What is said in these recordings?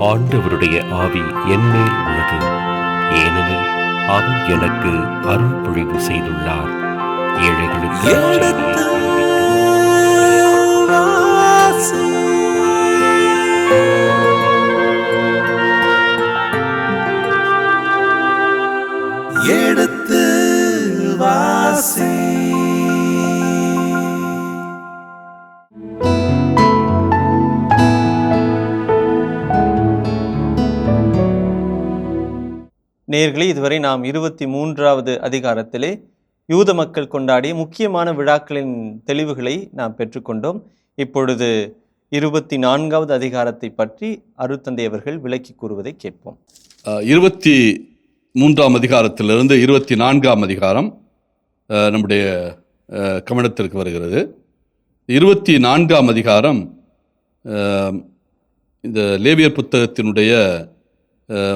ஆண்டவருடைய ஆவி என்மேல் உள்ளது, ஏனெனில் அவர் எனக்கு அருள் பொழிவு செய்துள்ளார். ஏழைகளுக்கு எடுத்து வாசி. நேயர்களே, இதுவரை நாம் 23வது அதிகாரத்திலே யூத மக்கள் கொண்டாடிய முக்கியமான விழாக்களின் தெளிவுகளை நாம் பெற்றுக்கொண்டோம். இப்பொழுது 24வது அதிகாரத்தை பற்றி அருட்தந்தை அவர்கள் விளக்கி கூறுவதை கேட்போம். 23ஆம் அதிகாரத்திலிருந்து 24ஆம் அதிகாரம் நம்முடைய கவனத்திற்கு வருகிறது. 24ஆம் அதிகாரம் இந்த லேவியர் புத்தகத்தினுடைய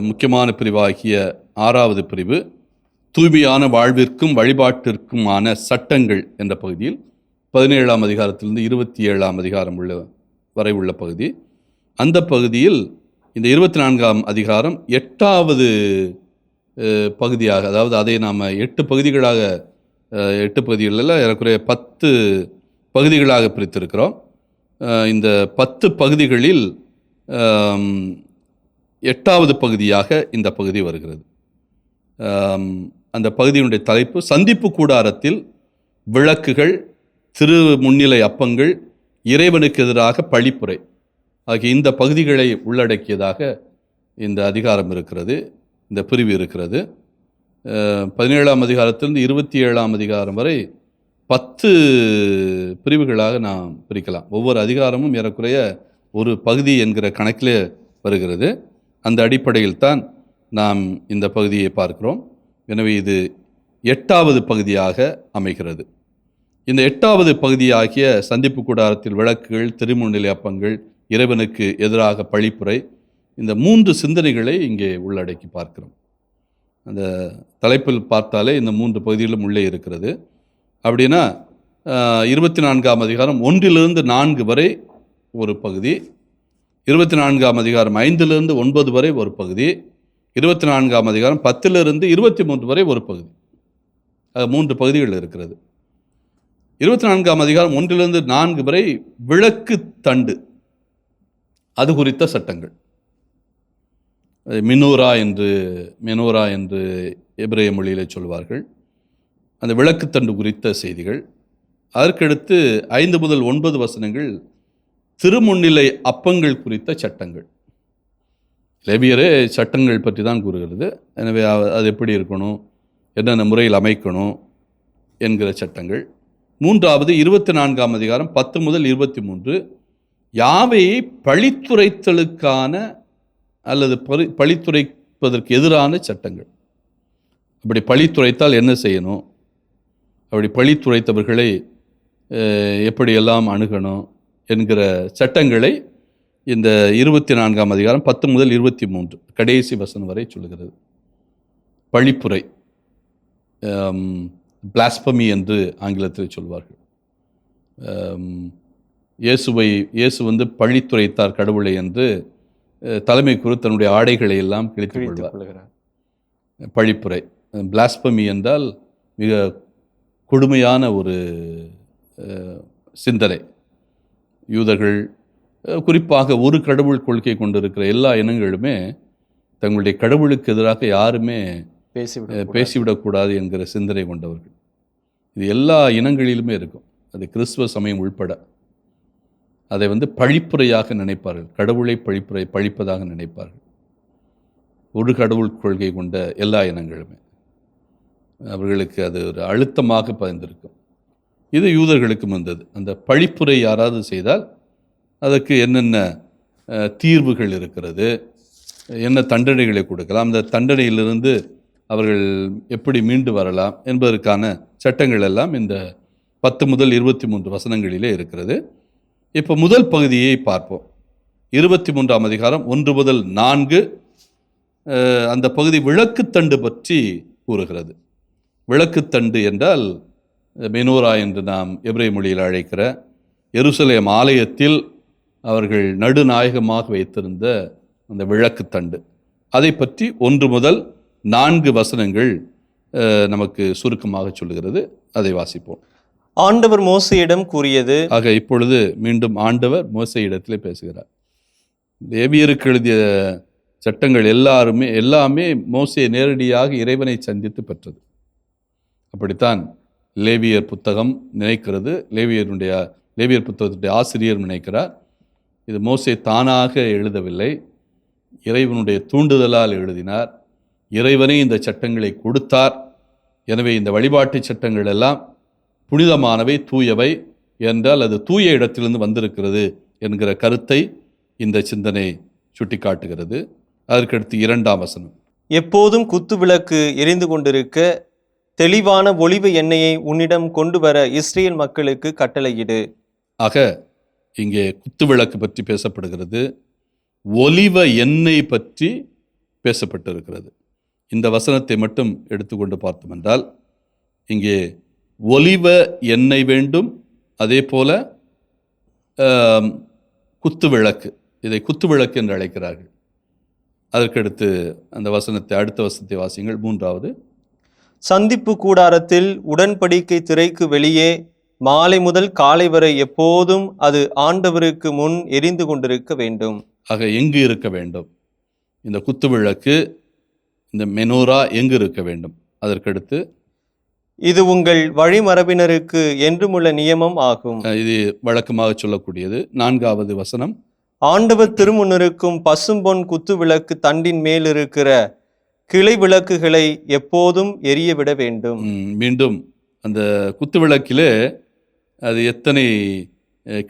முக்கியமான பிரிவாகிய 6வது பிரிவு, தூய்மையான வாழ்விற்கும் வழிபாட்டிற்குமான சட்டங்கள் என்ற பகுதியில் 17ஆம் அதிகாரத்திலிருந்து 27ஆம் அதிகாரம் வரை உள்ள பகுதி. அந்த பகுதியில் இந்த 24ஆம் அதிகாரம் 8வது பகுதியாக, அதாவது அதை நாம் 8 பகுதிகளாக, 8 பகுதிகளில் ஏறக்குறைய 10 பகுதிகளாக பிரித்திருக்கிறோம். இந்த 10 பகுதிகளில் 8வது பகுதியாக இந்த பகுதி வருகிறது. அந்த பகுதியினுடைய தலைப்பு சந்திப்பு கூடாரத்தில் விளக்குகள், திரு முன்னிலை அப்பங்கள், இறைவனுக்கு எதிராக பழிப்புரை ஆகிய இந்த பகுதிகளை உள்ளடக்கியதாக இந்த அதிகாரம் இருக்கிறது, இந்த பிரிவு இருக்கிறது. 17ஆம் அதிகாரத்திலிருந்து 27ஆம் அதிகாரம் வரை 10 பிரிவுகளாக நாம் பிரிக்கலாம். ஒவ்வொரு அதிகாரமும் ஏறக்குறைய ஒரு பகுதி என்கிற கணக்கிலே வருகிறது. அந்த அடிப்படையில் தான் நாம் இந்த பகுதியை பார்க்கிறோம். எனவே இது 8வது பகுதியாக அமைகிறது. இந்த 8வது பகுதியாகிய சந்திப்பு கூடாரத்தில் விளக்குகள், திருமுன்னிலை அப்பங்கள், இறைவனுக்கு எதிராக பழிப்புரை, இந்த 3 சிந்தனைகளை இங்கே உள்ளடக்கி பார்க்கிறோம். அந்த தலைப்பில் பார்த்தாலே இந்த 3 பகுதிகளும் உள்ளே இருக்கிறது. அப்படின்னா 24ஆம் அதிகாரம் 1லிருந்து 4 வரை ஒரு பகுதி, 24ஆம் அதிகாரம் 5லிருந்து 9 வரை ஒரு பகுதி, 24ஆம் அதிகாரம் 10லிருந்து 23 வரை ஒரு பகுதி. 3 பகுதிகள் இருக்கிறது. 24ஆம் அதிகாரம் 1லிருந்து 4 வரை விளக்கு தண்டு, அது குறித்த சட்டங்கள். மெனோரா என்று எபிரேய மொழியிலே சொல்வார்கள். அந்த விளக்குத்தண்டு குறித்த செய்திகள். அதற்கடுத்து 5 முதல் 9 வசனங்கள் திருமுன்னிலை அப்பங்கள் குறித்த சட்டங்கள். லேவியரே சட்டங்கள் பற்றி தான் கூறுகிறது. எனவே அது எப்படி இருக்கணும், என்னென்ன முறையில் அமைக்கணும் என்கிற சட்டங்கள். 3வது 24ஆம் அதிகாரம் 10 முதல் 23 யாவையை பழித்துரைத்தலுக்கான அல்லது பழித்துரைப்பதற்கு எதிரான சட்டங்கள். அப்படி பழித்துரைத்தால் என்ன செய்யணும், அப்படி பழித்துரைத்தவர்களை எப்படியெல்லாம் அணுகணும் என்கிற சட்டங்களை இந்த 24ஆம் அதிகாரம் 10 முதல் 23 கடைசி வசனம் வரை சொல்லுகிறது. பழிப்புரை, பிளாஸ்பமி என்று ஆங்கிலத்தில் சொல்வார்கள். இயேசு பழித்துரைத்தார் கடவுளை என்று தலைமை குரு தன்னுடைய ஆடைகளை எல்லாம் கிழித்துக் கொள்வார். பழிப்புரை, பிளாஸ்பமி என்றால் மிக கொடுமையான ஒரு சிந்தனை. யூதர்கள், குறிப்பாக ஒரு கடவுள் கொள்கை கொண்டிருக்கிற எல்லா இனங்களுமே தங்களுடைய கடவுளுக்கு எதிராக யாருமே பேசிவிடக்கூடாது என்கிற சிந்தனை கொண்டவர்கள். இது எல்லா இனங்களிலுமே இருக்கும், அது கிறிஸ்துவ சமயம் உள்பட. அதை பழிப்புரையாக நினைப்பார்கள், கடவுளை பழிப்பதாக நினைப்பார்கள். ஒரு கடவுள் கொள்கை கொண்ட எல்லா இனங்களுமே அவர்களுக்கு அது ஒரு அழுத்தமாக பதிந்திருக்கும். இது யூதர்களுக்கும் வந்தது. அந்த பழிப்புரை யாராவது செய்தால் அதற்கு என்னென்ன தீர்வுகள் இருக்கிறது, என்ன தண்டனைகளை கொடுக்கலாம், அந்த தண்டனையிலிருந்து அவர்கள் எப்படி மீண்டு வரலாம் என்பதற்கான சட்டங்கள் எல்லாம் இந்த 10 முதல் 23 வசனங்களிலே இருக்கிறது. இப்போ முதல் பகுதியை பார்ப்போம். 23ஆம் அதிகாரம் 1 முதல் 4 அந்த பகுதி விளக்குத்தண்டு பற்றி கூறுகிறது. விளக்குத்தண்டு என்றால் மெனோரா என்று நாம் எபிரேய மொழியில் எருசலேம் ஆலயத்தில் அவர்கள் நடுநாயகமாக வைத்திருந்த அந்த விளக்கு தண்டு. அதை பற்றி 1 முதல் 4 வசனங்கள் நமக்கு சுருக்கமாக சொல்லுகிறது. அதை வாசிப்போம். ஆண்டவர் மோசேயிடம் கூறியது. ஆக இப்பொழுது மீண்டும் ஆண்டவர் மோசேயிடத்திலே பேசுகிறார். லேவியருக்கு எழுதிய சட்டங்கள் எல்லாமே மோசே நேரடியாக இறைவனை சந்தித்து பெற்றது. அப்படித்தான் லேவியர் புத்தகம் நினைக்கிறது. லேவியர் புத்தகத்துடைய ஆசிரியர் நினைக்கிறார், இது மோசே தானாக எழுதவில்லை, இறைவனுடைய தூண்டுதலால் எழுதினார். இறைவனே இந்த சட்டங்களை கொடுத்தார். எனவே இந்த வழிபாட்டு சட்டங்கள் எல்லாம் புனிதமானவை, தூயவை என்றால் அது தூய இடத்திலிருந்து வந்திருக்கிறது என்கிற கருத்தை இந்த சிந்தனை சுட்டிக்காட்டுகிறது. அதற்கடுத்து 2ஆம் வசனம். எப்போதும் குத்து விளக்கு எரிந்து கொண்டிருக்க தெளிவான ஒலிவ எண்ணெயை உன்னிடம் கொண்டு வர இஸ்ரேல் மக்களுக்கு கட்டளையிடு. ஆக இங்கே குத்து விளக்கு பற்றி பேசப்படுகிறது, ஒலிவ எண்ணெய் பற்றி பேசப்பட்டிருக்கிறது. இந்த வசனத்தை மட்டும் எடுத்துக்கொண்டு பார்த்தோம் என்றால் இங்கே ஒலிவ எண்ணெய் வேண்டும், அதே போல குத்து விளக்கு, இதை குத்து விளக்கு என்று அழைக்கிறார்கள். அதற்கடுத்து அந்த அடுத்த வசனத்தை வாசியுங்கள். 3வது. சந்திப்பு கூடாரத்தில் உடன்படிக்கை திரைக்கு வெளியே மாலை முதல் காலை வரை எப்போதும் அது ஆண்டவருக்கு முன் எரிந்து கொண்டிருக்க வேண்டும். ஆக எங்கு இருக்க வேண்டும் இந்த குத்து விளக்கு, இந்த மெனோரா எங்கு இருக்க வேண்டும்? அதற்கடுத்து இது உங்கள் வழிமரபினருக்கு என்றுமுள்ள நியமம் ஆகும். இது வழக்கமாக சொல்லக்கூடியது. 4வது வசனம். ஆண்டவர் திருமுன்னிருக்கும் பசும்பொன் குத்து விளக்கு தண்டின் மேல் இருக்கிற கிளை விளக்குகளை எப்போதும் எரிய விட வேண்டும். மீண்டும் அந்த குத்து விளக்கிலே அது எத்தனை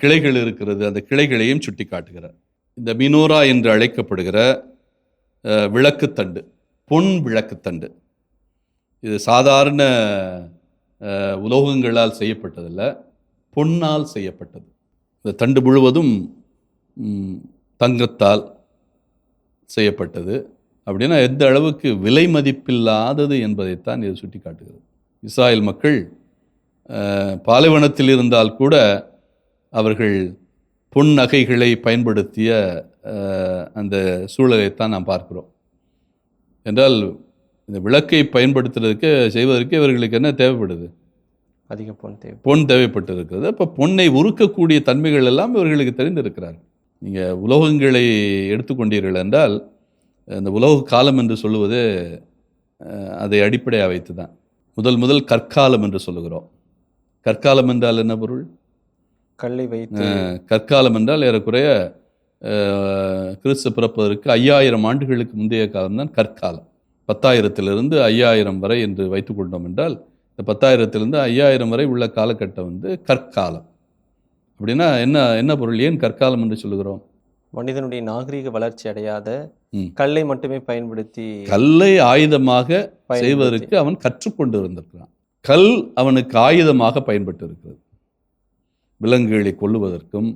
கிளைகள் இருக்கிறது, அந்த கிளைகளையும் சுட்டி காட்டுகிறார். இந்த மினோரா என்று அழைக்கப்படுகிற விளக்குத்தண்டு, பொன் விளக்குத்தண்டு, இது சாதாரண உலோகங்களால் செய்யப்பட்டதில்லை, பொன்னால் செய்யப்பட்டது. இந்த தண்டு முழுவதும் தங்கத்தால் செய்யப்பட்டது. அப்படின்னா எந்த அளவுக்கு விலை மதிப்பில்லாதது என்பதைத்தான் இது சுட்டி காட்டுகிறது. இஸ்ராயல் மக்கள் பாலைவனத்தில் இருந்தால் கூட அவர்கள் பொன் நகைகளை பயன்படுத்திய அந்த சூழலைத்தான் நாம் பார்க்கிறோம். என்றால் இந்த விளக்கை செய்வதற்கு இவர்களுக்கு என்ன தேவைப்படுது? அதிக பொன் தேவைப்பட்டு இருக்கிறது. அப்போ பொன்னை உருக்கக்கூடிய தன்மைகள் எல்லாம் இவர்களுக்கு தெரிந்திருக்கிறார்கள். நீங்கள் உலோகங்களை எடுத்துக்கொண்டீர்கள் என்றால் இந்த உலோக காலம் என்று சொல்லுவது அதை அடிப்படையாக வைத்து தான். முதல் கற்காலம் என்று சொல்லுகிறோம். கற்காலம் என்றால் என்ன பொருள்? கல்லை வைத்து. கற்காலம் என்றால் ஏறக்குறைய கிறிஸ்து பிறப்பதற்கு 5000 ஆண்டுகளுக்கு முந்தைய காலம்தான் கற்காலம். 10,000 5000 வரை என்று வைத்துக்கொண்டோம் என்றால் இந்த 10,000 5000 வரை உள்ள காலகட்டம் கற்காலம். அப்படின்னா என்ன பொருள்? ஏன் கற்காலம் என்று சொல்லுகிறோம்? மனிதனுடைய நாகரீக வளர்ச்சி அடையாத கல்லை மட்டுமே பயன்படுத்தி, கல்லை ஆயுதமாக செய்வதற்கு அவன் கற்றுக்கொண்டு வந்திருக்கிறான். கல் அவனுக்கு ஆயுதமாக பயன்பட்டு இருக்கிறது. விலங்குகளை கொல்லுவதற்கும்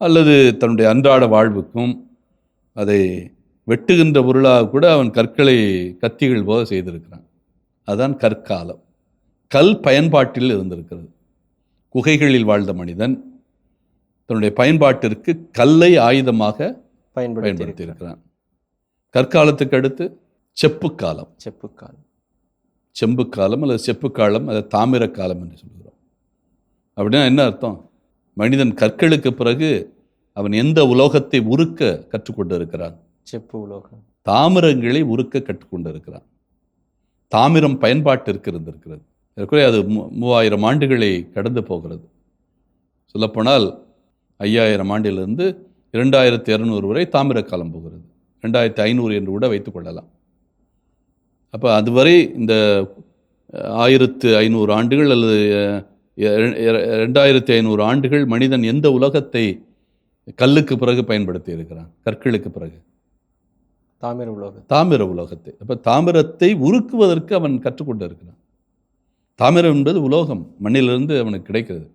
அல்லது தன்னுடைய அன்றாட வாழ்வுக்கும் அதை வெட்டுகின்ற பொருளாக கூட அவன் கத்திகள் போல செய்திருக்கிறான். அதுதான் கற்காலம். கல் பயன்பாட்டில் இருந்திருக்கிறது. குகைகளில் வாழ்ந்த மனிதன் தன்னுடைய பயன்பாட்டிற்கு கல்லை ஆயுதமாக பயன்படுத்தி இருக்கிறான். கற்காலத்துக்கு அடுத்து செப்பு காலம் அல்லது செப்பு காலம், அதை தாமிர காலம் என்று சொல்கிறோம். அப்படின்னா என்ன அர்த்தம்? மனிதன் கற்களுக்கு பிறகு அவன் எந்த உலோகத்தை உருக்க கற்றுக்கொண்டு இருக்கிறான்? செப்பு உலோகம். தாமிரங்களை உருக்க கற்றுக்கொண்டு இருக்கிறான். தாமிரம் பயன்பாட்டிற்கு இருந்திருக்கிறது. அது 3000 ஆண்டுகளை கடந்து போகிறது. சொல்லப்போனால் 5000 ஆண்டிலிருந்து 2200 வரை தாமிர காலம் போகிறது. 2500 என்று கூட வைத்துக்கொள்ளலாம். அப்போ அதுவரை இந்த 1500 ஆண்டுகள் அல்லது 2500 ஆண்டுகள் மனிதன் எந்த உலகத்தை கல்லுக்கு பிறகு பயன்படுத்தி இருக்கிறான்? கற்களுக்கு பிறகு தாமிர உலோகத்தை. அப்போ தாமிரத்தை உருக்குவதற்கு அவன் கற்றுக்கொண்டு இருக்கிறான். தாமிரம் என்பது உலோகம், மண்ணிலிருந்து அவனுக்கு கிடைக்கிறது.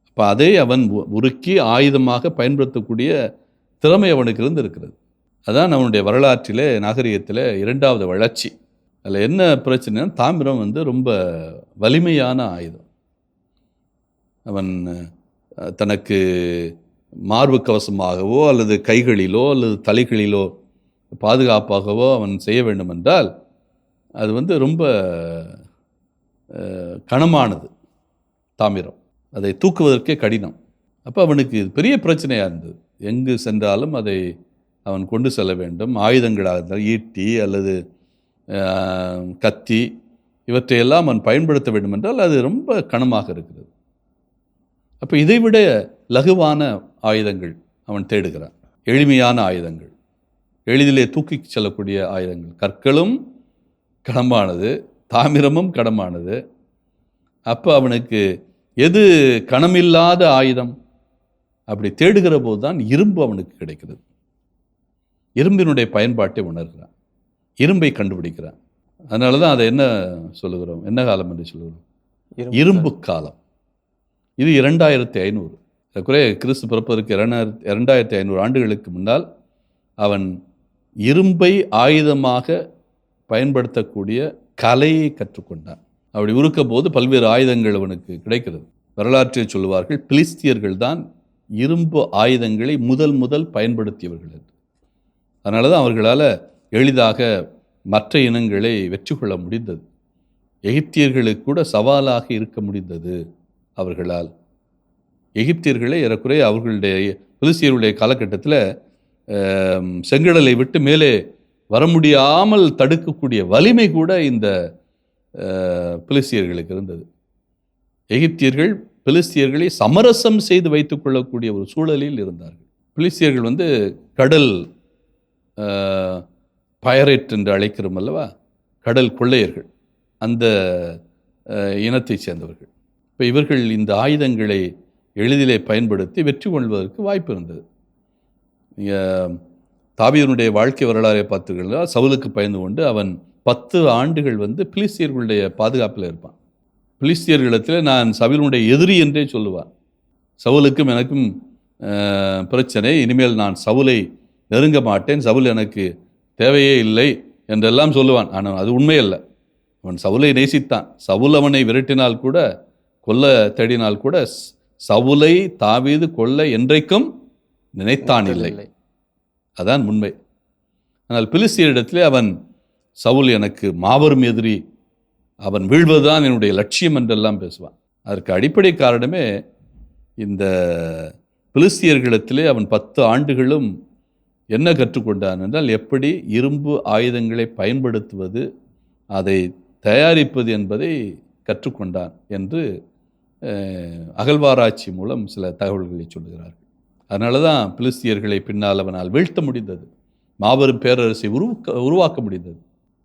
அப்போ அதை அவன் உருக்கி ஆயுதமாக பயன்படுத்தக்கூடிய திறமை அவனுக்கு இருந்து இருக்கிறது. அதான் அவனுடைய வரலாற்றிலே, நாகரிகத்தில் 2வது வளர்ச்சி. அதில் என்ன பிரச்சனைனா, தாமிரம் ரொம்ப வலிமையான ஆயுதம். அவன் தனக்கு மார்பு கவசமாகவோ அல்லது கைகளிலோ அல்லது தலைகளிலோ பாதுகாப்பாகவோ அவன் செய்ய வேண்டும் என்றால் அது ரொம்ப கனமானது தாமிரம், அதை தூக்குவதற்கே கடினம். அப்போ அவனுக்கு இது பெரிய பிரச்சனையாக இருந்தது. எங்கு சென்றாலும் அதை அவன் கொண்டு செல்ல வேண்டும். ஆயுதங்களாக இருந்தால் ஈட்டி அல்லது கத்தி இவற்றையெல்லாம் அவன் பயன்படுத்த வேண்டும் என்றால் அது ரொம்ப கனமாக இருக்கிறது. அப்போ இதைவிட லகுவான ஆயுதங்கள் அவன் தேடுகிறான். எளிமையான ஆயுதங்கள், எளிதிலே தூக்கி செல்லக்கூடிய ஆயுதங்கள். கற்களும் கனமானது, தாமிரமும் கனமானது. அப்போ அவனுக்கு எது கனமில்லாத ஆயுதம் அப்படி தேடுகிற போது தான் இரும்பு அவனுக்கு கிடைக்கிறது. இரும்பினுடைய பயன்பாட்டை உணர்கிறான், இரும்பை கண்டுபிடிக்கிறான். அதனால தான் அதை என்ன சொல்லுகிறோம், என்ன காலம் என்று சொல்லுகிறோம்? இரும்பு காலம். இது 2500 குறைய கிறிஸ்து பிறப்பதற்கு 2500 ஆண்டுகளுக்கு முன்னால் அவன் இரும்பை ஆயுதமாக பயன்படுத்தக்கூடிய கலையை கற்றுக்கொண்டான். அப்படி உருக்க போது பல்வேறு ஆயுதங்கள் அவனுக்கு கிடைக்கிறது. வரலாற்றில் சொல்லுவார்கள், பிலிஸ்தியர்கள் தான் இரும்பு ஆயுதங்களை முதல் பயன்படுத்தியவர்கள் என்று. அதனால தான் அவர்களால் எளிதாக மற்ற இனங்களை வெற்றி கொள்ள முடிந்தது. எகிப்தியர்களுக்கு கூட சவாலாக இருக்க முடிந்தது அவர்களால். எகிப்தியர்களே ஏறக்குறைய அவர்களுடைய பிலிஸ்தியர்களுடைய காலகட்டத்தில் செங்கடலை விட்டு மேலே வர முடியாமல் தடுக்கக்கூடிய வலிமை கூட இந்த பிலிஸ்தியர்களுக்கு இருந்தது. எகிப்தியர்கள் பிலிஸ்தியர்களை சமரசம் செய்து வைத்துக் கொள்ளக்கூடிய ஒரு சூழலில் இருந்தார்கள். பிலிஸ்தியர்கள் கடல் பயரேட் என்று அழைக்கிறோம் அல்லவா, கடல் கொள்ளையர்கள், அந்த இனத்தை சேர்ந்தவர்கள். இப்போ இவர்கள் இந்த ஆயுதங்களை எளிதிலே பயன்படுத்தி வெற்றி கொள்வதற்கு வாய்ப்பு இருந்தது. தாவீதுனுடைய வாழ்க்கை வரலாறை பார்த்தீர்களா, சவுலுக்கு பயந்து கொண்டு அவன் 10 ஆண்டுகள் பிலிஸ்தியர்களுடைய பாதுகாப்பில் இருப்பான். பிலிஸ்தியர்களிடத்தில் நான் சவுலுடைய எதிரி என்றே சொல்லுவான். சவுலுக்கும் எனக்கும் பிரச்சனை, இனிமேல் நான் சவுலை நெருங்க மாட்டேன், சவுல் எனக்கு தேவையே இல்லை என்றெல்லாம் சொல்லுவான். ஆனால் அது உண்மையல்ல. அவன் சவுலை நேசித்தான். சவுல் அவனை விரட்டினால் கூட, கொல்ல தேடினால் கூட, சவுலை தாவீது கொல்ல என்றைக்கும் நினைத்தான் இல்லை. அதான் உண்மை. ஆனால் பிலிஸ்தியரிடத்திலே அவன் சவுல் எனக்கு மாபெரும் எதிரி, அவன் வீழ்வதுதான் என்னுடைய லட்சியம் என்றெல்லாம் பேசுவான். அதற்கு அடிப்படை காரணமே இந்த பிலிஸ்தியர்களிடத்திலே அவன் 10 ஆண்டுகளும் என்ன கற்றுக்கொண்டான் என்றால், எப்படி இரும்பு ஆயுதங்களை பயன்படுத்துவது, அதை தயாரிப்பது என்பதை கற்றுக்கொண்டான் என்று அகழ்வாராய்ச்சி மூலம் சில தகவல்களை சொல்லுகிறார்கள். அதனால தான் பிலிஸ்தியர்களை பின்னால் அவனால் வீழ்த்த முடிந்தது, மாபெரும் பேரரசை உருவாக்க முடிந்தது.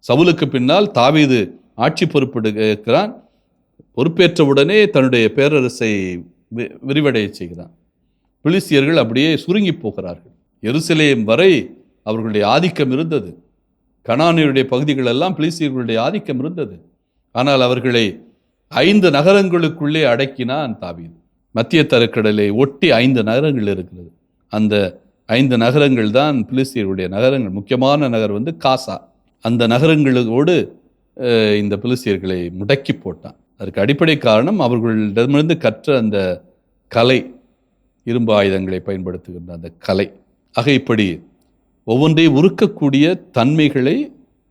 சவுலுக்கு பின்னால் தாவீது ஆட்சி பொறுப்பெடுக்கிறான். பொறுப்பேற்றவுடனே தன்னுடைய பேரரசை விரிவடைய செய்கிறான். பிலிஸ்தியர்கள் அப்படியே சுருங்கி போகிறார்கள். எருசலேம் வரை அவர்களுடைய ஆதிக்கம் இருந்தது. கனானியருடைய பகுதிகள் எல்லாம் பிலிஸ்தியர்களுடைய ஆதிக்கம் இருந்தது. ஆனால் அவர்களை 5 நகரங்களுக்குள்ளே அடக்கினான் தாவீது. மத்திய தரைக்கடலை ஒட்டி 5 நகரங்கள் இருக்கிறது. அந்த 5 நகரங்கள் தான் பிலிஸ்தியர்களுடைய நகரங்கள். முக்கியமான நகர் காசா. அந்த நகரங்களோடு இந்த பிலிஸ்தியர்களை முடக்கி போட்டான். அதற்கு அடிப்படை காரணம் அவர்களிடமிருந்து கற்ற அந்த கலை, இரும்பு ஆயுதங்களை பயன்படுத்துகின்ற அந்த கலை. ஆக இப்படி ஒவ்வொன்றையும் உருக்கக்கூடிய தன்மைகளை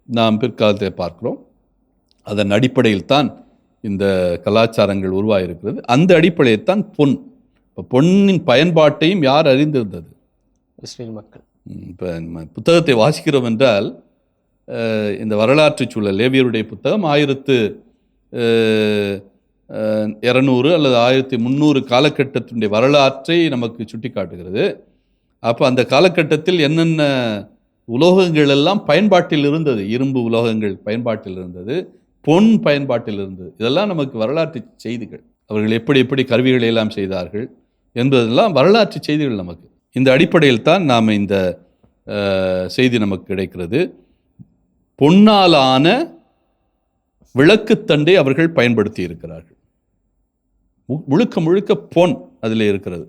நாம் பிற்காலத்தில் பார்க்கிறோம். அதன் அடிப்படையில் தான் இந்த கலாச்சாரங்கள் உருவாகிருக்கிறது. அந்த அடிப்படையில் தான் பொன். இப்போ பொன்னின் பயன்பாட்டையும் யார் அறிந்திருந்தது? இஸ்ரேல் மக்கள். இப்போ புத்தகத்தை வாசிக்கிறோம் என்றால், இந்த வரலாற்று சூழல், லேவியருடைய புத்தகம் 1200 அல்லது 1300 காலகட்டத்தினுடைய வரலாற்றை நமக்கு சுட்டி காட்டுகிறது. அப்போ அந்த காலகட்டத்தில் என்னென்ன உலோகங்கள் எல்லாம் பயன்பாட்டில் இருந்தது, இரும்பு உலோகங்கள் பயன்பாட்டில் இருந்தது, பொன் பயன்பாட்டில் இருந்தது, இதெல்லாம் நமக்கு வரலாற்று செய்திகள். அவர்கள் எப்படி எப்படி கருவிகளை எல்லாம் செய்தார்கள் என்பதெல்லாம் வரலாற்று செய்திகள் நமக்கு. இந்த அடிப்படையில் தான் நாம் இந்த செய்தி நமக்கு கிடைக்கிறது. பொன்னாலான விளக்குத்தண்டை அவர்கள் பயன்படுத்தி இருக்கிறார்கள். முழுக்க முழுக்க பொன் அதில் இருக்கிறது,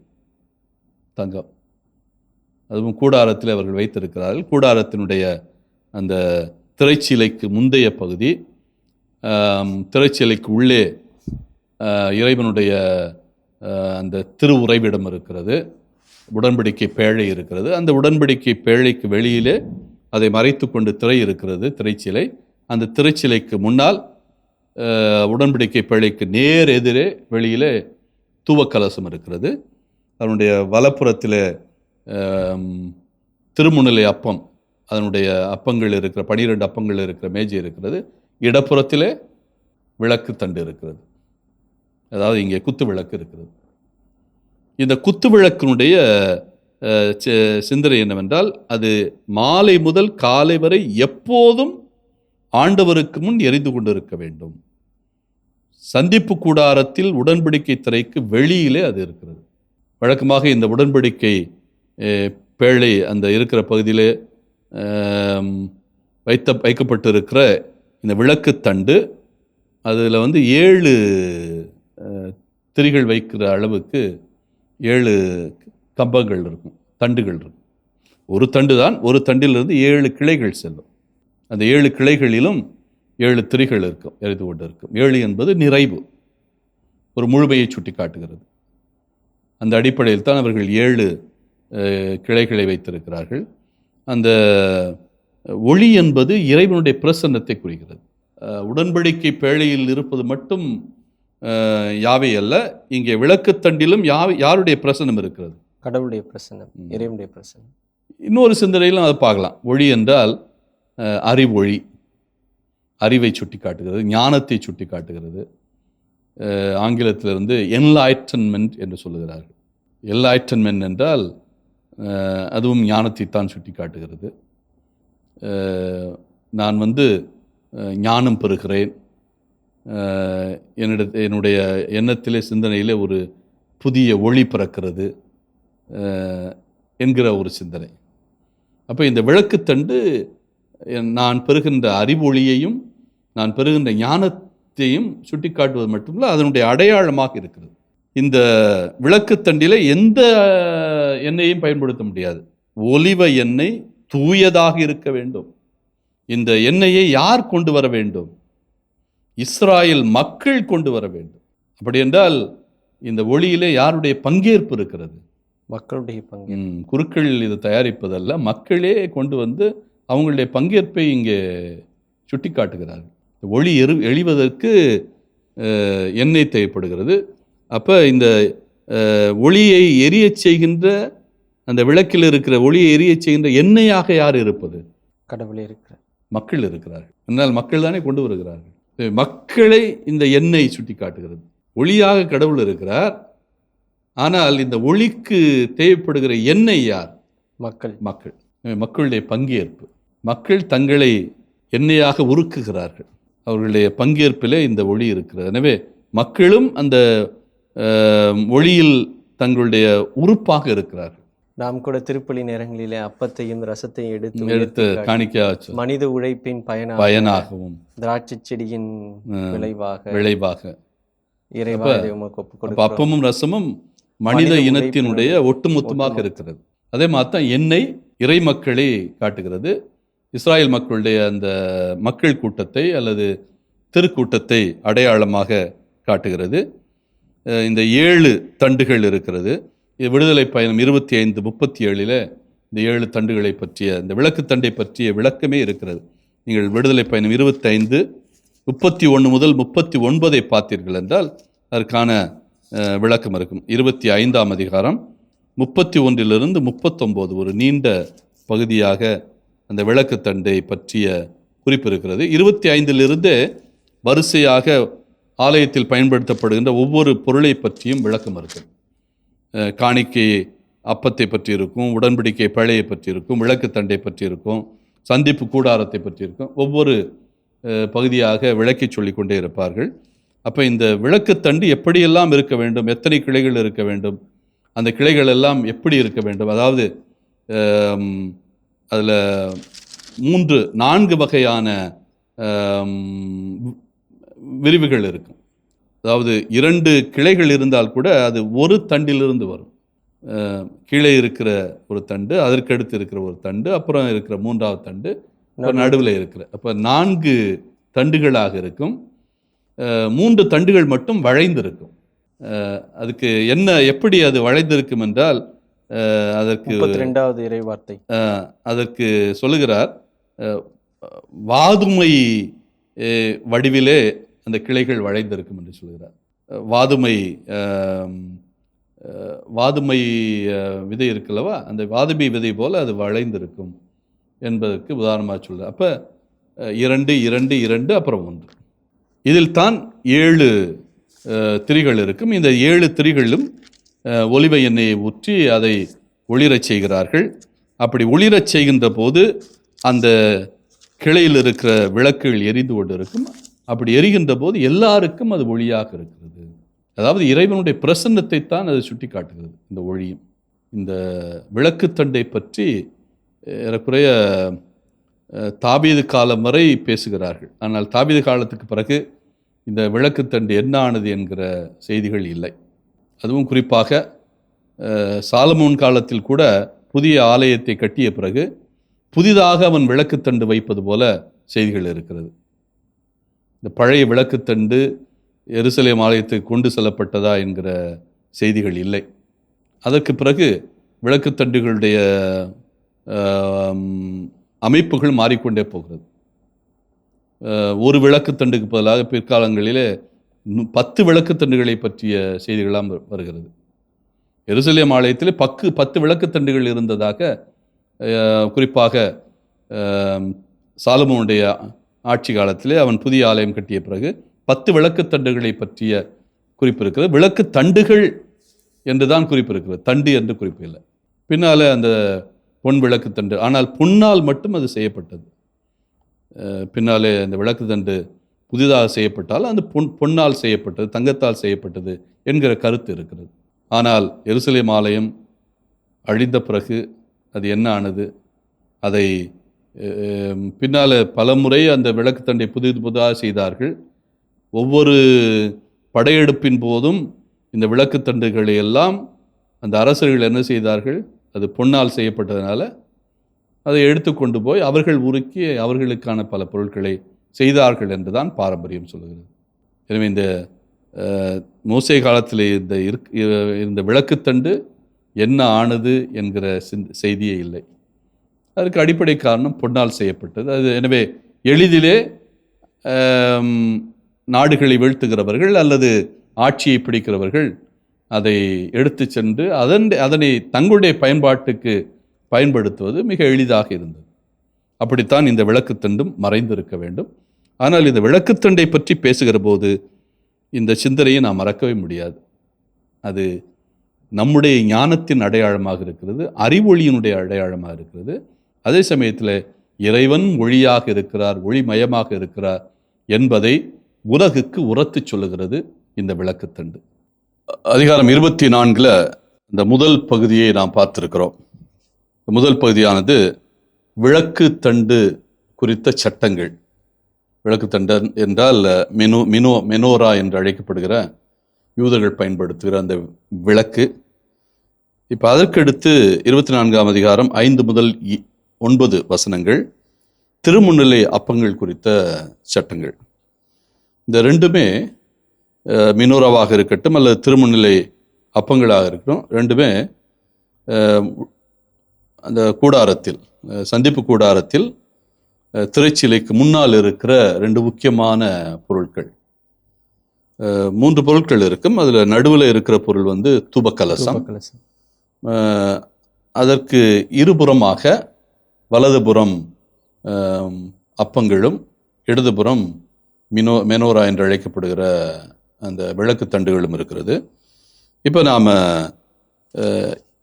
தங்கம். அதுவும் கூடாரத்தில் அவர்கள் வைத்திருக்கிறார்கள். கூடாரத்தினுடைய அந்த திரைச்சீலைக்கு முந்தைய பகுதி, திரைச்சீலைக்கு உள்ளே இறைவனுடைய அந்த திருவுறைவிடம் இருக்கிறது. உடன்படிக்கை பேழை இருக்கிறது. அந்த உடன்படிக்கை பேழைக்கு வெளியிலே அதை மறைத்து கொண்டு திரை இருக்கிறது, திரைச்சிலை. அந்த திரைச்சிலைக்கு முன்னால் உடன்படிக்கை பேழைக்கு நேர் எதிரே வெளியிலே தூவக்கலசம் இருக்கிறது. அதனுடைய வலப்புறத்தில் திருமுன்னிலை அப்பம், அதனுடைய அப்பங்கள் இருக்கிற 12 அப்பங்கள் இருக்கிற மேஜை இருக்கிறது. இடப்புறத்திலே விளக்கு தண்டு இருக்கிறது, அதாவது இங்கே குத்து விளக்கு இருக்கிறது. இந்த குத்து விளக்கினுடைய சிந்தனை என்னவென்றால், அது மாலை முதல் காலை வரை எப்போதும் ஆண்டவருக்கு முன் எரிந்து கொண்டிருக்க வேண்டும். சந்திப்பு கூடாரத்தில் உடன்படிக்கை திரைக்கு வெளியிலே அது இருக்கிறது. வழக்கமாக இந்த உடன்படிக்கை பேழை அந்த இருக்கிற பகுதியிலே வைக்கப்பட்டிருக்கிற இந்த விளக்கு தண்டு, அதில் 7 திரிகள் வைக்கிற அளவுக்கு 7 கம்பங்கள் இருக்கும், தண்டுகள் இருக்கும். ஒரு தண்டு தான், ஒரு தண்டிலிருந்து 7 கிளைகள் செல்லும். அந்த 7 கிளைகளிலும் 7 திரிகள் இருக்கும், எரிந்து கொண்டு இருக்கும். 7 என்பது நிறைவு, ஒரு முழுமையை சுட்டி காட்டுகிறது. அந்த அடிப்படையில் தான் அவர்கள் 7 கிளைகளை வைத்திருக்கிறார்கள். அந்த ஒளி என்பது இறைவனுடைய பிரசன்னத்தை குறிக்கிறது. உடன்படிக்கை பேழையில் இருப்பது மட்டும் யாவை அல்ல, இங்கே விளக்குத்தண்டிலும் யாருடைய பிரசன்னம் இருக்கிறது? கடவுளுடைய பிரசன்னம், இறைவனுடைய பிரசன்னம். இன்னொரு சிந்தனையிலும் அதை பார்க்கலாம். ஒளி என்றால் அறிவொளி, அறிவை சுட்டி காட்டுகிறது, ஞானத்தை சுட்டி காட்டுகிறது. ஆங்கிலத்திலிருந்து என்லைட்டன்மெண்ட் என்று சொல்லுகிறார்கள். என்லைட்டன்மெண்ட் என்றால் அதுவும் ஞானத்தை தான் சுட்டி காட்டுகிறது. நான் ஞானம் பெறுகிறேன், என்னுடைய எண்ணத்திலே சிந்தனையிலே ஒரு புதிய ஒளி பிறக்கிறது என்கிற ஒரு சிந்தனை. அப்போ இந்த விளக்குத்தண்டு நான் பெறுகின்ற அறிவொளியையும் நான் பெறுகின்ற ஞானத்தையும் சுட்டி காட்டுவது மட்டுமல்ல, அதனுடைய அடையாளமாக இருக்கிறது. இந்த விளக்குத்தண்டில் எந்த எண்ணெயையும் பயன்படுத்த முடியாது. ஒலிவ எண்ணெய் தூயதாக இருக்க வேண்டும். இந்த எண்ணெயை யார் கொண்டு வர வேண்டும்? இஸ்ராயேல் மக்கள் கொண்டு வர வேண்டும். அப்படி என்றால் இந்த ஒளியிலே யாருடைய பங்கேற்பு இருக்கிறது? மக்களுடைய பங்கேற்பு. குருக்கள் இது தயாரிப்பதல்ல, மக்களே கொண்டு வந்து அவங்களுடைய பங்கேற்பை இங்கே சுட்டி காட்டுகிறார்கள். ஒளி எழிவதற்கு எண்ணெய் தேவைப்படுகிறது. அப்போ இந்த ஒளியை எரியச் செய்கின்ற, அந்த விளக்கில் இருக்கிற ஒளியை எரியச் செய்கின்ற எண்ணெயாக யார் இருப்பது? கடவுளே இருக்கிறார், மக்கள் இருக்கிறார்கள். என்னால் மக்கள் தானே கொண்டு வருகிறார்கள். மக்களை இந்த எண்ணெய் சுட்டி காட்டுகிறது. ஒளியாக கடவுள் இருக்கிறார், ஆனால் இந்த ஒளிக்கு தேவைப்படுகிற எண்ணெய் யார்? மக்கள். மக்களுடைய பங்கேற்பு. மக்கள் தங்களை எண்ணெயாக உருக்குகிறார்கள். அவர்களுடைய பங்கேற்பிலே இந்த ஒளி இருக்கிறது. எனவே மக்களும் அந்த ஒளியில் தங்களுடைய உறுப்பாக இருக்கிறார்கள். நாம் கூட திருப்பலி நேரங்களிலே அப்பத்தையும் ரசத்தையும் எடுத்து காணிக்க மனித உழைப்பின் பயனாகவும் திராட்சை செடியின் விளைவாக அப்பமும் ரசமும் மனித இனத்தினுடைய ஒட்டுமொத்தமாக இருக்கிறது. அதே மாதிரி தான் எண்ணெய் இறை மக்களை காட்டுகிறது. இஸ்ராயேல் மக்களுடைய அந்த மக்கள் கூட்டத்தை அல்லது திருக்கூட்டத்தை அடையாளமாக காட்டுகிறது. இந்த 7 தண்டுகள் இருக்கிறது. விடுதலை பயணம் 25:37 இந்த 7 தண்டுகளை பற்றிய, இந்த விளக்கு தண்டை பற்றிய விளக்கமே இருக்கிறது. நீங்கள் விடுதலை பயணம் 25:31 முதல் 39 பார்த்தீர்கள் என்றால் அதற்கான விளக்கம் இருக்கும். 25ஆம் அதிகாரம் 31 39 ஒரு நீண்ட பகுதியாக அந்த விளக்கு தண்டை பற்றிய குறிப்பு இருக்கிறது. 25 வரிசையாக ஆலயத்தில் பயன்படுத்தப்படுகின்ற ஒவ்வொரு பொருளை பற்றியும் விளக்கம் இருக்கும். காணிக்கை அப்பத்தை பற்றி இருக்கும், உடன்படிக்கை பழையை பற்றி இருக்கும், விளக்கு தண்டை பற்றி இருக்கும், சந்திப்பு கூடாரத்தை பற்றி இருக்கும். ஒவ்வொரு பகுதியாக விளக்கி சொல்லிக்கொண்டே இருப்பார்கள். அப்போ இந்த விளக்குத்தண்டு எப்படியெல்லாம் இருக்க வேண்டும், எத்தனை கிளைகள் இருக்க வேண்டும், அந்த கிளைகள் எல்லாம் எப்படி இருக்க வேண்டும், அதாவது அதில் 4 வகையான விரிவுகள் இருக்கும். அதாவது 2 கிளைகள் இருந்தால் கூட அது ஒரு தண்டிலிருந்து வரும். கீழே இருக்கிற ஒரு தண்டு, அதற்கடுத்து இருக்கிற ஒரு தண்டு, அப்புறம் இருக்கிற 3ஆவது தண்டு, நடுவில் இருக்கிற, அப்போ 4 தண்டுகளாக இருக்கும். 3 தண்டுகள் மட்டும் வளைந்திருக்கும். அதுக்கு எப்படி அது வளைந்திருக்கும் என்றால், அதற்கு 32வது இறைவார்த்தை. அதற்கு சொல்லுகிறார், வாதுமை வடிவிலே அந்த கிளைகள் வளைந்திருக்கும் என்று சொல்கிறார். வாதுமை விதை இருக்குல்லவா, அந்த வாதுமை விதை போல அது வளைந்திருக்கும் என்பதற்கு உதாரணமாக சொல்கிறார். அப்போ 2 2 2 அப்புறம் 1. இதில் தான் 7 திரிகள் இருக்கும். இந்த 7 திரிகளிலும் ஒலிவ எண்ணெயை ஊற்றி அதை ஒளிரச் செய்கிறார்கள். அப்படி ஒளிரச் செய்கின்ற போது அந்த கிளையில் இருக்கிற விளக்குகள் எரிந்து கொண்டு இருக்கும். அப்படி எரிகின்ற போது எல்லாருக்கும் அது ஒளியாக இருக்கிறது. அதாவது இறைவனுடைய பிரசன்னத்தை தான் அது சுட்டி காட்டுகிறது. இந்த ஒளியும் இந்த விளக்குத்தண்டை பற்றி ஏறக்குறைய தாவீது காலம் வரை பேசுகிறார்கள். ஆனால் தாவீது காலத்துக்கு பிறகு இந்த விளக்குத்தண்டு என்ன ஆனது என்கிற செய்திகள் இல்லை. அதுவும் குறிப்பாக சாலமோன் காலத்தில் கூட புதிய ஆலயத்தை கட்டிய பிறகு புதிதாக அவன் விளக்குத்தண்டு வைப்பது போல செய்திகள் இருக்கிறது. இந்த பழைய விளக்குத்தண்டு எருசலேம் ஆலயத்துக்கு கொண்டு செல்லப்பட்டதா என்கிற செய்திகள் இல்லை. அதற்கு பிறகு விளக்குத்தண்டுகளுடைய அமைப்புகள் மாறிக்கொண்டே போகிறது. ஒரு விளக்குத்தண்டுக்கு பதிலாக பிற்காலங்களிலே 10 விளக்குத்தண்டுகளை பற்றிய செய்திகளாம் வருகிறது. எருசலேம் ஆலயத்தில் 10 விளக்குத்தண்டுகள் இருந்ததாக குறிப்பாக சாலமோனுடைய ஆட்சி காலத்திலே அவன் புதிய ஆலயம் கட்டிய பிறகு 10 விளக்குத்தண்டுகளை பற்றிய குறிப்பு இருக்கிறது. விளக்குத்தண்டுகள் என்று தான் குறிப்பு இருக்கிறது, தண்டு என்று குறிப்பு இல்லை. பின்னால் அந்த பொன் விளக்குத்தண்டு, ஆனால் பொன்னால் மட்டும் அது செய்யப்பட்டது. பின்னாலே அந்த விளக்குத்தண்டு புதிதாக செய்யப்பட்டால் அந்த பொன்னால் செய்யப்பட்டது, தங்கத்தால் செய்யப்பட்டது என்கிற கருத்து இருக்கிறது. ஆனால் எருசலேம் ஆலயம் அழிந்த பிறகு அது என்ன ஆனது, அதை பின்னால் பலமுறை அந்த விளக்குத்தண்டை புதிதாக செய்தார்கள். ஒவ்வொரு படையெடுப்பின் போதும் இந்த விளக்குத்தண்டுகளை எல்லாம் அந்த அரசர்கள் என்ன செய்தார்கள், அது பொன்னால் செய்யப்பட்டதுனால அதை எடுத்துக்கொண்டு போய் அவர்கள் உருக்கி அவர்களுக்கான பல பொருட்களை செய்தார்கள் என்றுதான் பாரம்பரியம் சொல்லுகிறது. எனவே இந்த மோசே காலத்தில் இந்த விளக்குத்தண்டு என்ன ஆனது என்கிற செய்தியே இல்லை. அதற்கு அடிப்படை காரணம் பொன்னால் செய்யப்பட்டது. அது எனவே எளிதிலே நாடுகளை வீழ்த்துகிறவர்கள் அல்லது ஆட்சியை பிடிக்கிறவர்கள் அதை எடுத்து சென்று அதனை தங்களுடைய பயன்பாட்டுக்கு பயன்படுத்துவது மிக எளிதாக இருந்தது. அப்படித்தான் இந்த விளக்குத்தண்டும் மறைந்திருக்க வேண்டும். ஆனால் இந்த விளக்குத்தண்டை பற்றி பேசுகிற போது இந்த சிந்தனையை நாம் மறக்கவே முடியாது. அது நம்முடைய ஞானத்தின் அடையாளமாக இருக்கிறது, அறிவொளியினுடைய அடையாளமாக இருக்கிறது. அதே சமயத்தில் இறைவன் ஒளியாக இருக்கிறார், ஒளிமயமாக இருக்கிறார் என்பதை உலகுக்கு உரத்து சொல்லுகிறது இந்த விளக்குத்தண்டு. அதிகாரம் 24 இந்த முதல் பகுதியை நாம் பார்த்திருக்கிறோம். முதல் பகுதியானது விளக்குத்தண்டு குறித்த சட்டங்கள். விளக்குத்தண்டு என்றால் மெனோரா என்று அழைக்கப்படுகிற யூதர்கள் பயன்படுத்துகிற அந்த விளக்கு. இப்போ அதற்கடுத்து 24ஆம் அதிகாரம் 5 முதல் 9 வசனங்கள் திருமுன்னிலை அப்பங்கள் குறித்த சட்டங்கள். இந்த ரெண்டுமே மினோராவாக இருக்கட்டும் அல்லது திருமுன்னிலை அப்பங்களாக இருக்கட்டும், ரெண்டுமே அந்த கூடாரத்தில், சந்திப்பு கூடாரத்தில் திரைச்சிலைக்கு முன்னால் இருக்கிற 2 முக்கியமான பொருட்கள். 3 பொருட்கள் இருக்கும். அதில் நடுவில் இருக்கிற பொருள் தூபக்கலசம். அதற்கு இருபுறமாக வலதுபுறம் அப்பங்களும் இடதுபுறம் மெனோரா என்று அழைக்கப்படுகிற அந்த விளக்கு தண்டுகளும் இருக்கிறது. இப்போ நாம்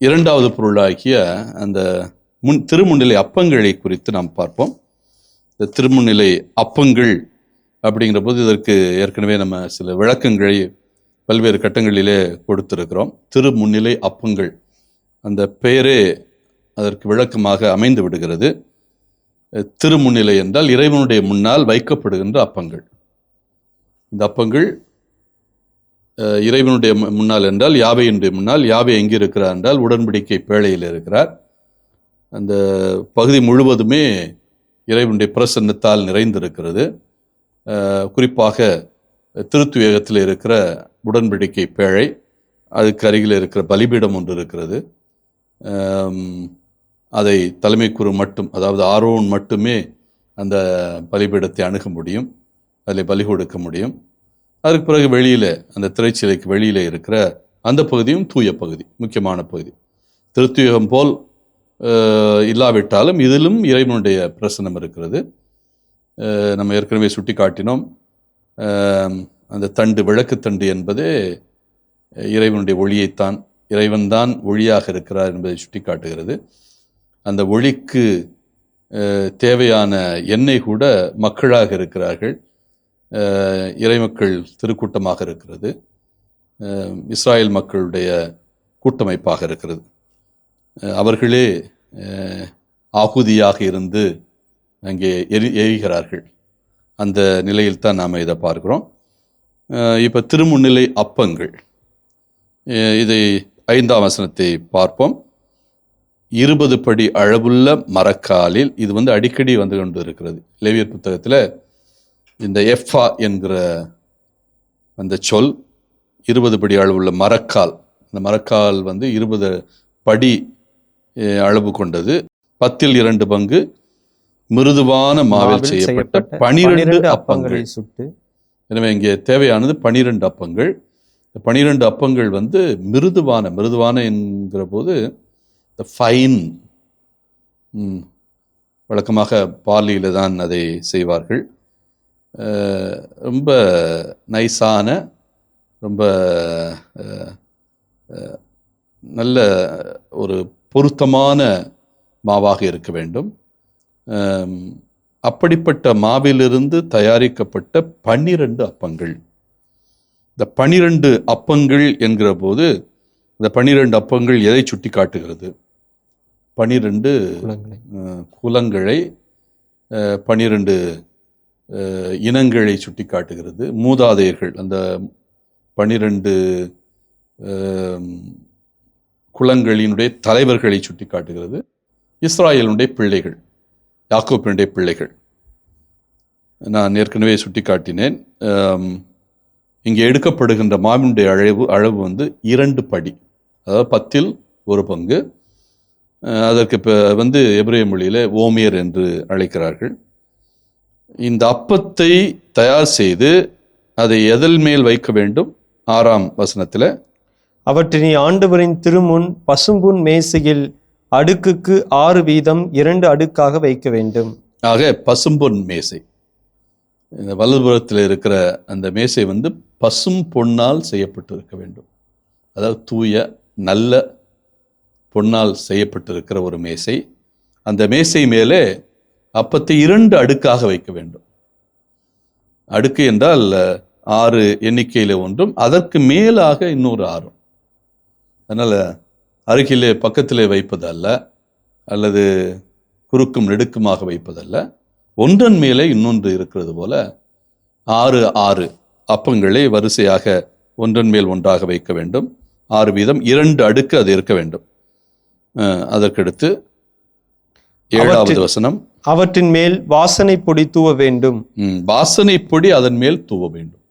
2வது பொருளாகிய அந்த திருமுன்னிலை அப்பங்களை குறித்து நாம் பார்ப்போம். இந்த திருமுன்னிலை அப்பங்கள் அப்படிங்கிற போது இதற்கு ஏற்கனவே நம்ம சில விளக்கங்களை பல்வேறு கட்டங்களிலே கொடுத்திருக்கிறோம். திருமுன்னிலை அப்பங்கள் அந்த பெயரே அதற்கு விளக்கமாக அமைந்து விடுகிறது. திருமுன்னிலை என்றால் இறைவனுடைய முன்னால் வைக்கப்படுகின்ற அப்பங்கள். இந்த அப்பங்கள் இறைவனுடைய முன்னால் என்றால் யாவையினுடைய முன்னால். யாவை எங்கே இருக்கிறார் என்றால் உடன்படிக்கை பேழையில் இருக்கிறார். அந்த பகுதி முழுவதுமே இறைவனுடைய பிரசன்னத்தால் நிறைந்திருக்கிறது. குறிப்பாக திருத்துவேகத்தில் இருக்கிற உடன்படிக்கை பேழை, அதுக்கு அருகில் இருக்கிற பலிபீடம் ஒன்று இருக்கிறது. அதை தலைமை குரு மட்டும், அதாவது ஆரோன் மட்டுமே அந்த பலிபீடத்தை அணுக முடியும், அதில் பலி கொடுக்க முடியும். அதற்கு பிறகு வெளியில், அந்த திரைச்சிலைக்கு வெளியில் இருக்கிற அந்த பகுதியும் தூய பகுதி, முக்கியமான பகுதி. திருத்துயகம் போல் இல்லாவிட்டாலும் இதிலும் இறைவனுடைய பிரசன்னம் இருக்கிறது. நம்ம ஏற்கனவே சுட்டி காட்டினோம், அந்த தண்டு, விளக்கு தண்டு என்பதே இறைவனுடைய ஒளியைத்தான், இறைவன்தான் ஒளியாக இருக்கிறார் என்பதை சுட்டி காட்டுகிறது. அந்த ஒளிக்கு தேவையான எண்ணெய் கூட மக்களாக இருக்கிறார்கள், இறைமக்கள் திருக்கூட்டமாக இருக்கிறது, இஸ்ராயல் மக்களுடைய கூட்டமைப்பாக இருக்கிறது. அவர்களே ஆகுதியாக இருந்து அங்கே எரிகிறார்கள். அந்த நிலையில்தான் நாம் இதை பார்க்கிறோம். இப்போ திருமுன்னிலை அப்பங்கள், இதை 5ஆம் வசனத்தை பார்ப்போம். 20 படி அளவுள்ள மரக்காலில், இது அடிக்கடி வந்து கொண்டு இருக்கிறது லேவியர் புத்தகத்தில். இந்த எஃபா என்கிற அந்த சொல் 20 படி அளவுள்ள மரக்கால், இந்த மரக்கால் 20 படி அளவு கொண்டது. 10 பங்கு மிருதுவான மாவில் செய்யப்பட்ட 12 அப்பங்கள் சுட்டு. எனவே இங்கே தேவையானது 12 அப்பங்கள். 12 அப்பங்கள் மிருதுவான என்கிற போது ஃபைன், வழக்கமாக பார்லியில் தான் அதை செய்வார்கள். ரொம்ப நைஸான, ரொம்ப நல்ல ஒரு பொருத்தமான மாவாக இருக்க வேண்டும். அப்படிப்பட்ட மாவிலிருந்து தயாரிக்கப்பட்ட 12 அப்பங்கள். இந்த 12 அப்பங்கள் என்கிற போது இந்த 12 அப்பங்கள் எதை சுட்டி காட்டுகிறது? 12 குலங்களை, 12 இனங்களை சுட்டி காட்டுகிறது. மூதாதையர்கள், அந்த 12 குலங்களினுடைய தலைவர்களை சுட்டி காட்டுகிறது. இஸ்ராயலுடைய பிள்ளைகள், யாக்கோபினுடைய பிள்ளைகள். நான் ஏற்கனவே சுட்டி காட்டினேன். இங்கே எடுக்கப்படுகின்ற மாவினுடைய அளவு 2 படி, அதாவது 10ல் 1 பங்கு. அதற்கு இப்போ எபிரேய மொழியில் ஓமியர் என்று அழைக்கிறார்கள். இந்த அப்பத்தை தயார் செய்து அதை எதல் மேல் வைக்க வேண்டும்? 6ஆம் வசனத்தில், அவற்றினை ஆண்டவரின் திருமுன் பசும்புன் மேசையில் அடுக்குக்கு 6 வீதம் 2 அடுக்காக வைக்க வேண்டும். ஆக பசும்பொன் மேசை, இந்த வலதுபுறத்தில் இருக்கிற அந்த மேசை பசும் பொன்னால் செய்யப்பட்டு இருக்க வேண்டும். அதாவது தூய நல்ல பொன்னால் செய்யப்பட்டிருக்கிற ஒரு மேசை. அந்த மேசை மேலே அப்பத்தை 2 அடுக்காக வைக்க வேண்டும். அடுக்கு என்றால் 6 எண்ணிக்கையில் ஒன்றும், அதற்கு மேலாக இன்னொரு 6. அதனால் அருகிலே பக்கத்திலே வைப்பதல்ல, அல்லது குறுக்கும் நெடுக்குமாக வைப்பதல்ல, ஒன்றன் மேலே இன்னொன்று இருக்கிறது போல 6 அப்பங்களை வரிசையாக ஒன்றன் மேல் ஒன்றாக வைக்க வேண்டும். 6 வீதம் 2 அடுக்கு அது இருக்க வேண்டும். அதற்கடுத்து 7வது வசனம், அவற்றின் மேல் வாசனை பொடி தூவ வேண்டும். வாசனை பொடி அதன் மேல் தூவ வேண்டும்.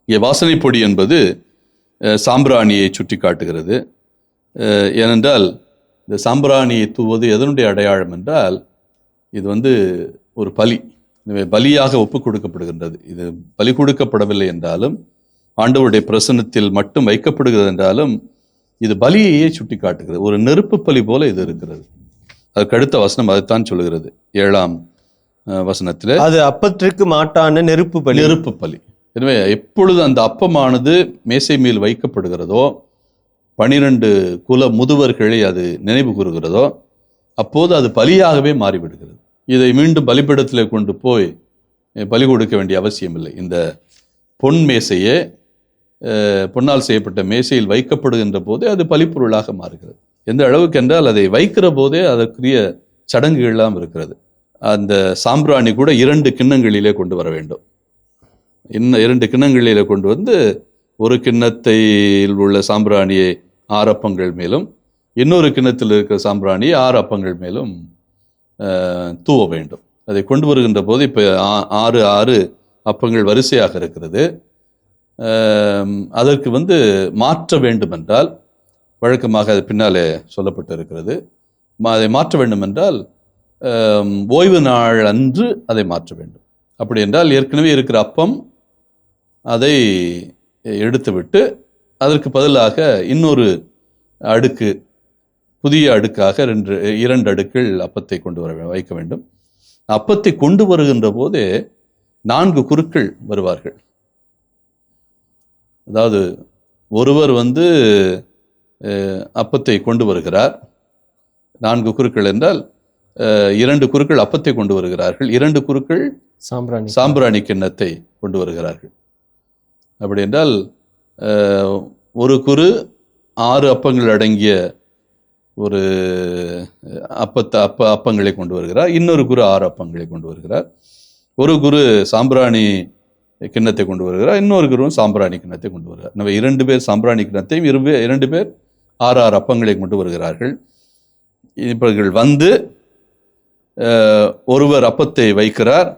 இங்கே வாசனை பொடி என்பது சாம்பிராணியை சுட்டி காட்டுகிறது. ஏனென்றால் இந்த சாம்பிராணியை தூவது எதனுடைய அடையாளம் என்றால், இது ஒரு பலி, பலியாக ஒப்பு கொடுக்கப்படுகின்றது. இது பலி கொடுக்கப்படவில்லை என்றாலும், ஆண்டவருடைய பிரசன்னத்தில் மட்டும் வைக்கப்படுகிறது என்றாலும், இது பலியையே சுட்டி காட்டுகிறது. ஒரு நெருப்பு பலி போல இது இருக்கிறது. அதுக்கு அடுத்த வசனம் அதைத்தான் சொல்லுகிறது. 7ஆம் வசனத்தில், அது அப்பத்திற்கு மாட்டான நெருப்பு பலி. எனவே எப்பொழுது அந்த அப்பமானது மேசை மேல் வைக்கப்படுகிறதோ, 12 குல முதுவர்களை அது நினைவு கூறுகிறதோ, அப்போது அது பலியாகவே மாறிவிடுகிறது. இதை மீண்டும் பலிபீடத்தில் கொண்டு போய் பலி கொடுக்க வேண்டிய அவசியம் இல்லை. இந்த பொன் மேசையே பொன்னால் செய்யப்பட்ட மேசையில் வைக்கப்படுகின்ற போதே அது பலிப்பொருளாக மாறுகிறது. எந்த அளவுக்கு என்றால், அதை வைக்கிற போதே அதற்குரிய சடங்குகள்லாம் இருக்கிறது. அந்த சாம்பிராணி கூட 2 கிண்ணங்களிலே கொண்டு வர வேண்டும். இன்னும் 2 கிண்ணங்களிலே கொண்டு வந்து, ஒரு கிண்ணத்தில் உள்ள சாம்பிராணியை 6 அப்பங்கள் மேலும், இன்னொரு கிண்ணத்தில் இருக்கிற சாம்பிராணியை 6 அப்பங்கள் மேலும் தூவ வேண்டும். அதை கொண்டு வருகின்ற போது இப்போ 6 அப்பங்கள் வரிசையாக இருக்கிறது. அதற்கு மாற்ற வேண்டுமென்றால் வழக்கமாக அது பின்னாலே சொல்லப்பட்டு இருக்கிறது. அதை மாற்ற வேண்டும் என்றால் ஓய்வு நாள் அன்று அதை மாற்ற வேண்டும். அப்படி என்றால் ஏற்கனவே இருக்கிற அப்பம் அதை எடுத்துவிட்டு அதற்கு பதிலாக இன்னொரு அடுக்கு, புதிய அடுக்காக 2 அடுக்கள் அப்பத்தை கொண்டு வைக்க வேண்டும். அப்பத்தை கொண்டு வருகின்ற போதே 4 குருக்கள் வருவார்கள். அதாவது ஒருவர் அப்பத்தை கொண்டு வருகிறார். 4 குருக்கள் என்றால் 2 குருக்கள் அப்பத்தை கொண்டு வருகிறார்கள், 2 குருக்கள் சாம்பிராணி கிண்ணத்தை கொண்டு வருகிறார்கள். அப்படி என்றால் ஒரு குரு 6 அப்பங்கள் அடங்கிய ஒரு அப்பங்களை கொண்டு வருகிறார், இன்னொரு குரு 6 அப்பங்களை கொண்டு வருகிறார். ஒரு குரு சாம்பிராணி கிண்ணத்தை கொண்டு வருகிறார், இன்னொரு குருவும் சாம்பிராணி கிண்ணத்தை கொண்டு வருகிறார். நம்ம 2 பேர் சாம்பிராணி கிண்ணத்தையும் 2 பேர் 6 அப்பங்களை கொண்டு வருகிறார்கள். இவர்கள் ஒருவர் அப்பத்தை வைக்கிறார்,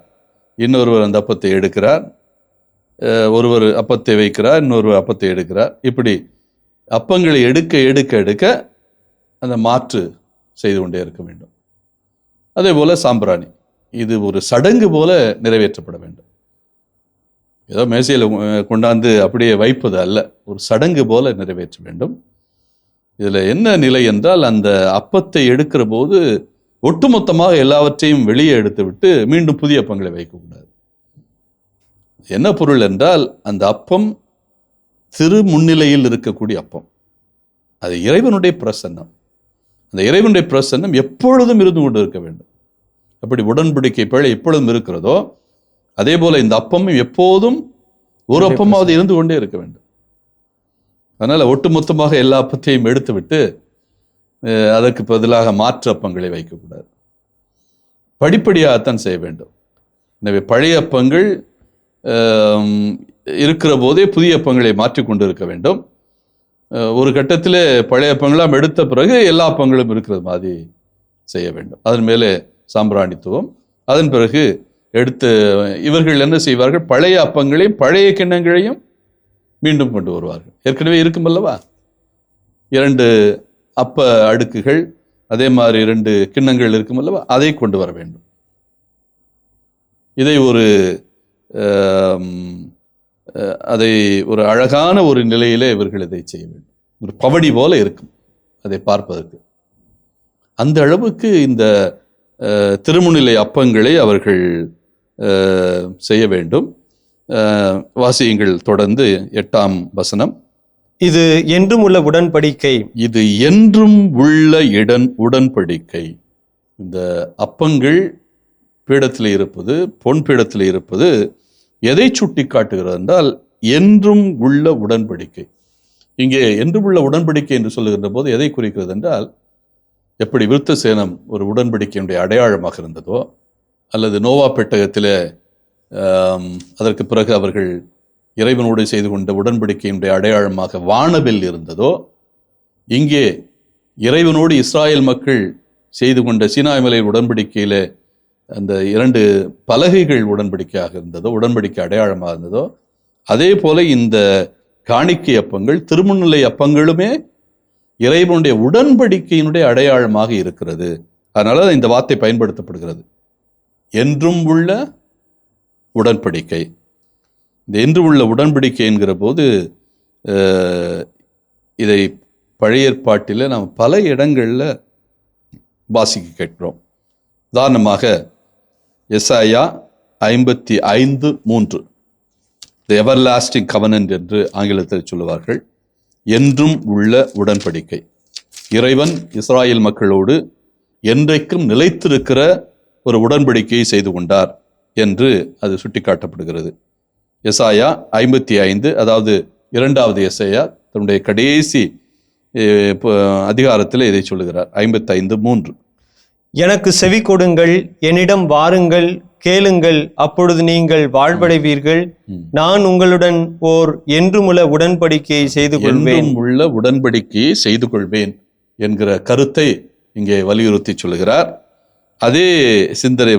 இன்னொருவர் அந்த அப்பத்தை எடுக்கிறார், ஒருவர் அப்பத்தை வைக்கிறார், இன்னொருவர் அப்பத்தை எடுக்கிறார். இப்படி அப்பங்களை எடுக்க எடுக்க எடுக்க அந்த மாற்று செய்து கொண்டே இருக்க வேண்டும். அதே போல சாம்பிராணி, இது ஒரு சடங்கு போல நிறைவேற்றப்பட வேண்டும். ஏதோ மேசையில் கொண்டாந்து அப்படியே வைப்பது அல்ல, ஒரு சடங்கு போல நிறைவேற்ற வேண்டும். இதில் என்ன நிலை என்றால், அந்த அப்பத்தை எடுக்கிற போது ஒட்டுமொத்தமாக எல்லாவற்றையும் வெளியே எடுத்து விட்டு மீண்டும் புதிய அப்பங்களை வைக்கக்கூடாது. என்ன பொருள் என்றால், அந்த அப்பம் திரு முன்னிலையில் இருக்கக்கூடிய அப்பம், அது இறைவனுடைய பிரசன்னம். அந்த இறைவனுடைய பிரசன்னம் எப்பொழுதும் இருந்து கொண்டு இருக்க வேண்டும். அப்படி உடன்படிக்கை பிழை எப்பொழுதும் இருக்கிறதோ அதே போல இந்த அப்பமும் எப்போதும் ஒரு அப்பமாவது இருந்து கொண்டே இருக்க வேண்டும். அதனால ஒட்டுமொத்தமாக எல்லா அப்பத்தையும் எடுத்து விட்டு அதற்கு பதிலாக மாற்று அப்பங்களை வைக்கக்கூடாது, படிப்படியாகத்தான் செய்ய வேண்டும். எனவே பழைய அப்பங்கள் இருக்கிற போதே புதிய அப்பங்களை மாற்றிக்கொண்டு இருக்க வேண்டும். ஒரு கட்டத்தில் பழைய அப்பங்களாம் எடுத்த பிறகு எல்லா அப்பங்களும் இருக்கிறது மாதிரி செய்ய வேண்டும். அதன் மேலே சாம்பிராணித்துவம், அதன் பிறகு எடுத்து இவர்கள் என்ன செய்வார்கள், பழைய அப்பங்களையும் பழைய கிண்ணங்களையும் மீண்டும் கொண்டு வருவார்கள். ஏற்கனவே இருக்கும் அல்லவா 2 அப்ப அடுக்குகள், அதே மாதிரி 2 கிண்ணங்கள் இருக்கும் அல்லவா, அதை கொண்டு வர வேண்டும். இதை அதை ஒரு அழகான ஒரு நிலையிலே இவர்கள் இதை செய்ய வேண்டும். ஒரு பவடி போல இருக்கும் அதை பார்ப்பதற்கு. அந்த அளவுக்கு இந்த திருமுன்னிலை அப்பங்களை அவர்கள் செய்ய வேண்டும். வாசியுங்கள் தொடர்ந்து 8ஆம் வசனம். இது என்றும் உள்ள உடன்படிக்கை. இது என்றும் உள்ள உடன்படிக்கை. இந்த அப்பங்கள் பீடத்தில் இருப்பது, பொன் பீடத்தில் இருப்பது எதை சுட்டி காட்டுகிறது என்றால், என்றும் உள்ள உடன்படிக்கை. இங்கே என்றும் உள்ள உடன்படிக்கை என்று சொல்லுகின்ற போது எதை குறிக்கிறது என்றால், எப்படி விருத்த சேனம் ஒரு உடன்படிக்கையினுடைய அடையாளமாக இருந்ததோ, அல்லது நோவா பெட்டகத்தில் அதற்கு பிறகு அவர்கள் இறைவனோடு செய்து கொண்ட உடன்படிக்கையினுடைய அடையாளமாக வானவில் இருந்ததோ, இங்கே இறைவனோடு இஸ்ராயேல் மக்கள் செய்து கொண்ட சீனாய் மலை உடன்படிக்கையில் அந்த 2 பலகைகள் உடன்படிக்கையாக இருந்ததோ, உடன்படிக்கை அடையாளமாக இருந்ததோ, அதே போல இந்த காணிக்கை அப்பங்கள், திருமுன்னிலை அப்பங்களுமே இறைவனுடைய உடன்படிக்கையினுடைய அடையாளமாக இருக்கிறது. அதனால இந்த வார்த்தை பயன்படுத்தப்படுகிறது, என்றும் உள்ள உடன்படிக்கை. இந்த என்று உள்ள உடன்படிக்கை என்கிற போது இதை பழைய ஏற்பாட்டில் நாம் பல இடங்களில் வாசிக்க கேட்கிறோம். உதாரணமாக எசாயா 55:3 தி எவர்லாஸ்டிங் கவனன்ட் என்று ஆங்கிலத்தில் சொல்லுவார்கள். என்றும் உள்ள உடன்படிக்கை. இறைவன் இஸ்ராயேல் மக்களோடு என்றைக்கும் நிலைத்திருக்கிற ஒரு உடன்படிக்கையை செய்து கொண்டார் என்று அது சுட்டிக்காட்டப்படுகிறது. எசாயா 55, அதாவது 2வது எசாயா தன்னுடைய கடைசி அதிகாரத்தில் இதை சொல்லுகிறார். 55:3. எனக்கு செவி கொடுங்கள், என்னிடம் வாருங்கள், கேளுங்கள், அப்பொழுது நீங்கள் வாழ்வடைவீர்கள். நான் உங்களுடன் ஓர் என்றுமுள்ள உடன்படிக்கையை செய்து கொள்வேன். உள்ள உடன்படிக்கையை செய்து கொள்வேன் என்கிற கருத்தை இங்கே வலியுறுத்தி சொல்லுகிறார். அதே சிந்தனை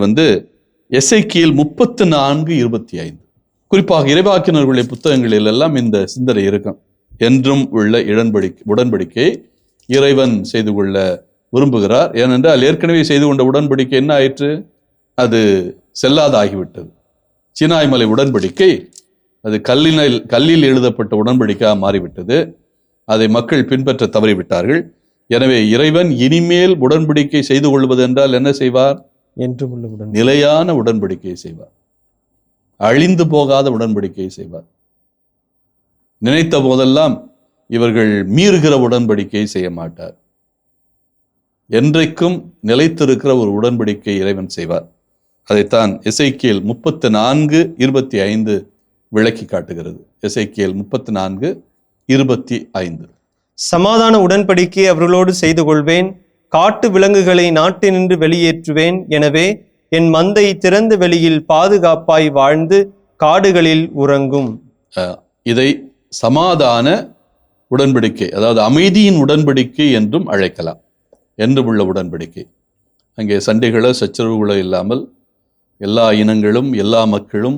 எசேக்கியேல் 34:25, குறிப்பாக இறைவாக்கினர்களுடைய புத்தகங்களில் எல்லாம் இந்த சிந்தனை இருக்கும். என்றும் உள்ள உடன்படிக்கையை இறைவன் செய்து கொள்ள விரும்புகிறார். ஏனென்றால் ஏற்கனவே செய்து கொண்ட உடன்படிக்கை என்ன ஆயிற்று? அது செல்லாதாகிவிட்டது. சீனாய் மலை உடன்படிக்கை அது கல்லில் எழுதப்பட்ட உடன்படிக்கையாக மாறிவிட்டது. அதை மக்கள் பின்பற்ற தவறிவிட்டார்கள். எனவே இறைவன் இனிமேல் உடன்படிக்கை செய்து கொள்வது என்றால் என்ன செய்வார்? நிலையான உடன்படிக்கையை செய்வார். அழிந்து போகாத உடன்படிக்கையை செய்வார். நினைத்த போதெல்லாம் இவர்கள் மீறுகிற உடன்படிக்கையை செய்ய மாட்டார். என்றைக்கும் நிலைத்திருக்கிற ஒரு உடன்படிக்கை இறைவன் செய்வார். அதைத்தான் எசேக்கியேல் 34:25 விளக்கி காட்டுகிறது. எசேக்கியேல் 34:25. சமாதான உடன்படிக்கை அவர்களோடு செய்து கொள்வேன், காட்டு விலங்குகளை நாட்டினின்று வெளியேற்றுவேன். எனவே என் மந்தை திறந்த வெளியில் பாதுகாப்பாய் வாழ்ந்து காடுகளில் உறங்கும். இதை சமாதான உடன்படிக்கை, அதாவது அமைதியின் உடன்படிக்கை என்றும் அழைக்கலாம். என்றும் உள்ள உடன்படிக்கை. அங்கே சண்டைகளோ சச்சரவுகளோ இல்லாமல் எல்லா இனங்களும் எல்லா மக்களும்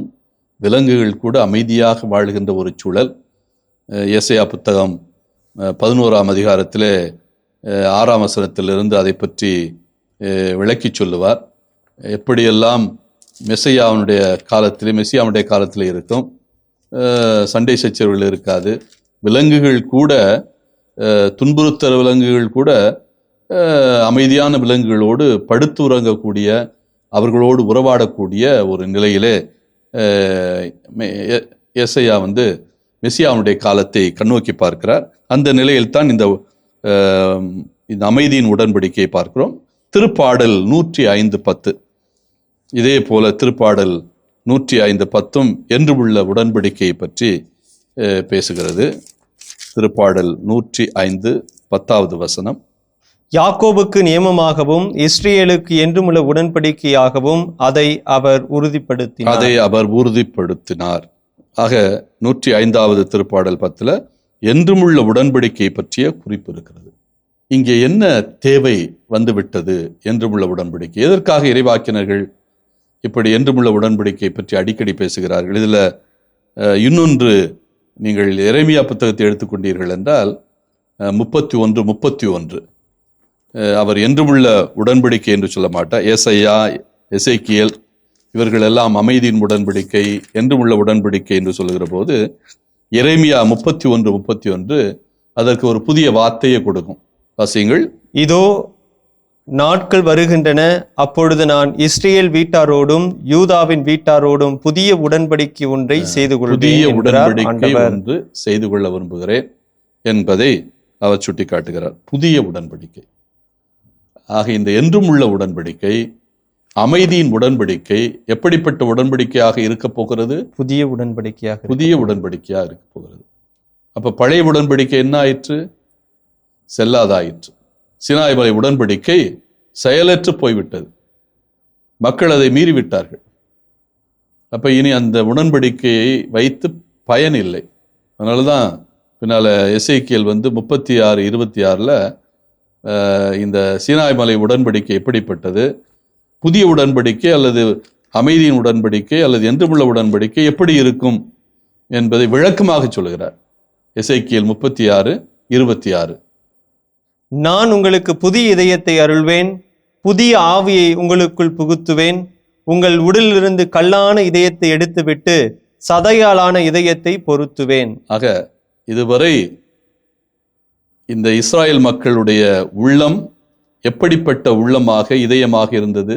விலங்குகள் கூட அமைதியாக வாழ்கின்ற ஒரு சூழல். ஏசாயா புத்தகம் 11ஆம் அதிகாரத்திலே 6ஆம் வசனத்திலிருந்து அதை பற்றி விளக்கி சொல்லுவார். எப்படியெல்லாம் மெசியாவுடைய காலத்திலே இருக்கும். சண்டை சச்சரவுகள் இருக்காது. விலங்குகள் கூட, துன்புறுத்தல் விலங்குகள் கூட அமைதியான விலங்குகளோடு படுத்து உறங்கக்கூடிய, அவர்களோடு உறவாடக்கூடிய ஒரு நிலையிலே ஏசாயா மெசியாவுடைய காலத்தை கண்ணோக்கி பார்க்கிறார். அந்த நிலையில்தான் இந்த அமைதியின் உடன்படிக்கையை பார்க்கிறோம். திருப்பாடல் 105:10 இதே போல திருப்பாடல் 105:10 என்று உள்ள உடன்படிக்கையை பற்றி பேசுகிறது. திருப்பாடல் 105:10 வசனம். யாக்கோபுக்கு நியமமாகவும் இஸ்ரேலுக்கு என்றுமுள்ள உடன்படிக்கையாகவும் அதை அவர் உறுதிப்படுத்தினார். ஆக 105வது திருப்பாடல் 10 என்றுமுள்ள உடன்படிக்கை பற்றிய குறிப்பு இருக்கிறது. இங்கே என்ன தேவை வந்துவிட்டது? என்றுமுள்ள உடன்படிக்கை எதற்காக இறைவாக்கினர்கள் இப்படி என்றுமுள்ள உடன்படிக்கை பற்றி அடிக்கடி பேசுகிறார்கள்? இதில் இன்னொன்று, நீங்கள் எரேமியா புத்தகத்தை எடுத்துக்கொண்டீர்கள் என்றால் 31 அவர் என்றுமுள்ள உடன்படிக்கை என்று சொல்ல மாட்டார். ஏசாயா, எசேக்கியேல் இவர்கள் எல்லாம் அமைதியின் உடன்படிக்கை, என்றுமுள்ள உடன்படிக்கை என்று சொல்லுகிற போது எரேமியா 31 அதற்கு ஒரு புதிய வார்த்தையை கொடுக்கும். வாசியுங்கள். இதோ நாட்கள் வருகின்றன, அப்பொழுது நான் இஸ்ரேல் வீட்டாரோடும் யூதாவின் வீட்டாரோடும் புதிய உடன்படிக்கை ஒன்றை செய்து கொள்வேன். புதிய உடன்படிக்கை ஒன்று செய்து கொள்ள விரும்புகிறேன் என்பதை அவர் சுட்டி காட்டுகிறார். புதிய உடன்படிக்கை. ஆக இந்த என்றும் உள்ள உடன்படிக்கை, அமைதியின் உடன்படிக்கை எப்படிப்பட்ட உடன்படிக்கையாக இருக்க போகிறது? புதிய உடன்படிக்கையாக இருக்க போகிறது. அப்ப பழைய உடன்படிக்கை என்ன ஆயிற்று? செல்லாதாயிற்று. சீனாய் மலை உடன்படிக்கை செயலற்று போய்விட்டது. மக்கள் அதை மீறிவிட்டார்கள். அப்ப இனி அந்த உடன்படிக்கையை வைத்து பயன் இல்லை. அதனாலதான் பின்னால எசேக்கியேல் 36:26 இந்த சீனாய் மலை உடன்படிக்கை எப்படிப்பட்டது, புதிய உடன்படிக்கை அல்லது அமைதியின் உடன்படிக்கை அல்லது என்றுமுள்ள உடன்படிக்கை எப்படி இருக்கும் என்பதை விளக்கமாக சொல்கிறார். எசேக்கியேல் 36:26. நான் உங்களுக்கு புதிய இதயத்தை அருள்வேன், புதிய ஆவியை உங்களுக்குள் புகுத்துவேன். உங்கள் உடலிலிருந்து கல்லான இதயத்தை எடுத்துவிட்டு சதையாலான இதயத்தை பொருத்துவேன். ஆக இதுவரை இந்த இஸ்ராயல் மக்களுடைய உள்ளம் எப்படிப்பட்ட உள்ளமாக, இதயமாக இருந்தது?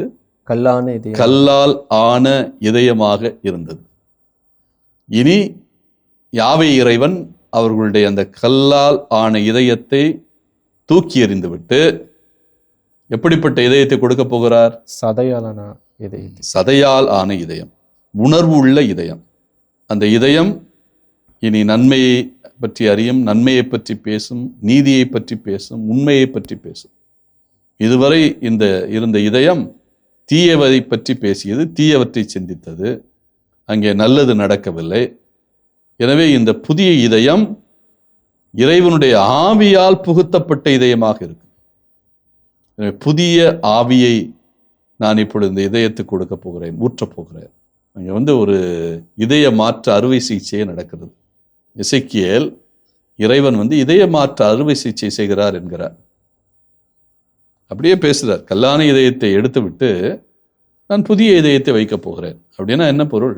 கல்லால் ஆன இதயமாக இருந்தது. இனி யாவே இறைவன் அவர்களுடைய அந்த கல்லால் ஆன இதயத்தை தூக்கி எறிந்துவிட்டு எப்படிப்பட்ட இதயத்தை கொடுக்க போகிறார்? சதையால் ஆன இதயம், உணர்வு உள்ள இதயம். அந்த இதயம் இனி நன்மையை பற்றி அறியும், நன்மையை பற்றி பேசும், நீதியை பற்றி பேசும், உண்மையை பற்றி பேசும். இதுவரை இருந்த இதயம் தீயவதை பற்றி பேசியது, தீயவற்றை சிந்தித்தது, அங்கே நல்லது நடக்கவில்லை. எனவே இந்த புதிய இதயம் இறைவனுடைய ஆவியால் புகுத்தப்பட்ட இதயமாக இருக்கு. புதிய ஆவியை நான் இப்பொழுது இந்த இதயத்துக்கு கொடுக்க போகிறேன், ஊற்றப் போகிறேன். அங்கே ஒரு இதய மாற்ற அறுவை சிகிச்சையே நடக்கிறது. எசேக்கியேல் இறைவன் இதய மாற்ற அறுவை சிகிச்சை செய்கிறார் என்கிறார். அப்படியே பேசுகிறார். கல்லான இதயத்தை எடுத்து விட்டு நான் புதிய இதயத்தை வைக்கப் போகிறேன். அப்படின்னா என்ன பொருள்?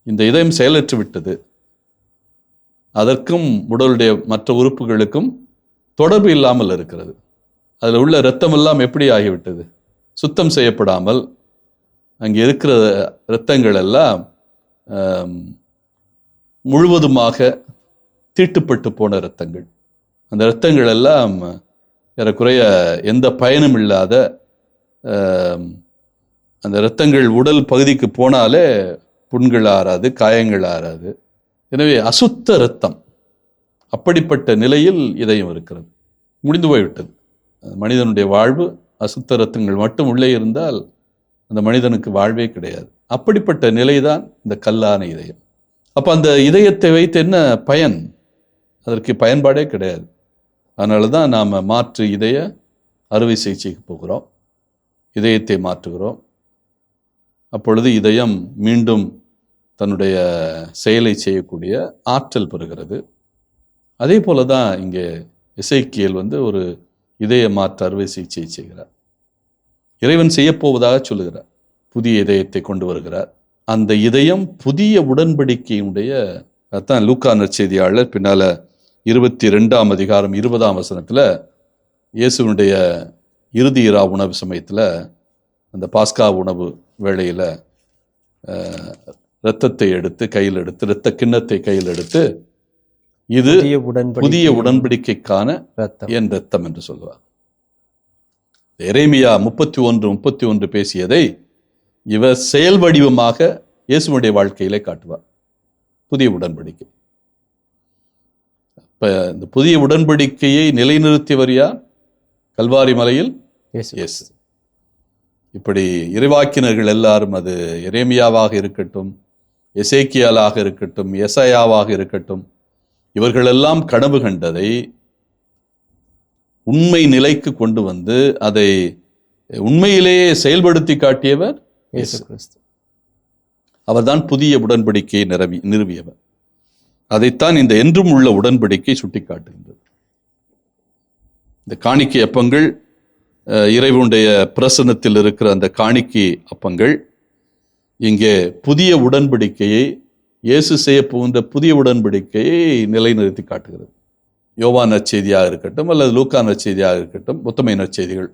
இந்த இதயம் செயலற்று விட்டது, அதற்கும் உடலுடைய மற்ற உறுப்புகளுக்கும் தொடர்பு இல்லாமல் இருக்கிறது. அதில் உள்ள இரத்தம் எல்லாம் எப்படி ஆகிவிட்டது? சுத்தம் செய்யப்படாமல் அங்கே இருக்கிற இரத்தங்கள் எல்லாம் முழுவதுமாக தீட்டுப்பட்டு போன இரத்தங்கள். அந்த இரத்தங்கள் எல்லாம் ஏறக்குறைய எந்த பயனும் இல்லாத, அந்த இரத்தங்கள் உடல் பகுதிக்கு போனாலே புண்கள் ஆறாது, காயங்கள் ஆறாது. எனவே அசுத்த இரத்தம், அப்படிப்பட்ட நிலையில் இதயம் இருக்கிறது. முடிந்து போய்விட்டது. மனிதனுடைய வாழ்வு அசுத்த இரத்தங்கள் மட்டும் உள்ளே இருந்தால் அந்த மனிதனுக்கு வாழ்வே கிடையாது. அப்படிப்பட்ட நிலைதான் இந்த கல்லான இதயம். அப்போ அந்த இதயத்தை வைத்து என்ன பயன்? அதற்கு பயன்பாடே கிடையாது. அதனால தான் நாம் மாற்று இதய அறுவை சிகிச்சைக்கு போகிறோம், இதயத்தை மாற்றுகிறோம். அப்பொழுது இதயம் மீண்டும் தன்னுடைய செயலை செய்யக்கூடிய ஆற்றல் பெறுகிறது. அதே போல தான் இங்கே எசேக்கியேல் ஒரு இதய மாற்று அறுவை சிகிச்சை செய்கிறார். இறைவன் செய்யப்போவதாக சொல்லுகிறார். புதிய இதயத்தை கொண்டு வருகிறார். அந்த இதயம் புதிய உடன்படிக்கையினுடைய, அதான் லூக்கா நற்செய்தியாளர் பின்னால 22ஆம் அதிகாரம் 20ஆம் வசனத்தில் இயேசுனுடைய இறுதி இரா உணவு சமயத்தில், அந்த பாஸ்கா உணவு வேளையில் இரத்தத்தை எடுத்து கையில் எடுத்து, இரத்த கிண்ணத்தை கையில் எடுத்து, இது புதிய உடன்படிக்கைக்கான என் இரத்தம் என்று சொல்லுவார். எரேமியா 31:31 பேசியதை இவர் செயல் வடிவமாக இயேசுனுடைய வாழ்க்கையிலே காட்டுவார். புதிய உடன்படிக்கை. இப்ப இந்த புதிய உடன்படிக்கையை நிலைநிறுத்தியவர் யார்? கல்வாரி மலையில் இயேசு. இப்படி இறைவாக்கினர்கள் எல்லாரும், அது எரேமியாவாக இருக்கட்டும், எசேக்கியாலாக இருக்கட்டும், எசாயாவாக இருக்கட்டும், இவர்களெல்லாம் கனவு கண்டதை உண்மை நிலைக்கு கொண்டு வந்து அதை உண்மையிலேயே செயல்படுத்தி காட்டியவர் இயேசு கிறிஸ்து. அவர்தான் புதிய உடன்படிக்கையை நிறுவியவர். அதைத்தான் இந்த என்றும் உள்ள உடன்படிக்கை சுட்டிக்காட்டுகின்றது. இந்த காணிக்கை அப்பங்கள், இறைவனுடைய பிரசன்னத்தில் இருக்கிற அந்த காணிக்கை அப்பங்கள், இங்கே புதிய உடன்படிக்கையை, இயேசு செய்ய போகின்ற புதிய உடன்படிக்கையை நிலைநிறுத்தி காட்டுகிறது. யோவான் நற்செய்தியாக இருக்கட்டும் அல்லது லூக்கா நற்செய்தியாக இருக்கட்டும், மொத்தமை நற்செய்திகள்,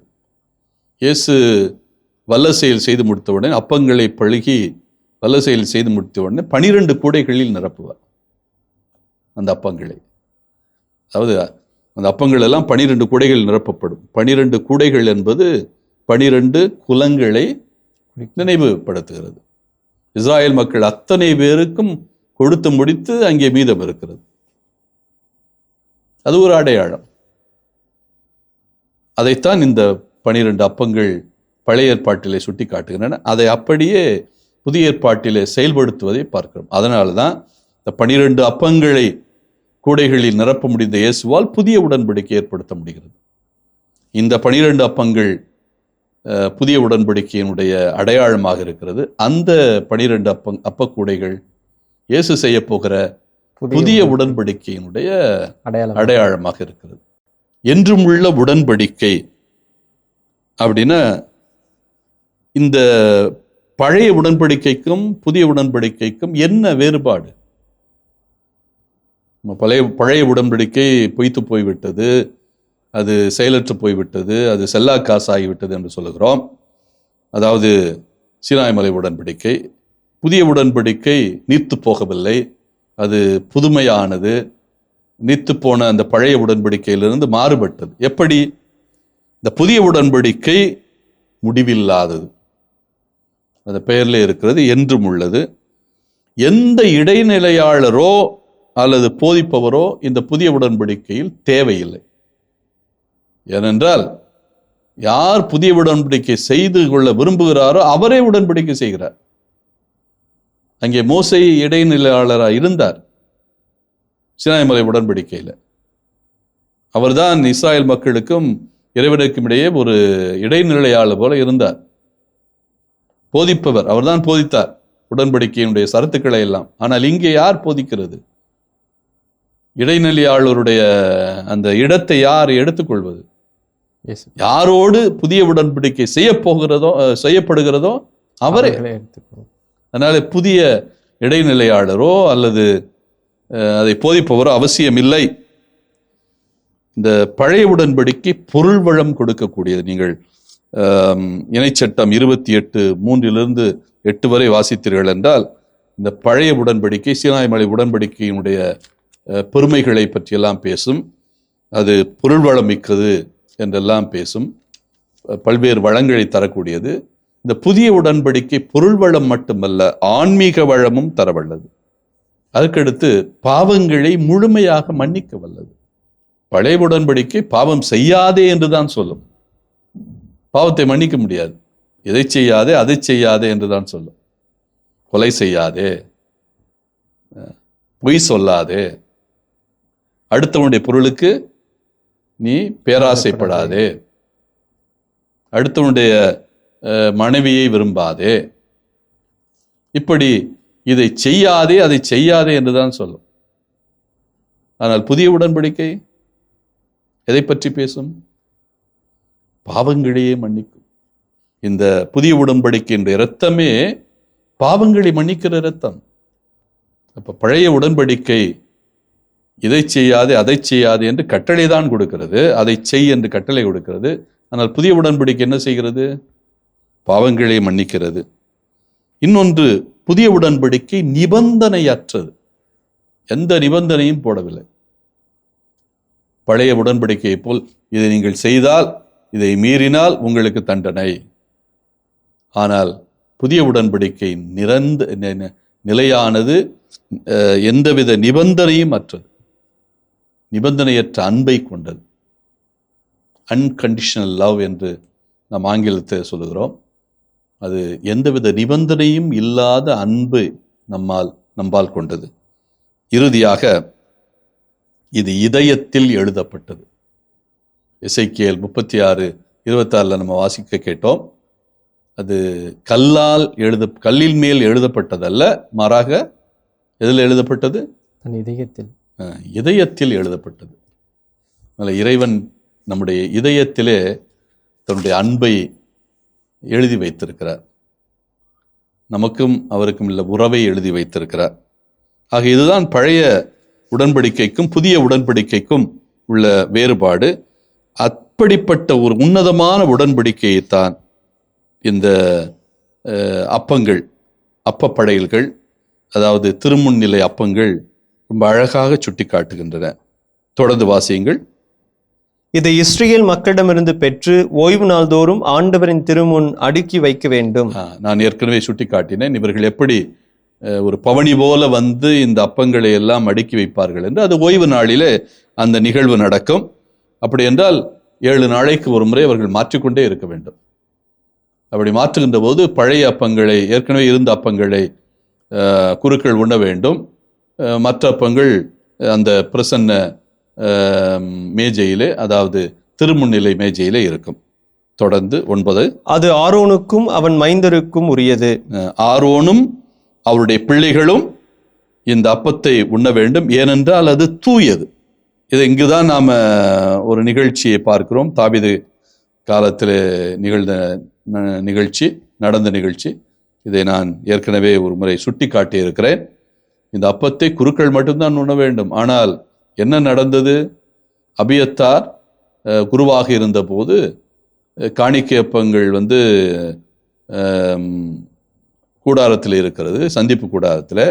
இயேசு வல்ல செயல் செய்து முடித்தவுடனே, அப்பங்களை பழுகி வல்ல செயல் செய்து முடித்தவுடனே 12 கூடைகளில் நிரப்புவார் அந்த அப்பங்களை. அதாவது அந்த அப்பங்கள் எல்லாம் 12 கூடைகள் நிரப்பப்படும். 12 கூடைகள் என்பது 12 குலங்களை நினைவுபடுத்துகிறது. இஸ்ராயல் மக்கள் அத்தனை பேருக்கும் கொடுத்து முடித்து அங்கே மீதம் இருக்கிறது. அது ஒரு அடையாளம். அதைத்தான் இந்த 12 அப்பங்கள் பழைய ஏற்பாட்டிலே சுட்டி காட்டுகின்றன. அதை அப்படியே புதிய ஏற்பாட்டிலே செயல்படுத்துவதை பார்க்கிறோம். அதனால தான் இந்த 12 அப்பங்களை கூடைகளில் நிரப்ப முடிந்த இயேசுவால் புதிய உடன்படிக்கை ஏற்படுத்த முடிகிறது. இந்த 12 அப்பங்கள் புதிய உடன்படிக்கையினுடைய அடையாளமாக இருக்கிறது. அந்த 12 அப்பக்கூடைகள் இயேசு செய்ய போகிற புதிய உடன்படிக்கையினுடைய அடையாளமாக இருக்கிறது. என்றும் உள்ள உடன்படிக்கை அப்படின்னா, இந்த பழைய உடன்படிக்கைக்கும் புதிய உடன்படிக்கைக்கும் என்ன வேறுபாடு? பழைய உடன்படிக்கை பொய்த்து போய்விட்டது, அது செயலற்று போய்விட்டது, அது செல்லா காசு ஆகிவிட்டது என்று சொல்லுகிறோம். அதாவது சீனாய்மலை உடன்படிக்கை. புதிய உடன்படிக்கை நீர்த்து போகவில்லை, அது புதுமையானது, நீர்த்து போன அந்த பழைய உடன்படிக்கையிலிருந்து மாறுபட்டது. எப்படி? இந்த புதிய உடன்படிக்கை முடிவில்லாதது, அந்த பெயரில் இருக்கிறது, என்றும் உள்ளது. எந்த இடைநிலையாளரோ அல்லது போதிப்பவரோ இந்த புதிய உடன்படிக்கையில் தேவையில்லை. ஏனென்றால் யார் புதிய உடன்படிக்கை செய்து கொள்ள விரும்புகிறாரோ அவரே உடன்படிக்கை செய்கிறார். அங்கே மோசே இடைநிலையாளராக இருந்தார் சீனாய்மலை உடன்படிக்கையில். அவர்தான் இஸ்ராயல் மக்களுக்கும் இறைவனுக்கும் இடையே ஒரு இடைநிலையாளர் போல இருந்தார். போதிப்பவர் அவர்தான், போதித்தார் உடன்படிக்கையினுடைய சரத்துக்களை எல்லாம். ஆனால் இங்கே யார் போதிக்கிறது? இடைநிலையாளருடைய அந்த இடத்தை யார் எடுத்துக்கொள்வது? இயேசு யாரோடு புதிய உடன்படிக்கை செய்யப்படுகிறதோ அவரே. அவர்களே எடுத்துக்கொள்ளும். அதனால புதிய இடைநிலையாளரோ அல்லது அதை போதிப்பவரோ அவசியம் இல்லை. இந்த பழைய உடன்படிக்கை பொருள் வளம் கொடுக்கக்கூடியது. நீங்கள் இணைச்சட்டம் 28:3-8 வரை வாசித்தீர்கள் என்றால், இந்த பழைய உடன்படிக்கை சீனாய் மலை உடன்படிக்கையினுடைய பெருமைகளை பற்றியெல்லாம் பேசும். அது பொருள் வளம் மிக்கது என்றெல்லாம் பேசும். பல்வேறு வளங்களை தரக்கூடியது. இந்த புதிய உடன்படிக்கை பொருள் வளம் மட்டுமல்ல, ஆன்மீக வளமும் தரவல்லது. அதுக்கடுத்து பாவங்களை முழுமையாக மன்னிக்க வல்லது. பழைய உடன்படிக்கை பாவம் செய்யாதே என்றுதான் சொல்லும், பாவத்தை மன்னிக்க முடியாது. இதை செய்யாதே அதை செய்யாதே என்றுதான் சொல்லும். கொலை செய்யாதே, பொய் சொல்லாதே, அடுத்தவனுடைய பொருளுக்கு நீ பேராசைப்படாதே, அடுத்தவனுடைய மனைவியை விரும்பாதே, இப்படி இதை செய்யாதே அதை செய்யாதே என்றுதான் சொல்லும். ஆனால் புதிய உடன்படிக்கை எதை பற்றி பேசும்? பாவங்களையே மன்னிக்கும். இந்த புதிய உடன்படிக்கையினுடைய இரத்தமே பாவங்களை மன்னிக்கிற இரத்தம். அப்ப பழைய உடன்படிக்கை இதை செய்யாதே அதை செய்யாதே என்று கட்டளை தான் கொடுக்கிறது, அதை செய் என்று கட்டளை கொடுக்கிறது. ஆனால் புதிய உடன்படிக்கை என்ன செய்கிறது? பாவங்களை மன்னிக்கிறது. இன்னொன்று, புதிய உடன்படிக்கை நிபந்தனையற்றது, எந்த நிபந்தனையும் போடவில்லை. பழைய உடன்படிக்கையை போல் இதை நீங்கள் செய்தால், இதை மீறினால் உங்களுக்கு தண்டனை. ஆனால் புதிய உடன்படிக்கை நிலையானது, எந்தவித நிபந்தனையும் அற்றது, நிபந்தனையற்ற அன்பை கொண்டது. அன்கண்டிஷனல் லவ் என்று நாம் ஆங்கிலத்தில் சொல்லுகிறோம். அது எந்தவித நிபந்தனையும் இல்லாத அன்பு நம்பால் கொண்டது. இறுதியாக இது இதயத்தில் எழுதப்பட்டது. எசேக்கியேல் 36:26 நம்ம வாசிக்க கேட்டோம். அது கல்லின் மேல் எழுதப்பட்டதல்ல, மாறாக எதில் எழுதப்பட்டது? இதயத்தில் எழுதப்பட்டது. இறைவன் நம்முடைய இதயத்திலே தன்னுடைய அன்பை எழுதி வைத்திருக்கிறார். நமக்கும் அவருக்கும் உள்ள உறவை எழுதி வைத்திருக்கிறார். ஆக இதுதான் பழைய உடன்படிக்கைக்கும் புதிய உடன்படிக்கைக்கும் உள்ள வேறுபாடு. அப்படிப்பட்ட ஒரு உன்னதமான உடன்படிக்கையைத்தான் இந்த அப்பங்கள், அப்பப்படையல்கள், அதாவது திருமுன்னிலை அப்பங்கள் ரொம்ப அழகாக சுட்டி காட்டுகின்றன. தொடர்ந்து வாசியுங்கள். இதை இஸ்ரேல் மக்களிடமிருந்து பெற்று ஓய்வு நாள்தோறும் ஆண்டவரின் திருமுன் அடுக்கி வைக்க வேண்டும். நான் ஏற்கனவே சுட்டி காட்டினேன், இவர்கள் எப்படி ஒரு பவனி போல வந்து இந்த அப்பங்களை எல்லாம் அடுக்கி வைப்பார்கள் என்று. அது ஓய்வு நாளிலே அந்த நிகழ்வு நடக்கும். அப்படி என்றால் 7 நாளைக்கு ஒரு முறை அவர்கள் மாற்றிக்கொண்டே இருக்க வேண்டும். அப்படி மாற்றுகின்ற போது பழைய அப்பங்களை, ஏற்கனவே இருந்த அப்பங்களை குருக்கள் உண்ண வேண்டும். மற்ற அப்பங்கள் அந்த பிரசன்ன மேஜையிலே, அதாவது திருமுன்னிலை மேஜையிலே இருக்கும். தொடர்ந்து 9. அது ஆரோனுக்கும் அவன் மைந்தருக்கும் உரியது. ஆரோனும் அவருடைய பிள்ளைகளும் இந்த அப்பத்தை உண்ண வேண்டும், ஏனென்றால் அது தூயது. இது இங்குதான் நாம் ஒரு நிகழ்ச்சியை பார்க்கிறோம். தாவீது காலத்தில் நடந்த நிகழ்ச்சி. இதை நான் ஏற்கனவே ஒரு முறை சுட்டி காட்டியிருக்கிறேன். இந்த அப்பத்தை குருக்கள் மட்டும்தான் உண்ண வேண்டும். ஆனால் என்ன நடந்தது? அபியத்தார் குருவாக இருந்தபோது காணிக்கை அப்பங்கள் கூடாரத்தில் இருக்கிறது, சந்திப்பு கூடாரத்தில்.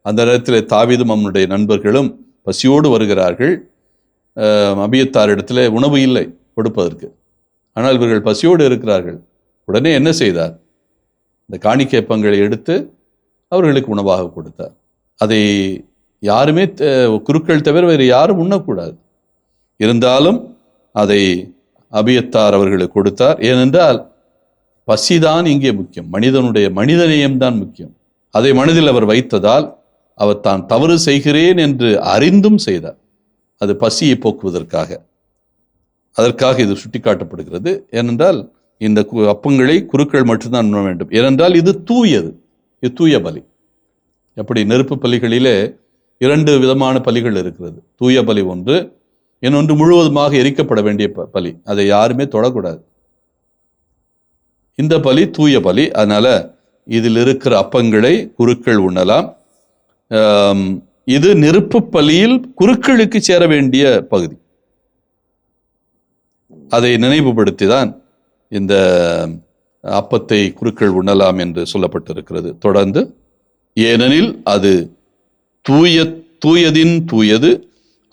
அந்த நேரத்தில் தாவீதும் அவனுடைய நண்பர்களும் பசியோடு வருகிறார்கள். அபியத்தார் இடத்துல உணவு இல்லை கொடுப்பதற்கு. ஆனால் இவர்கள் பசியோடு இருக்கிறார்கள். உடனே என்ன செய்தார்? இந்த காணிக்கை அப்பங்களை எடுத்து அவர்களுக்கு உணவாக கொடுத்தார். அதை யாருமே, குருக்கள் தவிர வேறு யாரும் உண்ணக்கூடாது. இருந்தாலும் அதை அபியத்தார் அவர்களுக்கு கொடுத்தார். ஏனென்றால் பசிதான் இங்கே முக்கியம், மனிதனுடைய மனிதநேயம்தான் முக்கியம். அதை மனதில் அவர் வைத்ததால் அவர் தான் தவறு செய்கிறேன் என்று அறிந்தும் செய்தார். அது பசியை போக்குவதற்காக. அதற்காக இது சுட்டிக்காட்டப்படுகிறது. ஏனென்றால் இந்த அப்பங்களை குருக்கள் மட்டும்தான் உண்ண வேண்டும். ஏனென்றால் இது தூயது, இது தூய பலி. எப்படி நெருப்பு பலிகளிலே 2 விதமான பலிகள் இருக்கிறது. தூய பலி ஒன்று, இன்னொன்று முழுவதுமாக எரிக்கப்பட வேண்டிய பலி, அதை யாருமே தொடக்கூடாது. இந்த பலி தூய பலி. அதனால இதில் இருக்கிற அப்பங்களை குருக்கள் உண்ணலாம். இது நெருப்பு பலியில் குருக்களுக்கு சேர வேண்டிய பகுதி. அதை நினைவுபடுத்தி தான் இந்த அப்பத்தை குருக்கள் உண்ணலாம் என்று சொல்லப்பட்டிருக்கிறது. தொடர்ந்து, ஏனெனில் அது தூயதின் தூயது,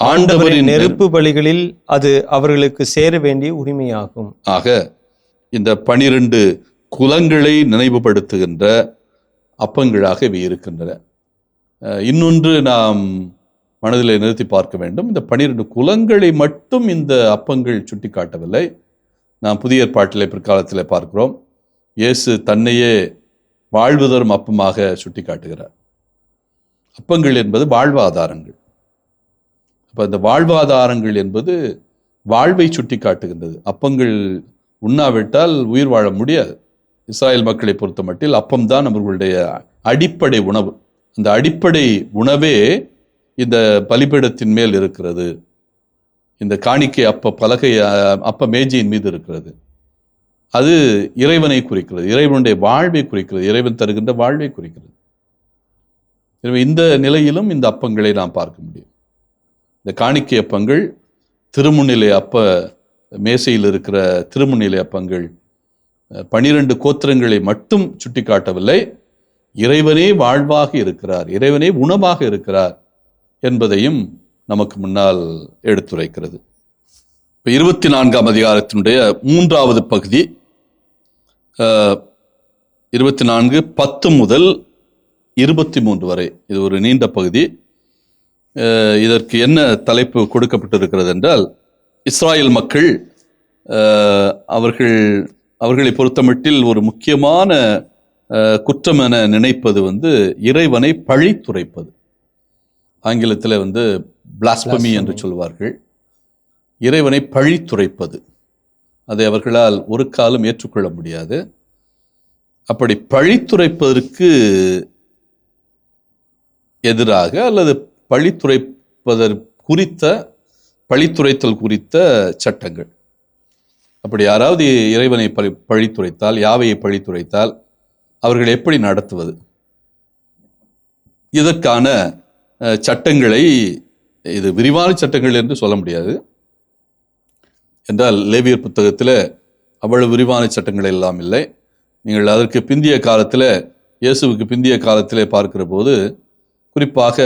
ஆண்டவரின் நெருப்பு பலிகளில் அது அவர்களுக்கு சேர வேண்டிய உரிமையாகும். ஆக இந்த 12 குலங்களை நினைவுபடுத்துகின்ற அப்பங்களாக இவை இருக்கின்றன. இன்னொன்று நாம் மனதில் நிறுத்தி பார்க்க வேண்டும். இந்த 12 குலங்களை மட்டும் இந்த அப்பங்கள் சுட்டி காட்டவில்லை. நாம் புதிய ஏற்பாட்டிலே பிற்காலத்தில் பார்க்கிறோம், இயேசு தன்னையே வாழ்வு தரும் அப்பமாக சுட்டி காட்டுகிறார். அப்பங்கள் என்பது வாழ்வாதாரங்கள். அப்போ இந்த வாழ்வாதாரங்கள் என்பது வாழ்வை சுட்டி காட்டுகின்றது. அப்பங்கள் உண்ணாவிட்டால் உயிர் வாழ முடியாது. இஸ்ராயல் மக்களை பொறுத்த மட்டில் அப்பம்தான் அவர்களுடைய அடிப்படை உணவு. அந்த அடிப்படை உணவே இந்த பலிபீடத்தின் மேல் இருக்கிறது. இந்த காணிக்கை அப்ப மேஜையின் மீது இருக்கிறது. அது இறைவனை குறிக்கிறது, இறைவனுடைய வாழ்வை குறிக்கிறது, இறைவன் தருகின்ற வாழ்வை குறிக்கிறது. எனவே இந்த நிலையிலும் இந்த அப்பங்களை நாம் பார்க்க முடியும். இந்த காணிக்கை அப்பங்கள், திருமுன்னிலை அப்ப மேசையில் இருக்கிற திருமுன்னிலை அப்பங்கள் 12 கோத்திரங்களை மட்டும் சுட்டி காட்டவில்லை, இறைவனே வாழ்வாக இருக்கிறார், இறைவனே உணவாக இருக்கிறார் என்பதையும் நமக்கு முன்னால் எடுத்துரைக்கிறது. 24ஆம் அதிகாரத்தினுடைய 3வது பகுதி 24:10 முதல் 23 வரை. இது ஒரு நீண்ட பகுதி. இதற்கு என்ன தலைப்பு கொடுக்கப்பட்டிருக்கிறது என்றால், இஸ்ராயல் மக்கள் அவர்களை பொறுத்தமட்டில் ஒரு முக்கியமான குற்றம் என நினைப்பது இறைவனை பழித்துரைப்பது. ஆங்கிலத்தில் பிளாஸ்பமி என்று சொல்வார்கள். இறைவனை பழித்துரைப்பது, அதை அவர்களால் ஒரு காலம் ஏற்றுக்கொள்ள முடியாது. அப்படி பழித்துரைப்பதற்கு எதிராக அல்லது பழித்துரைத்தல் குறித்த சட்டங்கள். அப்படி யாராவது இறைவனை பழித்துரைத்தால், யாவையை பழித்துரைத்தால் அவர்கள் எப்படி நடத்துவது, இதற்கான சட்டங்களை, இது விரிவான சட்டங்கள் என்று சொல்ல முடியாது என்றால் லேவியர் புத்தகத்தில் அவ்வளவு விரிவான சட்டங்கள் எல்லாம் இல்லை. நீங்கள் அதற்கு பிந்திய காலத்தில், இயேசுவுக்கு பிந்திய காலத்திலே பார்க்கிற போது, குறிப்பாக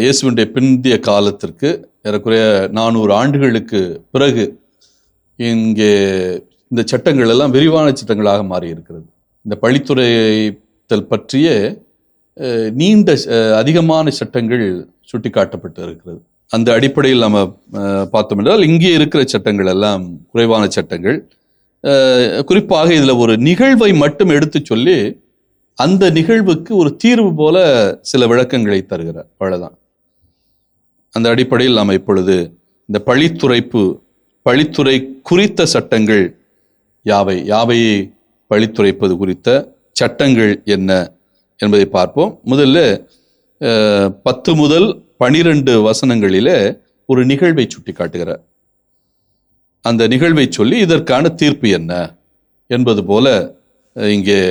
இயேசுவினுடைய பிந்திய காலத்திற்கு ஏறக்குறைய 400 ஆண்டுகளுக்கு பிறகு இங்கே இந்த சட்டங்கள் எல்லாம் விரிவான சட்டங்களாக மாறி இருக்கிறது. இந்த பழித்துரைத்தல் பற்றிய நீண்ட அதிகமான சட்டங்கள் சுட்டி காட்டப்பட்டு இருக்கிறது. அந்த அடிப்படையில் நம்ம பார்த்தோம் என்றால், இங்கே இருக்கிற சட்டங்கள் எல்லாம் குறைவான சட்டங்கள். குறிப்பாக இதில் ஒரு நிகழ்வை மட்டும் எடுத்து சொல்லி அந்த நிகழ்வுக்கு ஒரு தீர்வு போல சில விளக்கங்களை தருகிறார், அவ்வளவுதான். அந்த அடிப்படையில் நாம் இப்பொழுது இந்த பழித்துரை குறித்த சட்டங்கள் யாவையை பழித்துரைப்பது குறித்த சட்டங்கள் என்ன என்பதை பார்ப்போம். முதல்ல 10 முதல் 12 வசனங்களிலே ஒரு நிகழ்வை சுட்டி காட்டுகிறார். அந்த நிகழ்வை சொல்லி இதற்கான தீர்ப்பு என்ன என்பது போல இங்கே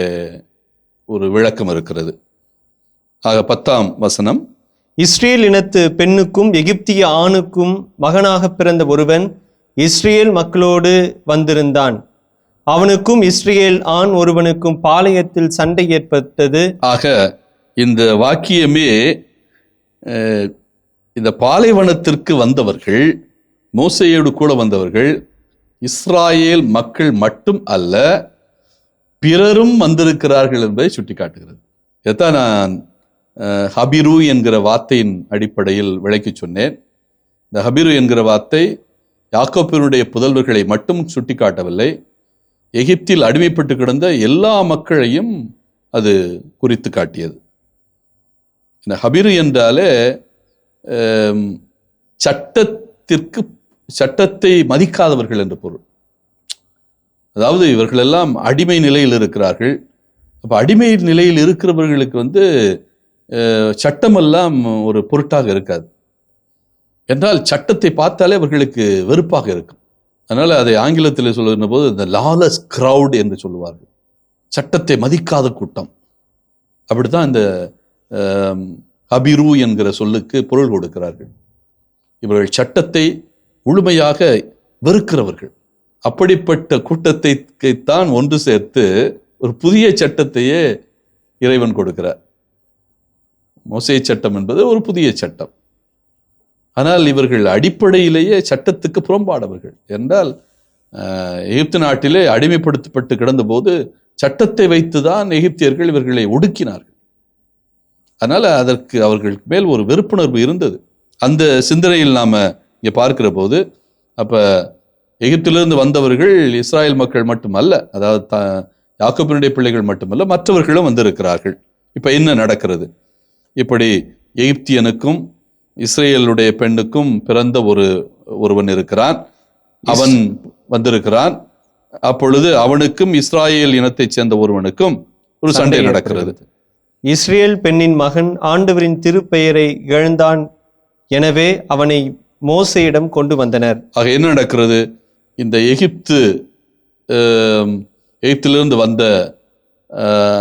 ஒரு விளக்கம் இருக்கிறது. ஆக 10ஆம் வசனம், இஸ்ரேல் இனத்து பெண்ணுக்கும் எகிப்திய ஆணுக்கும் மகனாக பிறந்த ஒருவன் இஸ்ரேல் மக்களோடு வந்திருந்தான். அவனுக்கும் இஸ்ரேல் ஆண் ஒருவனுக்கும் பாளையத்தில் சண்டை ஏற்பட்டது. ஆக இந்த வாக்கியமே இந்த பாலைவனத்திற்கு வந்தவர்கள், மோசேயோடு கூட வந்தவர்கள் இஸ்ராயேல் மக்கள் மட்டும் அல்ல, பிறரும் வந்திருக்கிறார்கள் என்பதை சுட்டி காட்டுகிறது. இதைத்தான் நான் ஹபிரு என்கிற வார்த்தையின் அடிப்படையில் விளக்கி சொன்னேன். இந்த ஹபிரு என்கிற வார்த்தை யாக்கோபினுடைய புதல்வர்களை மட்டும் சுட்டி காட்டவில்லை, எகிப்தில் அடிமைப்பட்டு கிடந்த எல்லா மக்களையும் அது குறித்து காட்டியது. இந்த ஹபிரு என்றாலே சட்டத்தை மதிக்காதவர்கள் என்று பொருள். அதாவது இவர்களெல்லாம் அடிமை நிலையில் இருக்கிறார்கள். அப்போ அடிமை நிலையில் இருக்கிறவர்களுக்கு சட்டமெல்லாம் ஒரு பொருட்டாக இருக்காது. என்றால் சட்டத்தை பார்த்தாலே அவர்களுக்கு வெறுப்பாக இருக்கும். அதனால் அதை ஆங்கிலத்தில் சொல்லுகிற போது இந்த லாலஸ் கிரவுட் என்று சொல்லுவார்கள், சட்டத்தை மதிக்காத கூட்டம். அப்படித்தான் இந்த ஹபிரு என்கிற சொல்லுக்கு பொருள் கொடுக்கிறார்கள். இவர்கள் சட்டத்தை முழுமையாக வெறுக்கிறவர்கள். அப்படிப்பட்ட கூட்டத்தைத்தான் ஒன்று சேர்த்து ஒரு புதிய சட்டத்தையே இறைவன் கொடுக்கிறார். மோசே சட்டம் என்பது ஒரு புதிய சட்டம். ஆனால் இவர்கள் அடிப்படையிலேயே சட்டத்துக்கு புறம்பாடவர்கள். என்றால் எகிப்து நாட்டிலே அடிமைப்படுத்தப்பட்டு கிடந்தபோது சட்டத்தை வைத்துதான் எகிப்தியர்கள் இவர்களை ஒடுக்கினார்கள். அதனால அதற்கு அவர்கள் மேல் ஒரு வெறுப்புணர்வு இருந்தது. அந்த சிந்தனையில் நாம இங்கே பார்க்கிற போது, அப்ப எகிப்திலிருந்து வந்தவர்கள் இஸ்ராயல் மக்கள் மட்டுமல்ல, அதாவது யாக்கோபினுடைய பிள்ளைகள் மட்டுமல்ல, மற்றவர்களும் வந்திருக்கிறார்கள். இப்ப என்ன நடக்கிறது? இப்படி எகிப்தியனுக்கும் இஸ்ரேலுடைய பெண்ணுக்கும் பிறந்த ஒருவன் இருக்கிறான். அவன் வந்திருக்கிறான். அப்பொழுது அவனுக்கும் இஸ்ராயேல் இனத்தைச் சேர்ந்த ஒருவனுக்கும் ஒரு சண்டை நடக்கிறது. இஸ்ரேல் பெண்ணின் மகன் ஆண்டவரின் திருப்பெயரை இழந்தான், எனவே அவனை மோசேயிடம் கொண்டு வந்தனர். ஆக என்ன நடக்கிறது? இந்த எகிப்திலிருந்து வந்த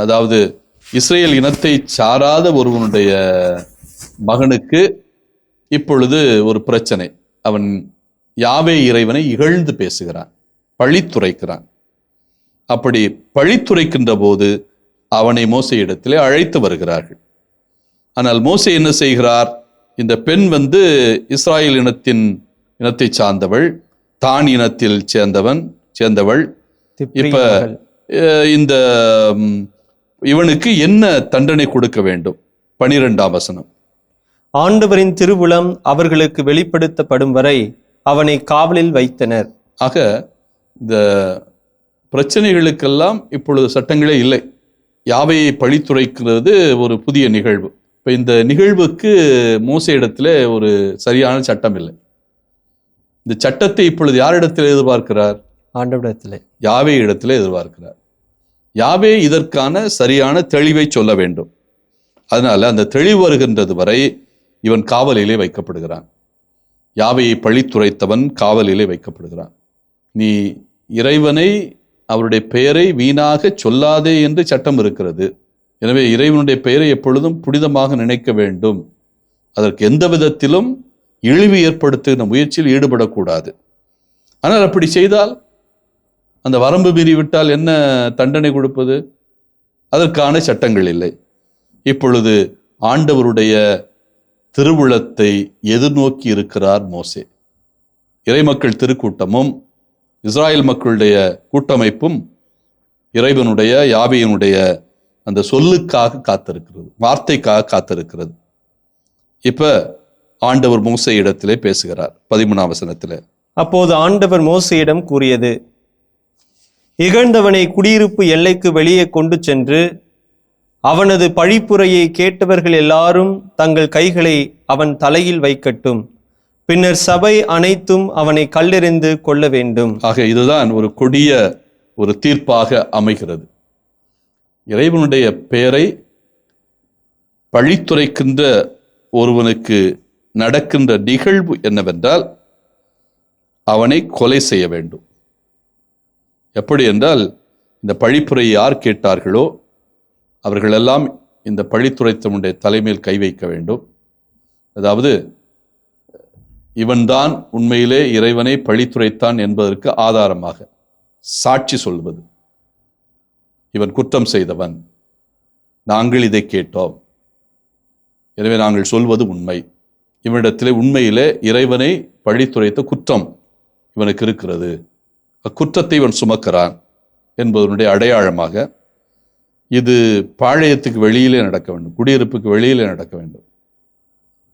அதாவது இஸ்ரேல் இனத்தை சாராத ஒருவனுடைய மகனுக்கு இப்பொழுது ஒரு பிரச்சனை. அவன் யாவே இறைவனை இகழ்ந்து பேசுகிறான், பழித்துரைக்கிறான். அப்படி பழித்துரைக்கின்ற போது அவனை மோசே இடத்திலே அழைத்து வருகிறார்கள். ஆனால் மோசே என்ன செய்கிறார்? இந்த பெண் இஸ்ராயல் இனத்தை சார்ந்தவள், தான் இனத்தில் சேர்ந்தவள். இப்ப இந்த இவனுக்கு என்ன தண்டனை கொடுக்க வேண்டும்? 12ஆம் வசனம். ஆண்டவரின் திருவுளம் அவர்களுக்கு வெளிப்படுத்தப்படும் வரை அவனை காவலில் வைத்தனர். ஆக இந்த பிரச்சனைகளுக்கெல்லாம் இப்பொழுது சட்டங்களே இல்லை. யாவையை பழித்துரைக்கிறது ஒரு புதிய நிகழ்வு. இப்ப இந்த நிகழ்வுக்கு மோசே இடத்துல ஒரு சரியான சட்டம் இல்லை. இந்த சட்டத்தை இப்பொழுது யாரிடத்தில் எதிர்பார்க்கிறார்? ஆண்டவரிடத்திலே, யாவே இடத்துல எதிர்பார்க்கிறார். யாவே இதற்கான சரியான தெளிவை சொல்ல வேண்டும். அதனால அந்த தெளிவு வருகின்றது வரை இவன் காவலிலே வைக்கப்படுகிறான். யாவையை பழித்துரைத்தவன் காவலிலே வைக்கப்படுகிறான். நீ இறைவனை, அவருடைய பெயரை வீணாக சொல்லாதே என்று சட்டம் இருக்கிறது. எனவே இறைவனுடைய பெயரை எப்பொழுதும் புனிதமாக நினைக்க வேண்டும். அதற்கு எந்த விதத்திலும் இழிவு ஏற்படுத்துகிற முயற்சியில் ஈடுபடக்கூடாது. ஆனால் அப்படி செய்தால், அந்த வரம்பு மீறிவிட்டால் என்ன தண்டனை கொடுப்பது? அதற்கான சட்டங்கள் இல்லை. இப்பொழுது ஆண்டவருடைய திருவுளத்தை எதிர்நோக்கி இருக்கிறார் மோசே. இறைமக்கள் திருக்கூட்டமும் இஸ்ராயல் மக்களுடைய கூட்டமைப்பும் இறைவனுடைய யாவையினுடைய அந்த சொல்லுக்காக காத்திருக்கிறது, வார்த்தைக்காக காத்திருக்கிறது. இப்ப ஆண்டவர் மோசே இடத்திலே பேசுகிறார் 13ஆம் வசனத்திலே. அப்போது ஆண்டவர் மோசேயிடம் கூறியது, இகழ்ந்தவனை குடியிருப்பு எல்லைக்கு வெளியே கொண்டு சென்று அவனது பழிப்புரையை கேட்டவர்கள் எல்லாரும் தங்கள் கைகளை அவன் தலையில் வைக்கட்டும். பின்னர் சபை அனைத்தும் அவனை கல்லெறிந்து கொள்ள வேண்டும். ஆக இதுதான் ஒரு கொடிய ஒரு தீர்ப்பாக அமைகிறது. இறைவனுடைய பெயரை பழித்துரைக்கின்ற ஒருவனுக்கு நடக்கின்ற நிகழ்வு என்னவென்றால், அவனை கொலை செய்ய வேண்டும். எப்படி என்றால், இந்த பழிப்புரை யார் கேட்டார்களோ அவர்களெல்லாம் இந்த பழித்துரைத்தவனுடைய தலைமையில் கை வைக்க வேண்டும். அதாவது இவன்தான் உண்மையிலே இறைவனை பழித்துரைத்தான் என்பதற்கு ஆதாரமாக சாட்சி சொல்வது. இவன் குற்றம் செய்தவன், நாங்கள் இதை கேட்டோம், எனவே நாங்கள் சொல்வது உண்மை. இவனிடத்திலே உண்மையிலே இறைவனை பழித்துரைத்த குற்றம் இவனுக்கு இருக்கிறது, அக்குற்றத்தை இவன் சுமக்கிறான் என்பதனுடைய அடையாளமாக இது பாளையத்துக்கு வெளியிலே நடக்க வேண்டும், குடியிருப்புக்கு வெளியிலே நடக்க வேண்டும்.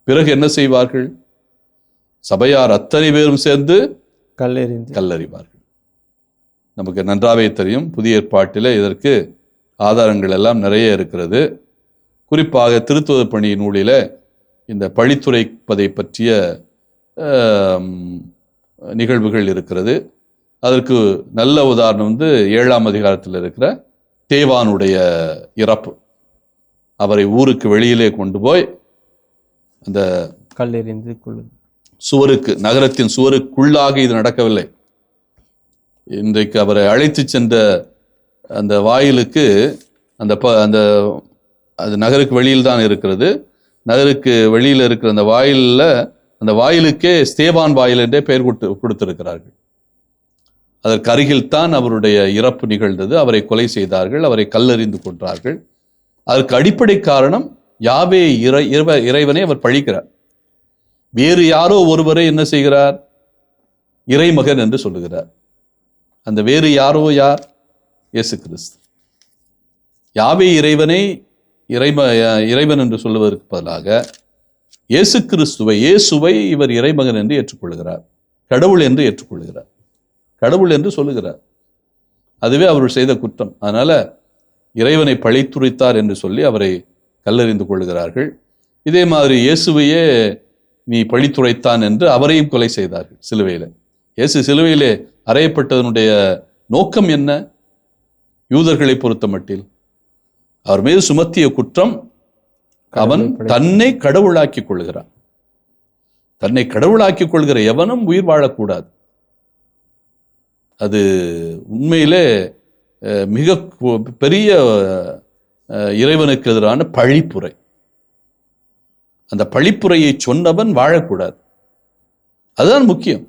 பிறகு என்ன செய்வார்கள்? சபையார் அத்தனை பேரும் சேர்ந்து கல்லறிவார்கள். நமக்கு நன்றாவே தெரியும், புதிய ஏற்பாட்டிலே இதற்கு ஆதாரங்கள் எல்லாம் நிறைய இருக்கிறது. குறிப்பாக திருத்துவ பணி நூலில இந்த பழித்துரைப்பதை பற்றிய நிகழ்வுகள் இருக்கிறது. அதற்கு நல்ல உதாரணம் 7ஆம் அதிகாரத்தில் இருக்கிற தேவானுடைய இறப்பு. அவரை ஊருக்கு வெளியிலே கொண்டு போய் அந்த சுவருக்கு, நகரத்தின் சுவருக்குள்ளாக இது நடக்கவில்லை. இன்றைக்கு அவரை அழைத்து சென்ற அந்த வாயிலுக்கு அது நகருக்கு வெளியில் தான் இருக்கிறது. நகருக்கு வெளியில் இருக்கிற அந்த வாயிலில், அந்த வாயிலுக்கே ஸ்தேவான் வாயில் என்றே பெயர் கொடுத்திருக்கிறார்கள். அதற்கு அருகில் தான் அவருடைய இறப்பு நிகழ்ந்தது. அவரை கொலை செய்தார்கள், அவரை கல்லெறிந்து கொன்றார்கள். அதற்கு அடிப்படை காரணம் யாவே இறைவனை அவர் பழிக்கிறார். வேறு யாரோ ஒருவரை என்ன செய்கிறார்? இறைமகன் என்று சொல்லுகிறார். அந்த வேறு யாரோ யார்? இயேசு கிறிஸ்து. யாவே இறைவனை இறைவன் என்று சொல்லுவதற்கு பதிலாக இயேசு கிறிஸ்துவை, இயேசுவை இவர் இறைமகன் என்று ஏற்றுக்கொள்கிறார், கடவுள் என்று ஏற்றுக்கொள்கிறார், கடவுள் என்று சொல்லுகிறார். அதுவே அவர் செய்த குற்றம். அதனால இறைவனை பழித்துரைத்தார் என்று சொல்லி அவரை கல்லெறிந்து கொள்கிறார்கள். இதே மாதிரி இயேசுவையே நீ பழித்துரைத்தான் என்று அவரையும் கொலை செய்தார்கள் சிலுவையில். இயேசு சிலுவையிலே அறையப்பட்டதனுடைய நோக்கம் என்ன? யூதர்களை பொறுத்த மட்டில் அவர் மீது சுமத்திய குற்றம், அவன் தன்னை கடவுளாக்கிக் கொள்கிறான். தன்னை கடவுளாக்கிக் கொள்கிற எவனும் உயிர் வாழக்கூடாது. அது உண்மையிலே மிக பெரிய இறைவனுக்கு எதிரான பழிப்புரை. அந்த பழிப்புரையை சொன்னவன் வாழக்கூடாது. அதுதான் முக்கியம்.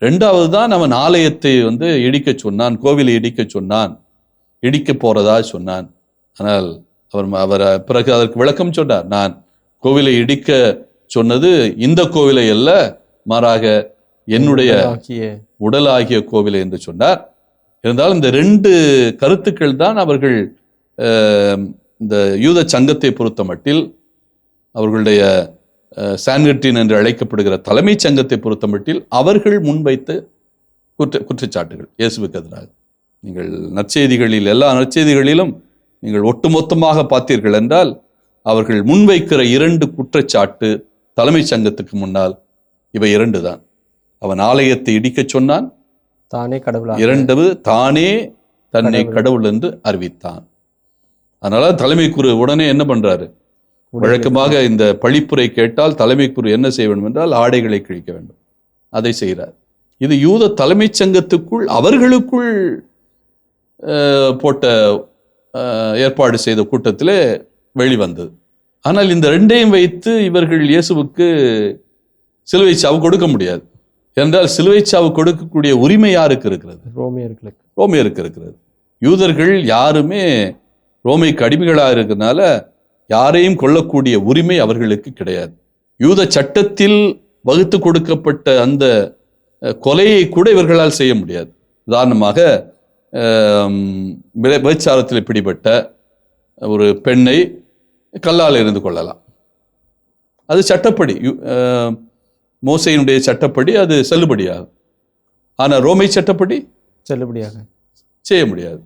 இரண்டாவது தான் அவன் ஆலயத்தை இடிக்க சொன்னான், கோவிலை இடிக்க சொன்னான், இடிக்க போறதா சொன்னான். ஆனால் அவர் பிறகு அதற்கு விளக்கம் சொன்னார். நான் கோவிலை இடிக்க சொன்னது இந்த கோவிலை அல்ல, மாறாக என்னுடைய உடலாகிய கோவிலை என்று சொன்னார். இருந்தாலும் இந்த ரெண்டு கருத்துக்கள் தான் அவர்கள் இந்த யூத சங்கத்தை பொறுத்த மட்டில், அவர்களுடைய சான்ஹெட்ரின் என்று அழைக்கப்படுகிற தலைமை சங்கத்தை பொறுத்த மட்டில் அவர்கள் முன்வைத்த குற்றச்சாட்டுகள் இயேசுவுக்கு எதிராக. நீங்கள் நற்செய்திகளில், எல்லா நற்செய்திகளிலும் நீங்கள் ஒட்டுமொத்தமாக பார்த்தீர்கள் என்றால் அவர்கள் முன்வைக்கிற இரண்டு குற்றச்சாட்டு தலைமை சங்கத்துக்கு முன்னால் இவை இரண்டு தான். அவன் ஆலயத்தை இடிக்க சொன்னான், தானே கடவுள். இரண்டாவது, தானே தன்னை கடவுள் என்று அறிவித்தான். அதனால தலைமை குரு உடனே என்ன பண்றாரு? வழக்கமாக இந்த பழிப்புரை கேட்டால் தலைமை குரு என்ன செய்ய வேண்டும் என்றால் ஆடைகளை கிழிக்க வேண்டும். அதை செய்கிறார். இது யூத தலைமை சங்கத்துக்குள் அவர்களுக்குள் போட்ட ஏற்பாடு செய்த கூட்டத்திலே வெளிவந்தது. ஆனால் இந்த ரெண்டையும் வைத்து இவர்கள் இயேசுவுக்கு சிலுவை சாவு கொடுக்க முடியாது. என்றால் சிலுவை சாவு கொடுக்கக்கூடிய உரிமை யாருக்கு இருக்கிறது? ரோமியருக்கு இருக்கிறது. யூதர்கள் யாருமே ரோமைக்கு அடிமைகளாக இருக்கிறதுனால யாரையும் கொல்லக்கூடிய உரிமை அவர்களுக்கு கிடையாது. யூத சட்டத்தில் வகுத்து கொடுக்கப்பட்ட அந்த கொலையை கூட இவர்களால் செய்ய முடியாது. உதாரணமாக விபச்சாரத்தில் பிடிபட்ட ஒரு பெண்ணை கல்லால் எறிந்து கொள்ளலாம். அது சட்டப்படி, மோசையினுடைய சட்டப்படி அது செல்லுபடியாகும். ஆனால் ரோமை சட்டப்படி செல்லுபடியாக செய்ய முடியாது.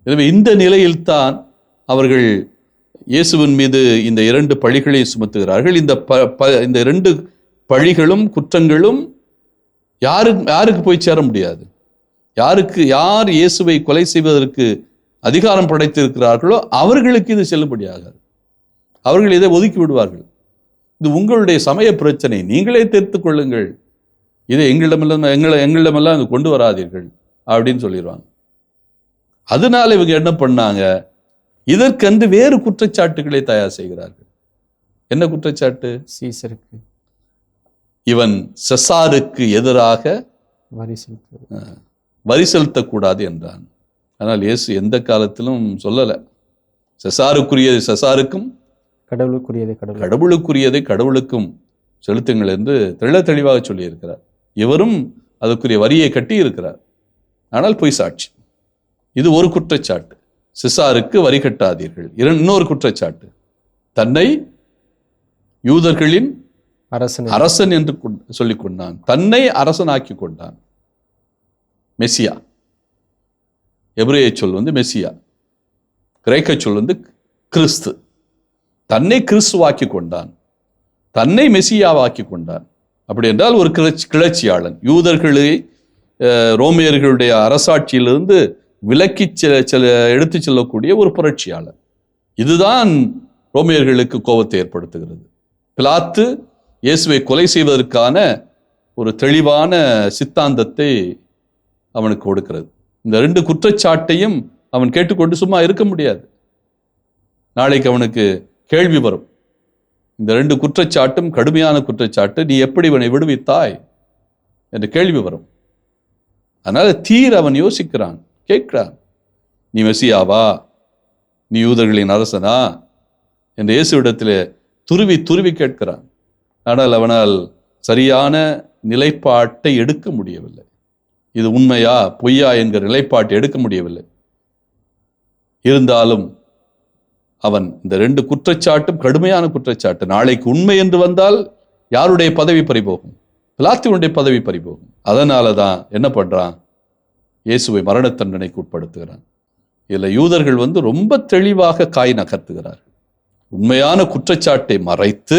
எனவே இந்த நிலையில்தான் அவர்கள் இயேசுவின் மீது இந்த இரண்டு பழிகளை சுமத்துகிறார்கள். இந்த இரண்டு பழிகளும் குற்றங்களும் யாருக்கு போய் சேர முடியாது. யார் இயேசுவை கொலை செய்வதற்கு அதிகாரம் படைத்திருக்கிறார்களோ அவர்களுக்கு இது செல்லுபடியாகாது. அவர்கள் இதை ஒதுக்கி விடுவார்கள். இது உங்களுடைய சமய பிரச்சனை, நீங்களே தீர்த்துக் கொள்ளுங்கள், இதை எங்களிடமெல்லாம் இது கொண்டு வராதீர்கள் அப்படின்னு சொல்லிடுவாங்க. அதனால இவங்க என்ன பண்ணாங்க? இதற்கென்று வேறு குற்றச்சாட்டுகளை தயார் செய்கிறார்கள். என்ன குற்றச்சாட்டு? சீசருக்கு, இவன் செசாருக்கு எதிராக வரி செலுத்தக்கூடாது என்றான். ஆனால் இயேசு எந்த காலத்திலும் சொல்லலை. செசாருக்குரியது செசாருக்கும், கடவுளுக்குரியதை கடவுளுக்கும் செலுத்துங்கள் என்று தெளிவாக சொல்லியிருக்கிறார். இவரும் அதற்குரிய வரியை கட்டி இருக்கிறார். ஆனால் பொய் சாட்சி. இது ஒரு குற்றச்சாட்டு. செசாருக்கு வரி கட்டாதீர்கள். இன்னொரு குற்றச்சாட்டு, தன்னை யூதர்களின் அரசன் என்று சொல்லிக் கொண்டான், தன்னை அரசனாக்கி கொண்டான். மெசியா, எபிரேய சொல் மெசியா, கிரேக்க சொல் கிறிஸ்து. தன்னை கிறிஸ்துவாக்கி கொண்டான், தன்னை மெசியாவாக்கி கொண்டான். அப்படி என்றால் ஒரு கிளர்ச்சியாளன், யூதர்களை ரோமியர்களுடைய அரசாட்சியிலிருந்து விலக்கி எடுத்து செல்லக்கூடிய ஒரு புரட்சியாளர். இதுதான் ரோமியர்களுக்கு கோபத்தை ஏற்படுத்துகிறது. பிலாத்து இயேசுவை கொலை செய்வதற்கான ஒரு தெளிவான சித்தாந்தத்தை அவனுக்கு கொடுக்கிறது. இந்த 2 குற்றச்சாட்டையும் அவன் கேட்டுக்கொண்டு சும்மா இருக்க முடியாது. நாளைக்கு அவனுக்கு கேள்வி வரும். இந்த 2 குற்றச்சாட்டும் கடுமையான குற்றச்சாட்டு, நீ எப்படி இவனை விடுவித்தாய் என்ற கேள்வி வரும். அதனால அவன் யோசிக்கிறான், கேட்கிறான், நீ மெசியாவா, நீ யூதர்களின் அரசனா என்று இயேசுவிடத்தில் துருவி துருவி கேட்கிறான். ஆனால் அவனால் சரியான நிலைப்பாட்டை எடுக்க முடியவில்லை. இது உண்மையா பொய்யா என்கிற நிலைப்பாட்டை எடுக்க முடியவில்லை. இருந்தாலும் அவன் இந்த 2 குற்றச்சாட்டும் கடுமையான குற்றச்சாட்டு. நாளைக்கு உண்மை என்று வந்தால் யாருடைய பதவி பறிபோகும்? பிலாத்துவினுடைய பதவி பறிபோகும். அதனால தான் என்ன பண்றான், இயேசுவை மரண தண்டனைக்கு உட்படுத்துகிறான். இதில் யூதர்கள் ரொம்ப தெளிவாக காய் நகர்த்துகிறார்கள். உண்மையான குற்றச்சாட்டை மறைத்து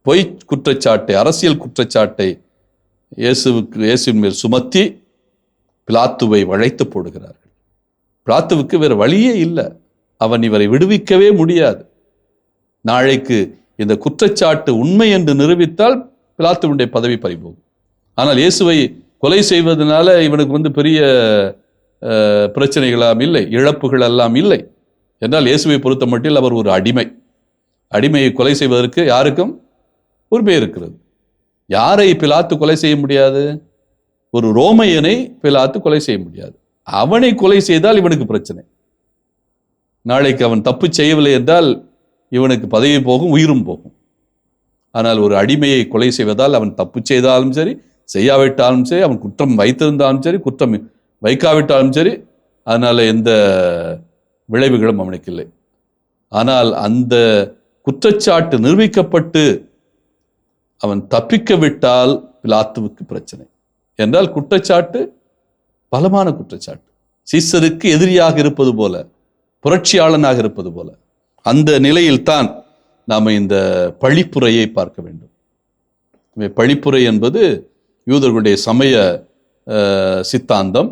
பொய் குற்றச்சாட்டை, அரசியல் குற்றச்சாட்டை இயேசுவின் மேல் சுமத்தி பிலாத்துவை வளைத்து போடுகிறார்கள். பிலாத்துவுக்கு வேறு வழியே இல்லை. அவன் இவரை விடுவிக்கவே முடியாது. நாளைக்கு இந்த குற்றச்சாட்டு உண்மை என்று நிரூபித்தால் பிலாத்துவினுடைய பதவி பறிபோகும். ஆனால் இயேசுவை கொலை செய்வதனால இவனுக்கு பெரிய பிரச்சனைகளாம் இல்லை, இழப்புகள் எல்லாம் இல்லை. என்றால் இயேசுவை பொறுத்த மட்டில் அவர் ஒரு அடிமை. அடிமையை கொலை செய்வதற்கு யாருக்கும் உரிமை இருக்கிறது. யாரை பிலாத்து கொலை செய்ய முடியாது? ஒரு ரோமையனை பிலாத்து கொலை செய்ய முடியாது. அவனை கொலை செய்தால் இவனுக்கு பிரச்சனை. நாளைக்கு அவன் தப்பு செய்யவில்லை என்றால் இவனுக்கு பதவி போகும், உயிரும் போகும். ஆனால் ஒரு அடிமையை கொலை செய்வதால் அவன் தப்பு செய்தாலும் சரி, செய்யாவிட்டாலும் சரி, அவன் குற்றம் வைத்திருந்தாலும் சரி, குற்றம் வைக்காவிட்டாலும் சரி, அதனால எந்த விளைவுகளும் அவனுக்கு இல்லை. ஆனால் அந்த குற்றச்சாட்டு நிரூபிக்கப்பட்டு அவன் தப்பிக்க விட்டால் பிலாத்துவுக்கு பிரச்சனை. என்றால் குற்றச்சாட்டு பலமான குற்றச்சாட்டு, சீசருக்கு எதிரியாக இருப்பது போல, புரட்சியாளனாக இருப்பது போல. அந்த நிலையில்தான் நாம் இந்த பழிப்புரையை பார்க்க வேண்டும். பழிப்புரை என்பது யூதர்களுடைய சமய சித்தாந்தம்.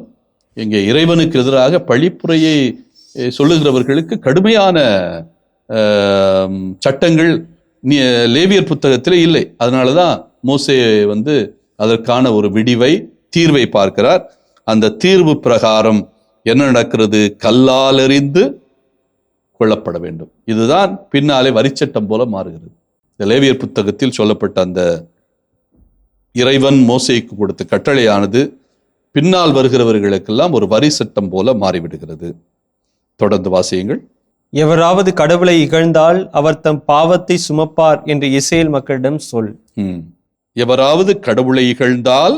இங்கே இறைவனுக்கு எதிராக பழிப்புரையை சொல்லுகிறவர்களுக்கு கடுமையான சட்டங்கள் லேவியர் புத்தகத்தில் இல்லை. அதனாலதான் மோசே அதற்கான ஒரு விடிவை, தீர்வை பார்க்கிறார். அந்த தீர்வு பிரகாரம் என்ன நடக்கிறது? கல்லால் எறிந்து கொல்லப்பட வேண்டும். இதுதான் பின்னாலே வரிச்சட்டம் போல மாறுகிறது. இந்த லேவியர் புத்தகத்தில் சொல்லப்பட்ட அந்த இறைவன் மோசேக்கு கொடுத்த கட்டளையானது பின்னால் வருகிறவர்களுக்கெல்லாம் ஒரு வரி சட்டம் போல மாறிவிடுகிறது. தொடர்ந்து வாசியுங்கள். எவராவது கடவுளை இகழ்ந்தால் அவர் தம் பாவத்தை சுமப்பார் என்று இஸ்ரேல் மக்களிடம் சொல். எவராவது கடவுளை இகழ்ந்தால்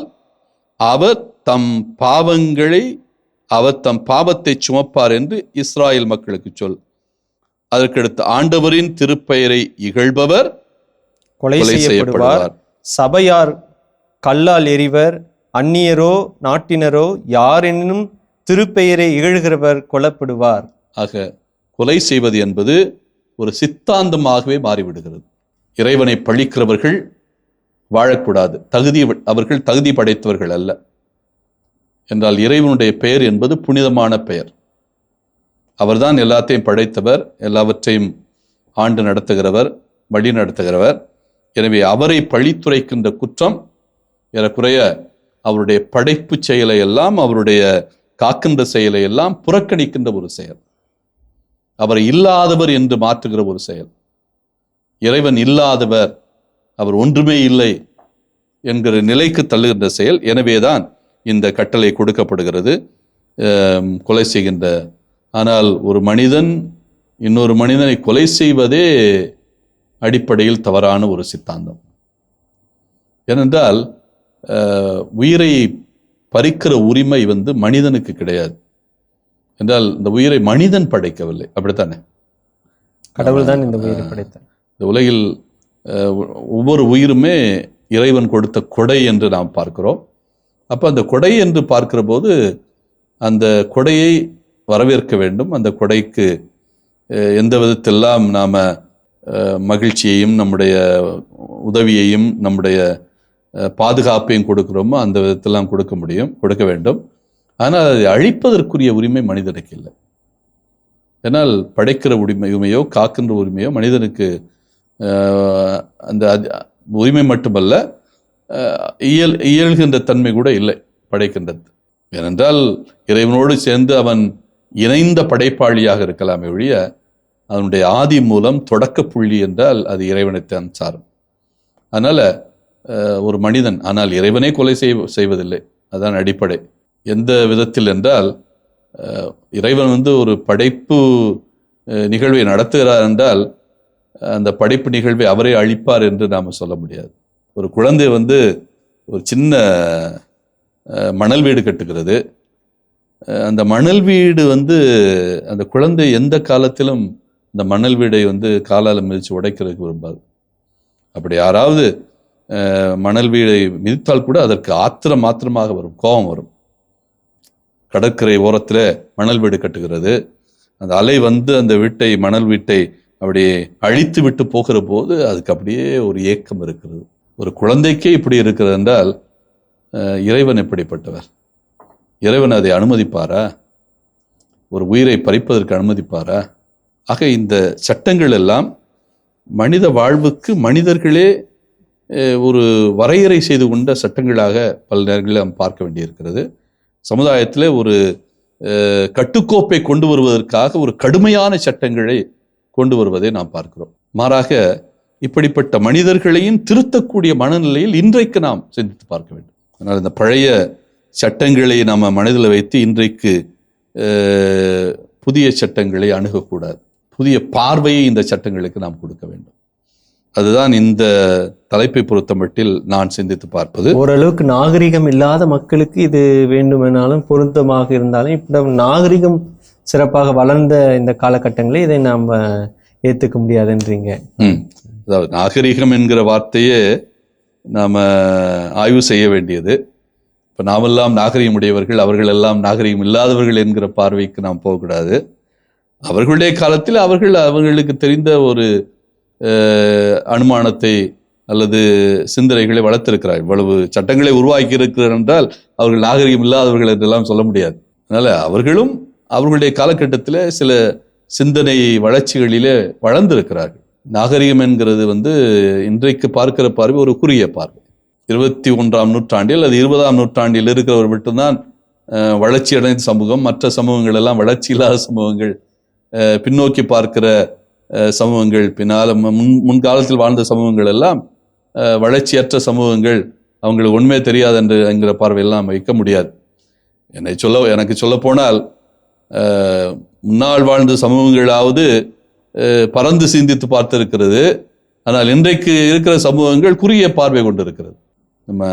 அவர் தம் பாவத்தை சுமப்பார் என்று இஸ்ராயல் மக்களுக்கு சொல். அதற்கடுத்து ஆண்டவரின் திருப்பெயரை இகழ்பவர் கொலை செய்யப்படுவார். சபையார் கல்லால் எறிவர். அந்நியரோ நாட்டினரோ யாரெனும் திருப்பெயரை இகழ்கிறவர் கொல்லப்படுவார். ஆக கொலை செய்வது என்பது ஒரு சித்தாந்தமாகவே மாறிவிடுகிறது. இறைவனை பழிக்கிறவர்கள் வாழக்கூடாது. அவர்கள் தகுதி படைத்தவர்கள் அல்ல. என்றால் இறைவனுடைய பெயர் என்பது புனிதமான பெயர். அவர்தான் எல்லாத்தையும் படைத்தவர், எல்லாவற்றையும் ஆண்டு நடத்துகிறவர், வழி நடத்துகிறவர். எனவே அவரை பழித்துரைக்கின்ற குற்றம் ஏறக்குறைய அவருடைய படைப்பு செயலை எல்லாம், அவருடைய காக்கின்ற செயலை எல்லாம் புறக்கணிக்கின்ற ஒரு செயல், அவரை இல்லாதவர் என்று மாற்றுகிற ஒரு செயல். இறைவன் இல்லாதவர், அவர் ஒன்றுமே இல்லை என்கிற நிலைக்கு தள்ளுகின்ற செயல். எனவேதான் இந்த கட்டளை கொடுக்கப்படுகிறது, கொலை செய்கின்ற. ஆனால் ஒரு மனிதன் இன்னொரு மனிதனை கொலை செய்வதே அடிப்படையில் தவறான ஒரு சித்தாந்தம். ஏனென்றால் உயிரை பறிக்கிற உரிமை மனிதனுக்கு கிடையாது. என்றால் இந்த உயிரை மனிதன் படைக்கவில்லை, அப்படித்தானே? கடவுள் தான் இந்த உயிரை படைத்தார். இந்த உலகில் ஒவ்வொரு உயிருமே இறைவன் கொடுத்த கொடை என்று நாம் பார்க்கிறோம். அப்போ அந்த கொடை என்று பார்க்கிற போது அந்த கொடையை வரவேற்க வேண்டும். அந்த கொடைக்கு எந்த விதத்தெல்லாம் நாம் மகிழ்ச்சியையும் நம்முடைய உதவியையும் நம்முடைய பாதுகாப்பையும் கொடுக்கிறோமோ அந்த விதத்தெல்லாம் கொடுக்க வேண்டும். ஆனால் அதை அழிப்பதற்குரிய உரிமை மனிதனுக்கு இல்லை. ஏன்னால் படைக்கிற உரிமையோ காக்கின்ற உரிமையோ மனிதனுக்கு அந்த உரிமை மட்டுமல்ல, இயல்கின்ற தன்மை கூட இல்லை படைக்கின்றது. ஏனென்றால் இறைவனோடு சேர்ந்து அவன் இணைந்த படைப்பாளியாக இருக்கலாமே ஒழிய அதனுடைய ஆதி மூலம் தொடக்க புள்ளி என்றால் அது இறைவனைத்தான் சாரும். அதனால ஒரு மனிதன், ஆனால் இறைவனே கொலை செய்வதில்லை, அதான் அடிப்படை. எந்த விதத்தில் என்றால், இறைவன் ஒரு படைப்பு நிகழ்வை நடத்துகிறார் என்றால் அந்த படைப்பு நிகழ்வை அவரே அழிப்பார் என்று நாம் சொல்ல முடியாது. ஒரு குழந்தை ஒரு சின்ன மணல் வீடு கட்டுகிறது. அந்த மணல் வீடு அந்த குழந்தை எந்த காலத்திலும் இந்த மணல் வீடை காலால் மிதித்து உடைக்கிறதுக்கு விரும்பாது. அப்படி யாராவது மணல் வீடை மிதித்தால் கூட அதற்கு மாத்திரமாக வரும், கோபம் வரும். கடற்கரை ஓரத்தில் மணல் வீடு கட்டுகிறது. அந்த அலை அந்த மணல் வீட்டை அப்படியே அழித்து விட்டு போகிற போது அதுக்கு அப்படியே ஒரு ஏக்கம் இருக்கிறது. ஒரு குழந்தைக்கே இப்படி இருக்கிறது என்றால் இறைவன் எப்படிப்பட்டவர்? இறைவன் அதை அனுமதிப்பாரா? ஒரு உயிரை பறிப்பதற்கு அனுமதிப்பாரா? ஆக இந்த சட்டங்கள் எல்லாம் மனித வாழ்வுக்கு மனிதர்களே ஒரு வரையறை செய்து கொண்ட சட்டங்களாக பல நேரங்களில் நாம் பார்க்க வேண்டியிருக்கிறது. சமுதாயத்தில் ஒரு கட்டுக்கோப்பை கொண்டு வருவதற்காக ஒரு கடுமையான சட்டங்களை கொண்டு வருவதை நாம் பார்க்கிறோம். மாறாக இப்படிப்பட்ட மனிதர்களையும் திருத்தக்கூடிய மனநிலையில் இன்றைக்கு நாம் சிந்தித்து பார்க்க வேண்டும். அதனால் இந்த பழைய சட்டங்களை நாம் மனதில் வைத்து இன்றைக்கு புதிய சட்டங்களை அணுகக்கூடாது. புதிய பார்வையை இந்த சட்டங்களுக்கு நாம் கொடுக்க வேண்டும். அதுதான் இந்த தலைப்பை பொறுத்தமட்டில் நான் சிந்தித்து பார்ப்பது. ஓரளவுக்கு நாகரிகம் இல்லாத மக்களுக்கு இது வேண்டுமெனாலும் பொருத்தமாக இருந்தாலும் இப்ப நாகரிகம் சிறப்பாக வளர்ந்த இந்த காலகட்டங்களில் இதை நாம் ஏற்றுக்க முடியாதுன்றீங்க. அதாவது நாகரிகம் என்கிற வார்த்தையே நாம் ஆய்வு செய்ய வேண்டியது. இப்போ நாமெல்லாம் நாகரிகம் உடையவர்கள், அவர்கள் எல்லாம் நாகரிகம் இல்லாதவர்கள் என்கிற பார்வைக்கு நாம் போகக்கூடாது. அவர்களுடைய காலத்தில் அவர்களுக்கு தெரிந்த ஒரு அனுமானத்தை அல்லது சிந்தனைகளை வளர்த்திருக்கிறார்கள். இவ்வளவு சட்டங்களை உருவாக்கி இருக்கிறார் என்றால் அவர்கள் நாகரிகம் இல்லாதவர்கள் என்றெல்லாம் சொல்ல முடியாது. அதனால அவர்களும் அவர்களுடைய காலகட்டத்தில் சில சிந்தனை வளர்ச்சிகளிலே வளர்ந்திருக்கிறார்கள். நாகரிகம் என்கிறது இன்றைக்கு பார்க்கிற பார்வை ஒரு குறுகிய பார்வை. 21ஆம் நூற்றாண்டில் அல்லது 20ஆம் நூற்றாண்டில் இருக்கிறவர் மட்டும்தான் வளர்ச்சி அடைந்த சமூகம், மற்ற சமூகங்கள் எல்லாம் வளர்ச்சி இல்லாத சமூகங்கள், பின்னோக்கி பார்க்கிற சமூகங்கள், முன்காலத்தில் வாழ்ந்த சமூகங்கள் எல்லாம் வளர்ச்சியற்ற சமூகங்கள், அவங்களுக்கு உண்மை தெரியாது என்கிற பார்வையெல்லாம் வைக்க முடியாது. எனக்கு சொல்ல போனால் முன்னாள் வாழ்ந்த சமூகங்களாவது பறந்து சிந்தித்து பார்த்திருக்கிறது. ஆனால் இன்றைக்கு இருக்கிற சமூகங்கள் குறுகிய பார்வை கொண்டு இருக்கிறது. நம்ம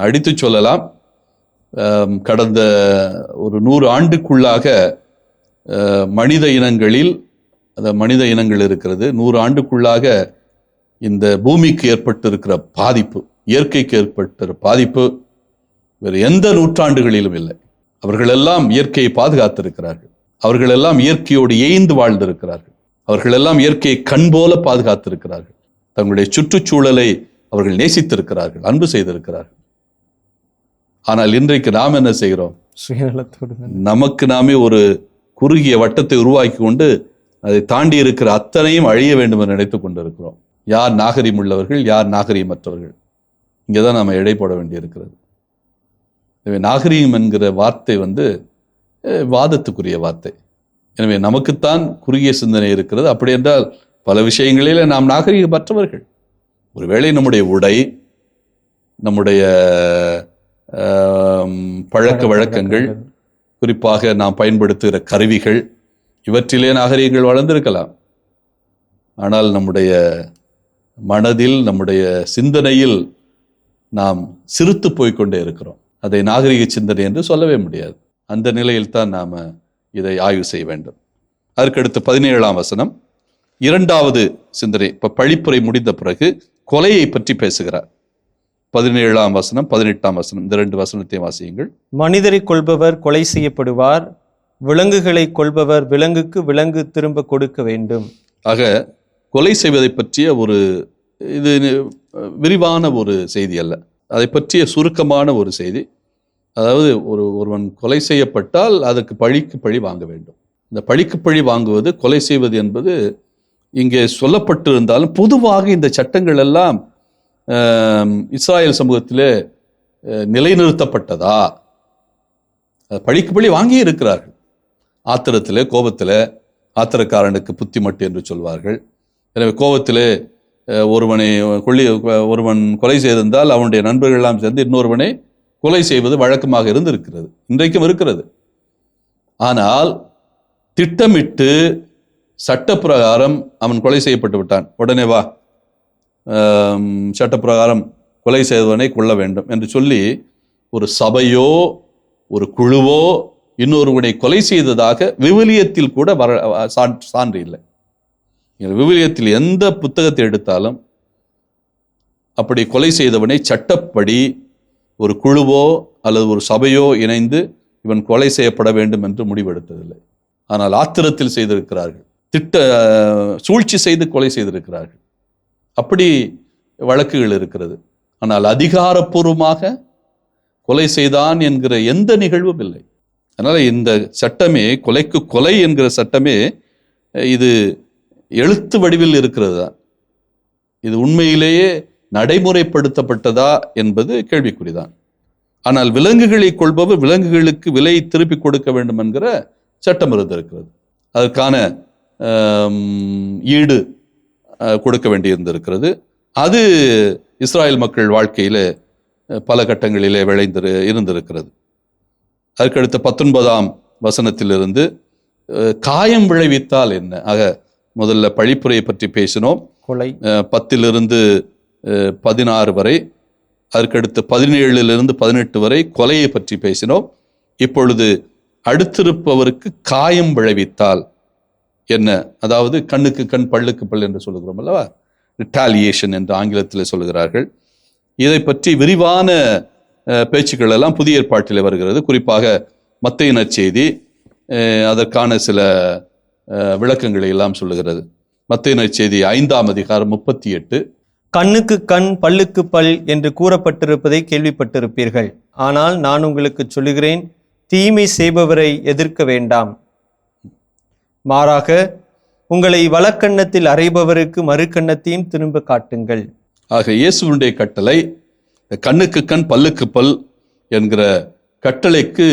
அடித்து சொல்லலாம், கடந்த ஒரு 100 ஆண்டுக்குள்ளாக மனித இனங்கள் இருக்கிறது. 100 ஆண்டுக்குள்ளாக இந்த பூமிக்கு ஏற்பட்டிருக்கிற பாதிப்பு, இயற்கைக்கு ஏற்பட்ட பாதிப்பு வேறு எந்த நூற்றாண்டுகளிலும் இல்லை. அவர்களெல்லாம் இயற்கையை பாதுகாத்திருக்கிறார்கள். அவர்களெல்லாம் இயற்கையோடு ஏய்ந்து வாழ்ந்திருக்கிறார்கள். அவர்களெல்லாம் இயற்கையை கண் போல பாதுகாத்திருக்கிறார்கள். தங்களுடைய சுற்றுச்சூழலை அவர்கள் நேசித்திருக்கிறார்கள், அன்பு செய்திருக்கிறார்கள். ஆனால் இன்றைக்கு நாம் என்ன செய்கிறோம்? சுயநலத்தோடு நமக்கு நாமே ஒரு குறுகிய வட்டத்தை உருவாக்கி கொண்டு அதை தாண்டி இருக்கிற அத்தனையும் அழிய வேண்டும் என்று நினைத்து கொண்டிருக்கிறோம். யார் நாகரிகம் உள்ளவர்கள், யார் நாகரிகமற்றவர்கள், இங்கேதான் நாம் எடை போட வேண்டியிருக்கிறது. எனவே நாகரிகம் என்கிற வார்த்தை வாதத்துக்குரிய வார்த்தை. எனவே நமக்குத்தான் குறுகிய சிந்தனை இருக்கிறது. அப்படி என்றால் பல விஷயங்களில் நாம் நாகரிகமற்றவர்கள். ஒருவேளை நம்முடைய உடை, நம்முடைய பழக்க வழக்கங்கள், குறிப்பாக நாம் பயன்படுத்துகிற கருவிகள், இவற்றிலே நாகரிகங்கள் வளர்ந்திருக்கலாம். ஆனால் நம்முடைய மனதில், நம்முடைய சிந்தனையில் நாம் சிறுத்து போய்கொண்டே இருக்கிறோம். அதை நாகரிக சிந்தனை என்று சொல்லவே முடியாது. அந்த நிலையில் தான் நாம் இதை ஆய்வு செய்ய வேண்டும். அதற்கடுத்து 17ஆம் வசனம், இரண்டாவது சிந்தனை. இப்ப பழிப்புரை முடிந்த பிறகு கொலையை பற்றி பேசுகிறார். 17ஆம் வசனம், 18ஆம் வசனம், இந்த 2 வசனத்தையும் வாசியுங்கள். மனிதரை கொல்பவர் கொலை செய்யப்படுவார், விலங்குகளை கொல்பவர் விலங்குக்கு விலங்கு திரும்ப கொடுக்க வேண்டும். ஆக கொலை செய்வதை பற்றிய இது விரிவான ஒரு செய்தி அல்ல, அதை பற்றிய சுருக்கமான ஒரு செய்தி. அதாவது ஒருவன் கொலை செய்யப்பட்டால் அதற்கு பழிக்கு பழி வாங்க வேண்டும். இந்த பழிக்கு பழி வாங்குவது, கொலை செய்வது என்பது இங்கே சொல்லப்பட்டிருந்தாலும் பொதுவாக இந்த சட்டங்கள் எல்லாம் இஸ்ராயல் சமூகத்திலே நிலைநிறுத்தப்பட்டதா? பழிக்கு பழி வாங்கி இருக்கிறார்கள். ஆத்திரத்திலே, கோபத்தில் ஆத்திரக்காரனுக்கு புத்தி மட்டு என்று சொல்வார்கள். எனவே கோபத்திலே ஒருவன் கொலை செய்திருந்தால் அவனுடைய நண்பர்கள் எல்லாம் சேர்ந்து இன்னொருவனை கொலை செய்வது வழக்கமாக இருந்திருக்கிறது, இன்றைக்கும் இருக்கிறது. ஆனால் திட்டமிட்டு சட்டப்பிரகாரம் அவன் கொலை செய்யப்பட்டு விட்டான், உடனே வா சட்டப்பிரகாரம் கொலை செய்தவனை கொள்ள வேண்டும் என்று சொல்லி ஒரு சபையோ ஒரு குழுவோ இன்னொருவனை கொலை செய்ததாக விவிலியத்தில் கூட சான்று இல்லை. விவிலியத்தில் எந்த புத்தகத்தை எடுத்தாலும் அப்படி கொலை செய்தவனை சட்டப்படி ஒரு குழுவோ அல்லது ஒரு சபையோ இணைந்து இவன் கொலை செய்யப்பட வேண்டும் என்று முடிவெடுத்ததில்லை. ஆனால் ஆத்திரத்தில் செய்திருக்கிறார்கள், சூழ்ச்சி செய்து கொலை செய்திருக்கிறார்கள். அப்படி வழக்குகள் இருக்கிறது. ஆனால் அதிகாரப்பூர்வமாக கொலை செய்தான் என்கிற எந்த நிகழ்வும் இல்லை. அதனால இந்த சட்டமே, கொலைக்கு கொலை என்கிற சட்டமே, இது எழுத்து வடிவில் இருக்கிறதா, இது உண்மையிலேயே நடைமுறைப்படுத்தப்பட்டதா என்பது கேள்விக்குறிதான். ஆனால் விலங்குகளை கொள்பவர் விலங்குகளுக்கு விலை திருப்பி கொடுக்க வேண்டும் என்கிற சட்டம் இருந்திருக்கிறது. அதற்கான ஈடு கொடுக்க வேண்டியிருந்திருக்கிறது. அது இஸ்ராயல் மக்கள் வாழ்க்கையில பல கட்டங்களிலே இருந்திருக்கிறது. அதுக்கடுத்த 19ஆம் வசனத்திலிருந்து காயம் விளைவித்தால் என்ன? ஆக முதல்ல பழிப்புரையை பற்றி பேசினோம், கொலை 10 16 வரை. அதற்கடுத்து 17 18 வரை கொலையை பற்றி பேசினோம். இப்பொழுது அடுத்திருப்பவருக்கு காயம் விளைவித்தால் என்ன? அதாவது கண்ணுக்கு கண் பல்லுக்கு பல் என்று சொல்லுகிறோம் அல்லவா, ரிட்டாலியேஷன் என்று ஆங்கிலத்தில் சொல்லுகிறார்கள். இதை பற்றி விரிவான பேச்சுக்கள் எல்லாம் புதிய ஏற்பாட்டில் வருகிறது. குறிப்பாக மத்தேயு நற்செய்தி அதற்கான சில விளக்கங்களை எல்லாம் சொல்லுகிறது. மத்தேயு நற்செய்தி 5ஆம் அதிகாரம் 38. கண்ணுக்கு கண் பல்லுக்கு பல் என்று கூறப்பட்டிருப்பதை கேள்விப்பட்டிருப்பீர்கள். ஆனால் நான் உங்களுக்கு சொல்லுகிறேன், தீமை செய்பவரை எதிர்க்க வேண்டாம், மாறாக உங்களை வலக்கண்ணத்தில் அறைபவருக்கு மறுக்கண்ணத்தையும் திரும்ப காட்டுங்கள். ஆக இயேசுவினுடைய கட்டளை கண்ணுக்கு கண் பல்லுக்கு பல் என்கிற கட்டளைக்கு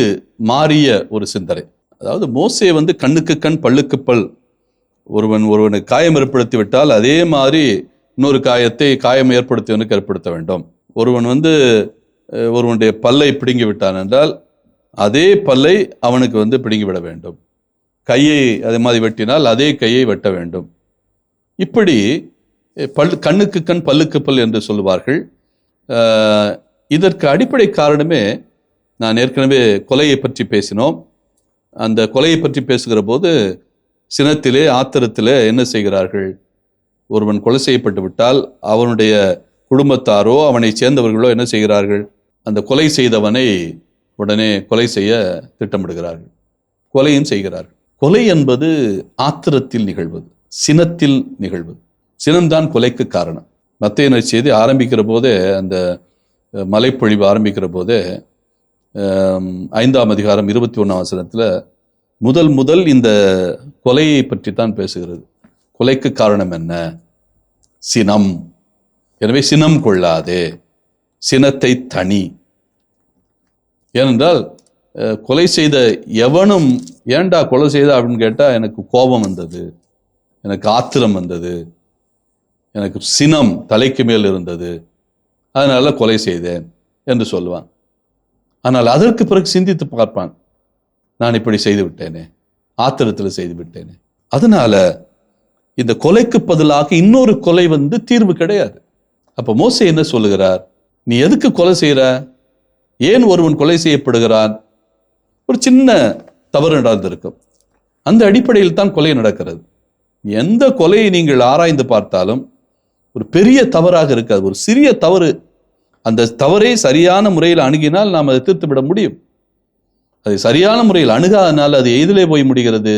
மாறிய ஒரு சிந்தனை. அதாவது மோசே கண்ணுக்கு கண் பல்லுக்கு பல், ஒருவனுக்கு காயம் ஏற்படுத்தி விட்டால் அதே மாதிரி இன்னொரு காயம் ஏற்படுத்தியவனுக்கு ஏற்படுத்த வேண்டும். ஒருவன் ஒருவனுடைய பல்லை பிடுங்கி விட்டான் என்றால் அதே பல்லை அவனுக்கு பிடுங்கி விட வேண்டும். கையை அதே மாதிரி வெட்டினால் அதே கையை வெட்ட வேண்டும். இப்படி கண்ணுக்கு கண் பல்லுக்கு பல் என்று சொல்லுவார்கள். இதற்கு அடிப்படை காரணமே, நான் ஏற்கனவே கொலையை பற்றி பேசினோம். அந்த கொலையை பற்றி பேசுகிற போது சினத்திலே ஆத்திரத்திலே என்ன செய்கிறார்கள்? ஒருவன் கொலை செய்யப்பட்டு விட்டால் அவனுடைய குடும்பத்தாரோ அவனை சேர்ந்தவர்களோ என்ன செய்கிறார்கள்? அந்த கொலை செய்தவனை உடனே கொலை செய்ய திட்டமிடுகிறார்கள், கொலையும் செய்கிறார்கள். கொலை என்பது ஆத்திரத்தில் நிகழ்வது, சினத்தில் நிகழ்வது. சினம்தான் கொலைக்கு காரணம். மத்தேயு நற்செய்தி ஆரம்பிக்கிற போதே, அந்த மலைப்பொழிவு ஆரம்பிக்கிற போதே 5ஆம் அதிகாரம் 21ஆம் வசனத்தில் முதல் இந்த கொலையை பற்றி தான் பேசுகிறது. கொலைக்கு காரணம் என்ன? சினம். எனவே சினம் கொள்ளாதே, சினத்தை தனி. ஏனென்றால் கொலை செய்த எவனும் ஏண்டா கொலை செய்த அப்படின்னு கேட்டால், எனக்கு கோபம் வந்தது, எனக்கு ஆத்திரம் வந்தது, எனக்கு சினம் தலைக்கு மேல் இருந்தது, அதனால கொலை செய்தேன் என்று சொல்லுவான். ஆனால் அதற்கு பிறகு சிந்தித்து பார்ப்பான், நான் இப்படி செய்து விட்டேனே, ஆத்திரத்தில் செய்து விட்டேனே. அதனால இந்த கொலைக்கு பதிலாக இன்னொரு கொலை தீர்வு கிடையாது. அப்ப மோசே என்ன சொல்லுகிறார்? நீ எதுக்கு கொலை செய்யற? ஏன் ஒருவன் கொலை செய்யப்படுகிறான்? ஒரு சின்ன தவறு நடந்திருக்கும், அந்த அடிப்படையில் தான் கொலை நடக்கிறது. எந்த கொலையை நீங்கள் ஆராய்ந்து பார்த்தாலும் ஒரு பெரிய தவறாக இருக்காது, ஒரு சிறிய தவறு. அந்த தவறை சரியான முறையில் அணுகினால் நாம் அதை தீர்த்து விட முடியும். அதை சரியான முறையில் அணுகாதனால் அது எதிலே போய் முடிகிறது?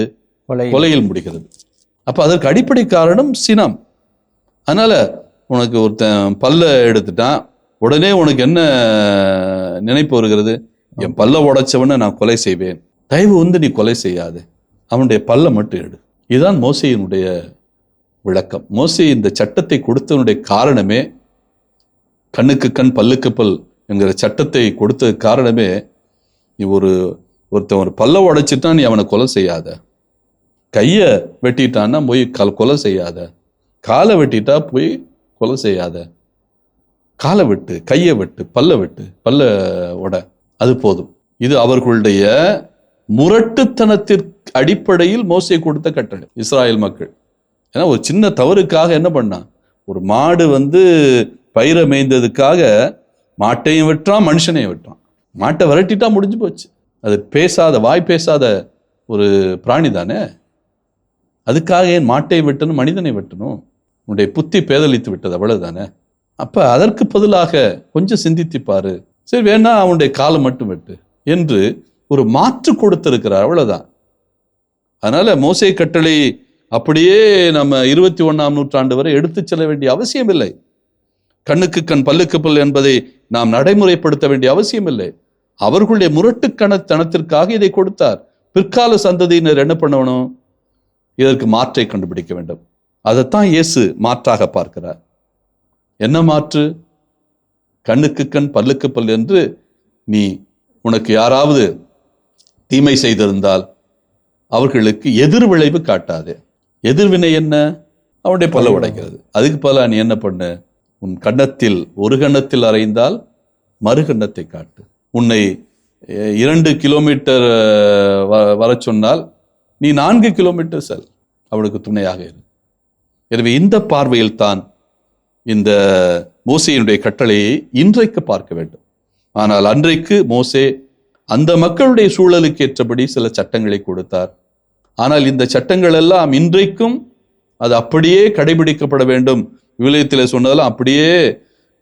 கொலையில் முடிகிறது. அப்ப அதற்கு அடிப்படை காரணம் சினம். அதனால உனக்கு ஒருத்தன் பல்ல எடுத்துட்டான், உடனே உனக்கு என்ன நினைப்பு வருகிறது? என் பல்ல உடைச்சவனை நான் கொலை செய்வேன். தயவு நீ கொலை செய்யாது, அவனுடைய பல்ல மட்டும் எடு. இதுதான் மோசேயினுடைய விளக்கம். மோசே இந்த சட்டத்தை கொடுத்தவனுடைய காரணமே கண்ணுக்கு கண் பல்லுக்கு பல் என்கிற சட்டத்தை கொடுத்த காரணமே, நீ ஒருத்தன் ஒரு பல்ல உடைச்சிட்டா நீ அவனை கொலை செய்யாத, கையை வெட்டிட்டான்னா போய் கொலை செய்யாத, காலை வெட்டிட்டா போய் கொலை செய்யாத, காலை வெட்டு, கையை வெட்டு, பல்ல உட, அது போதும். இது அவர்களுடைய முரட்டுத்தனத்திற்கு அடிப்படையில் மோசே கொடுத்த கட்டளை இஸ்ராயல் மக்கள். ஏன்னா ஒரு சின்ன தவறுக்காக என்ன பண்ணான், ஒரு மாடு பயிரை மேய்ந்ததுக்காக மாட்டையும் வெட்டுறான், மனுஷனையும் வெட்டுறான். மாட்டை விரட்டிட்டா முடிஞ்சு போச்சு. அது வாய் பேசாத ஒரு பிராணி தானே. அதுக்காக ஏன் மாட்டை வெட்டணும், மனிதனை வெட்டணும்? உன்னுடைய புத்தி பேதலித்து விட்டது, அவ்வளவுதானே. அப்ப அதற்கு பதிலாக கொஞ்சம் சிந்தித்துப்பாரு, சரி வேணா அவனுடைய காலை மட்டும் வெட்டு என்று ஒரு மாற்று கொடுத்திருக்கிறார், அவ்வளவுதான். அதனால மோசே கட்டளை அப்படியே நம்ம 21ஆம் நூற்றாண்டு வரை எடுத்துச் செல்ல வேண்டிய அவசியம் இல்லை. கண்ணுக்கு கண் பல்லுக்கு பல் என்பதை நாம் நடைமுறைப்படுத்த வேண்டிய அவசியம் இல்லை. அவர்களுடைய முரட்டுக்கணத்தனத்திற்காக இதை கொடுத்தார். பிற்கால சந்ததியினர் என்ன பண்ணணும்? இதற்கு மாற்றை கண்டுபிடிக்க வேண்டும். அதைத்தான் இயேசு மாற்றாக பார்க்கிறார். என்ன மாற்று? கண்ணுக்கு கண் பல்லுக்கு பல் என்று நீ உனக்கு யாராவது தீமை செய்திருந்தால் அவர்களுக்கு எதிர் விளைவு காட்டாதே. எதிர்வினை என்ன? அவனுடைய பல்ல உடைக்கிறது. அதுக்கு பல நீ என்ன பண்ணு? உன் கன்னத்தில் ஒரு கன்னத்தில் அறைந்தால் மறு கன்னத்தை காட்டு. உன்னை 2 கிலோமீட்டர் வர சொன்னால் நீ 4 கிலோமீட்டர் செல், அவனுக்கு துணையாக இரு. எனவே இந்த பார்வையில் தான் இந்த மோசேயினுடைய கட்டளையை இன்றைக்கு பார்க்க வேண்டும். ஆனால் அன்றைக்கு மோசே அந்த மக்களுடைய சூழலுக்கு ஏற்றபடி சில சட்டங்களை கொடுத்தார். ஆனால் இந்த சட்டங்கள் எல்லாம் இன்றைக்கும் அது அப்படியே கடைபிடிக்கப்பட வேண்டும், விவிலியத்தில் சொன்னதெல்லாம் அப்படியே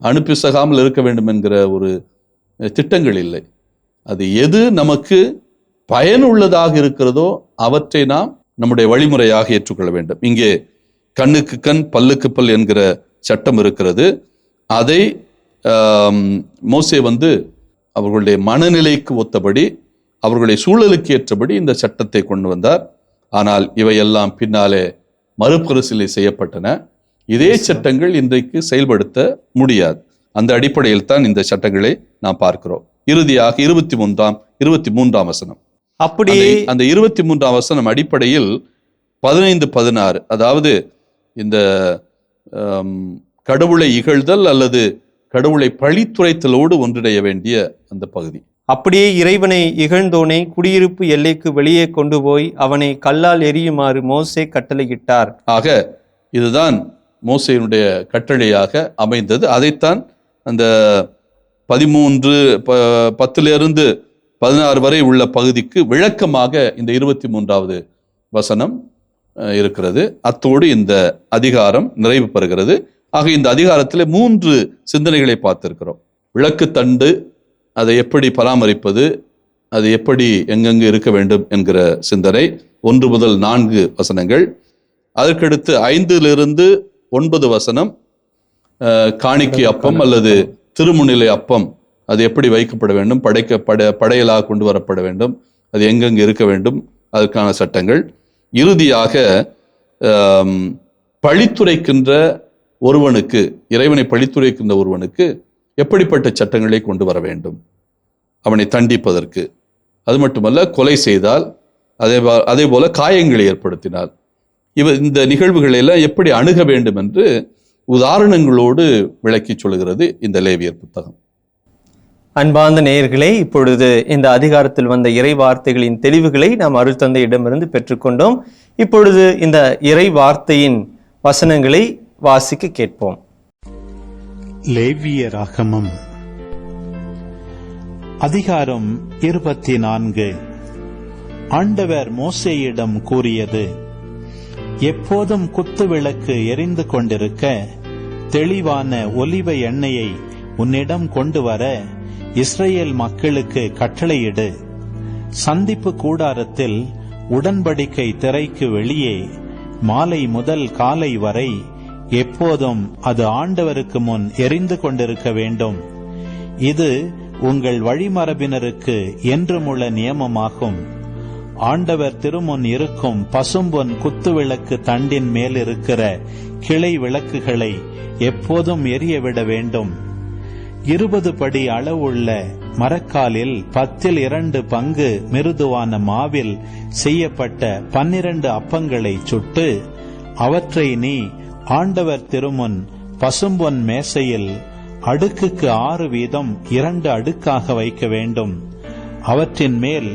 அனுப்பிசகாமல் இருக்க வேண்டும் என்கிற ஒரு திட்டங்கள் இல்லை. அது எது நமக்கு பயனுள்ளதாக இருக்கிறதோ அவற்றை நாம் நம்முடைய வழிமுறையாக ஏற்றுக்கொள்ள வேண்டும். இங்கே கண்ணுக்கு கண் பல்லுக்கு பல் என்கிற சட்டம் இருக்கிறது. அதை மோசே அவர்களுடைய மனநிலைக்கு ஒத்தபடி, அவர்களுடைய சூழலுக்கு ஏற்றபடி இந்த சட்டத்தை கொண்டு வந்தார். ஆனால் இவையெல்லாம் பின்னாலே மறுபரிசீலனை செய்யப்பட்டன. இதே சட்டங்கள் இன்றைக்கு செயல்படுத்த முடியாது. அந்த அடிப்படையில் தான் இந்த சட்டங்களை நாம் பார்க்கிறோம். இறுதியாக 23ஆம் வசனம். அப்படியே அந்த 23ஆம் வசனம் அடிப்படையில் 15-16, அதாவது இந்த கடவுளை இகழ்தல் அல்லது கடவுளை பழித்துரைத்தலோடு ஒன்றிடைய வேண்டிய அந்த பகுதி. அப்படியே இறைவனை இகழ்ந்தோனை குடியிருப்பு எல்லைக்கு வெளியே கொண்டு போய் அவனை கல்லால் எரியுமாறு மோசே கட்டளையிட்டார். ஆக இதுதான் மோசேயினுடைய கட்டளையாக அமைந்தது. அதைத்தான் அந்த 13:10 வரை உள்ள பகுதிக்கு விளக்கமாக இந்த 23வது வசனம் இருக்கிறது. அத்தோடு இந்த அதிகாரம் நிறைவு பெறுகிறது. ஆக இந்த அதிகாரத்தில் 3 சிந்தனைகளை பார்த்திருக்கிறோம். விளக்கு தண்டு, அதை எப்படி பராமரிப்பது, அது எப்படி எங்கெங்கு இருக்க வேண்டும் என்கிற சிந்தனை 1 முதல் 4 வசனங்கள். அதற்கடுத்து 5-9 வசனம் காணிக்கை அப்பம் அல்லது திருமுன்னிலை அப்பம் அது எப்படி வைக்கப்பட வேண்டும், படையலாக கொண்டு வரப்பட வேண்டும், அது எங்கெங்கு இருக்க வேண்டும், அதற்கான சட்டங்கள். இறுதியாக பழித்துரைக்கின்ற ஒருவனுக்கு, இறைவனை பழித்துரைக்கின்ற ஒருவனுக்கு எப்படிப்பட்ட சட்டங்களை கொண்டு வர வேண்டும் அவனை தண்டிப்பதற்கு. அது மட்டுமல்ல, கொலை செய்தால், அதே போல காயங்களை ஏற்படுத்தினால் இந்த நிகழ்வுகளை எல்லாம் எப்படி அணுக வேண்டும் என்று உதாரணங்களோடு விளக்கி சொல்கிறது இந்த லேவியர் புத்தகம். அன்பார்ந்த நேயர்களே, இப்பொழுது இந்த அதிகாரத்தில் வந்த இறை வார்த்தைகளின் தெளிவுகளை நாம் அருள் தந்தையிடமிருந்து பெற்றுக்கொண்டோம். இப்பொழுது இந்த இறை வார்த்தையின் வசனங்களை வாசிக்க கேட்போம். லேவியராகமம் அதிகாரம் 24. ஆண்டவர் மோசேயிடம் கூறியது: எப்போதும் குத்து விளக்கு எரிந்து கொண்டிருக்க தெளிவான ஒலிவ எண்ணெயை உன்னிடம் கொண்டு வர இஸ்ரேல் மக்களுக்கு கட்டளையிடு. சந்திப்பு கூடாரத்தில் உடன்படிக்கை திரைக்கு வெளியே மாலை முதல் காலை வரை எப்போதும் அது ஆண்டவருக்கு முன் எரிந்து கொண்டிருக்க வேண்டும். இது உங்கள் வழிமரபினருக்கு என்றுமுள்ள நியமமாகும். ஆண்டவர் திருமுன் இருக்கும் பசும்பொன் குத்துவிளக்கு தண்டின் மேல் இருக்கிற கிளை விளக்குகளை எப்போதும் எரியவிட வேண்டும். 20 படி அளவுள்ள மரக்காலில் 10 பங்கு மிருதுவான மாவில் செய்யப்பட்ட 12 அப்பங்களை சுட்டு அவற்றை நீ ஆண்டவர் திருமுன் பசும்பொன் மேசையில் அடுக்குக்கு 6 வீதம் 2 அடுக்காக வைக்க வேண்டும். அவற்றின் மேல்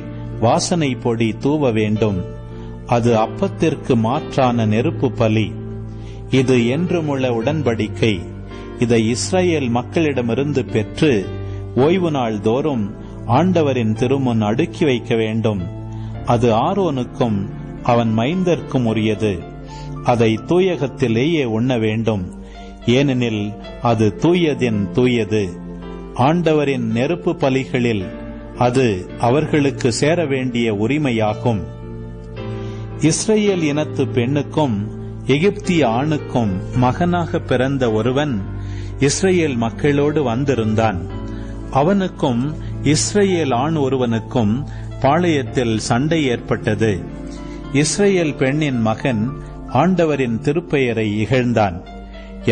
வாசனை பொடி தூவ வேண்டும். அது அப்பத்திற்கு மாற்றான நெருப்பு பலி. இது என்றுமுள்ள உடன்படிக்கை. இதை இஸ்ரவேல் மக்களிடமிருந்து பெற்று ஓய்வு நாள் தோறும் ஆண்டவரின் திருமுன் அடுக்கி வைக்க வேண்டும். அது ஆரோனுக்கும் அவன் மைந்தர்க்கும் உரியது. அதை தூயகத்திலேயே உண்ண வேண்டும், ஏனெனில் அது தூயதின் தூயது. ஆண்டவரின் நெருப்பு பலிகளில் அது அவர்களுக்கு சேர வேண்டிய உரிமையாகும். இஸ்ரவேல் இனத்து பெண்ணுக்கும் எகிப்திய ஆணுக்கும் மகனாக பிறந்த ஒருவன் இஸ்ரவேல் மக்களோடு வந்திருந்தான். அவனுக்கும் இஸ்ரவேல் ஆண் ஒருவனுக்கும் பாளையத்தில் சண்டை ஏற்பட்டது. இஸ்ரவேல் பெண்ணின் மகன் ஆண்டவரின் திருப்பெயரை இகழ்ந்தான்.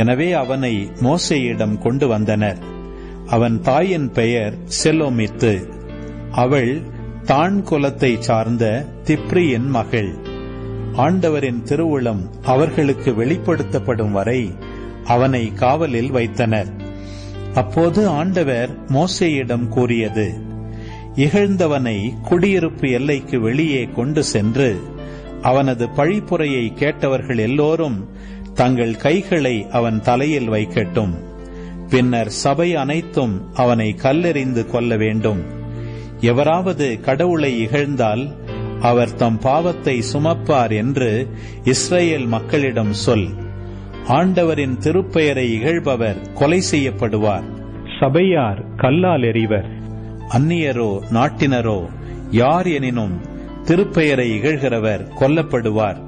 எனவே அவனை மோசேயிடம் கொண்டு வந்தனர். அவன் தாயின் பெயர் செலோமித்து. அவள் தான் குலத்தை சார்ந்த திப்ரியின் மகள். ஆண்டவரின் திருவுளம் அவர்களுக்கு வெளிப்படுத்தப்படும் வரை அவனை காவலில் வைத்தனர். அப்போது ஆண்டவர் மோசேயிடம் கூறியது: இகழ்ந்தவனை குடியிருப்பு எல்லைக்கு வெளியே கொண்டு சென்று அவனது பழிப்புரையை கேட்டவர்கள் எல்லோரும் தங்கள் கைகளை அவன் தலையில் வைக்கட்டும். பின்னர் சபை அனைத்தும் அவனை கல்லெறிந்து கொல்ல வேண்டும். எவராவது கடவுளை இகழ்ந்தால் அவர் தம் பாவத்தை சுமப்பார் என்று இஸ்ரவேல் மக்களிடம் சொல். ஆண்டவரின் திருப்பெயரை இகழ்பவர் கொலை செய்யப்படுவார். சபையார் கல்லால் எறிவர். அந்நியரோ நாட்டினரோ யார் எனினும் திருப்பெயரை இகழ்கிறவர் கொல்லப்படுவார்.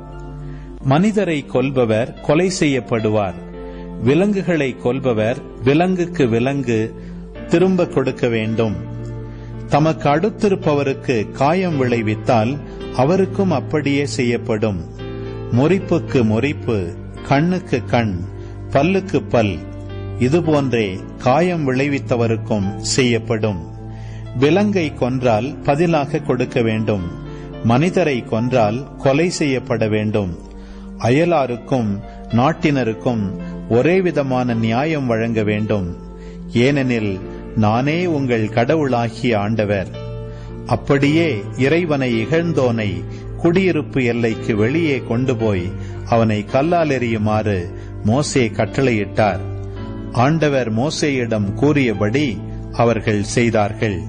மனிதரை கொல்பவர் கொலை செய்யப்படுவார். விலங்குகளை கொல்பவர் விலங்குக்கு விலங்கு திரும்ப கொடுக்க வேண்டும். தமக்கு அடுத்திருப்பவருக்கு காயம் விளைவித்தால் அவருக்கும் அப்படியே செய்யப்படும். முறிப்புக்கு முறிப்பு, கண்ணுக்கு கண், பல்லுக்கு பல், இதுபோன்றே காயம் விளைவித்தவருக்கும் செய்யப்படும். விலங்கை கொன்றால் பதிலாக கொடுக்க வேண்டும். மனிதரை கொன்றால் கொலை செய்யப்பட வேண்டும். அயலாருக்கும் நாட்டினருக்கும் ஒரே விதமான நியாயம் வழங்க வேண்டும். ஏனெனில் நானே உங்கள் கடவுளாகிய ஆண்டவர். அப்படியே இறைவனை இகழ்ந்தோனை குடியிருப்பு எல்லைக்கு வெளியே கொண்டு போய் அவனை கல்லால் எறியுமாறு மோசே கட்டளையிட்டார். ஆண்டவர் மோசேயிடம் கூறியபடி அவர்கள் செய்தார்கள்.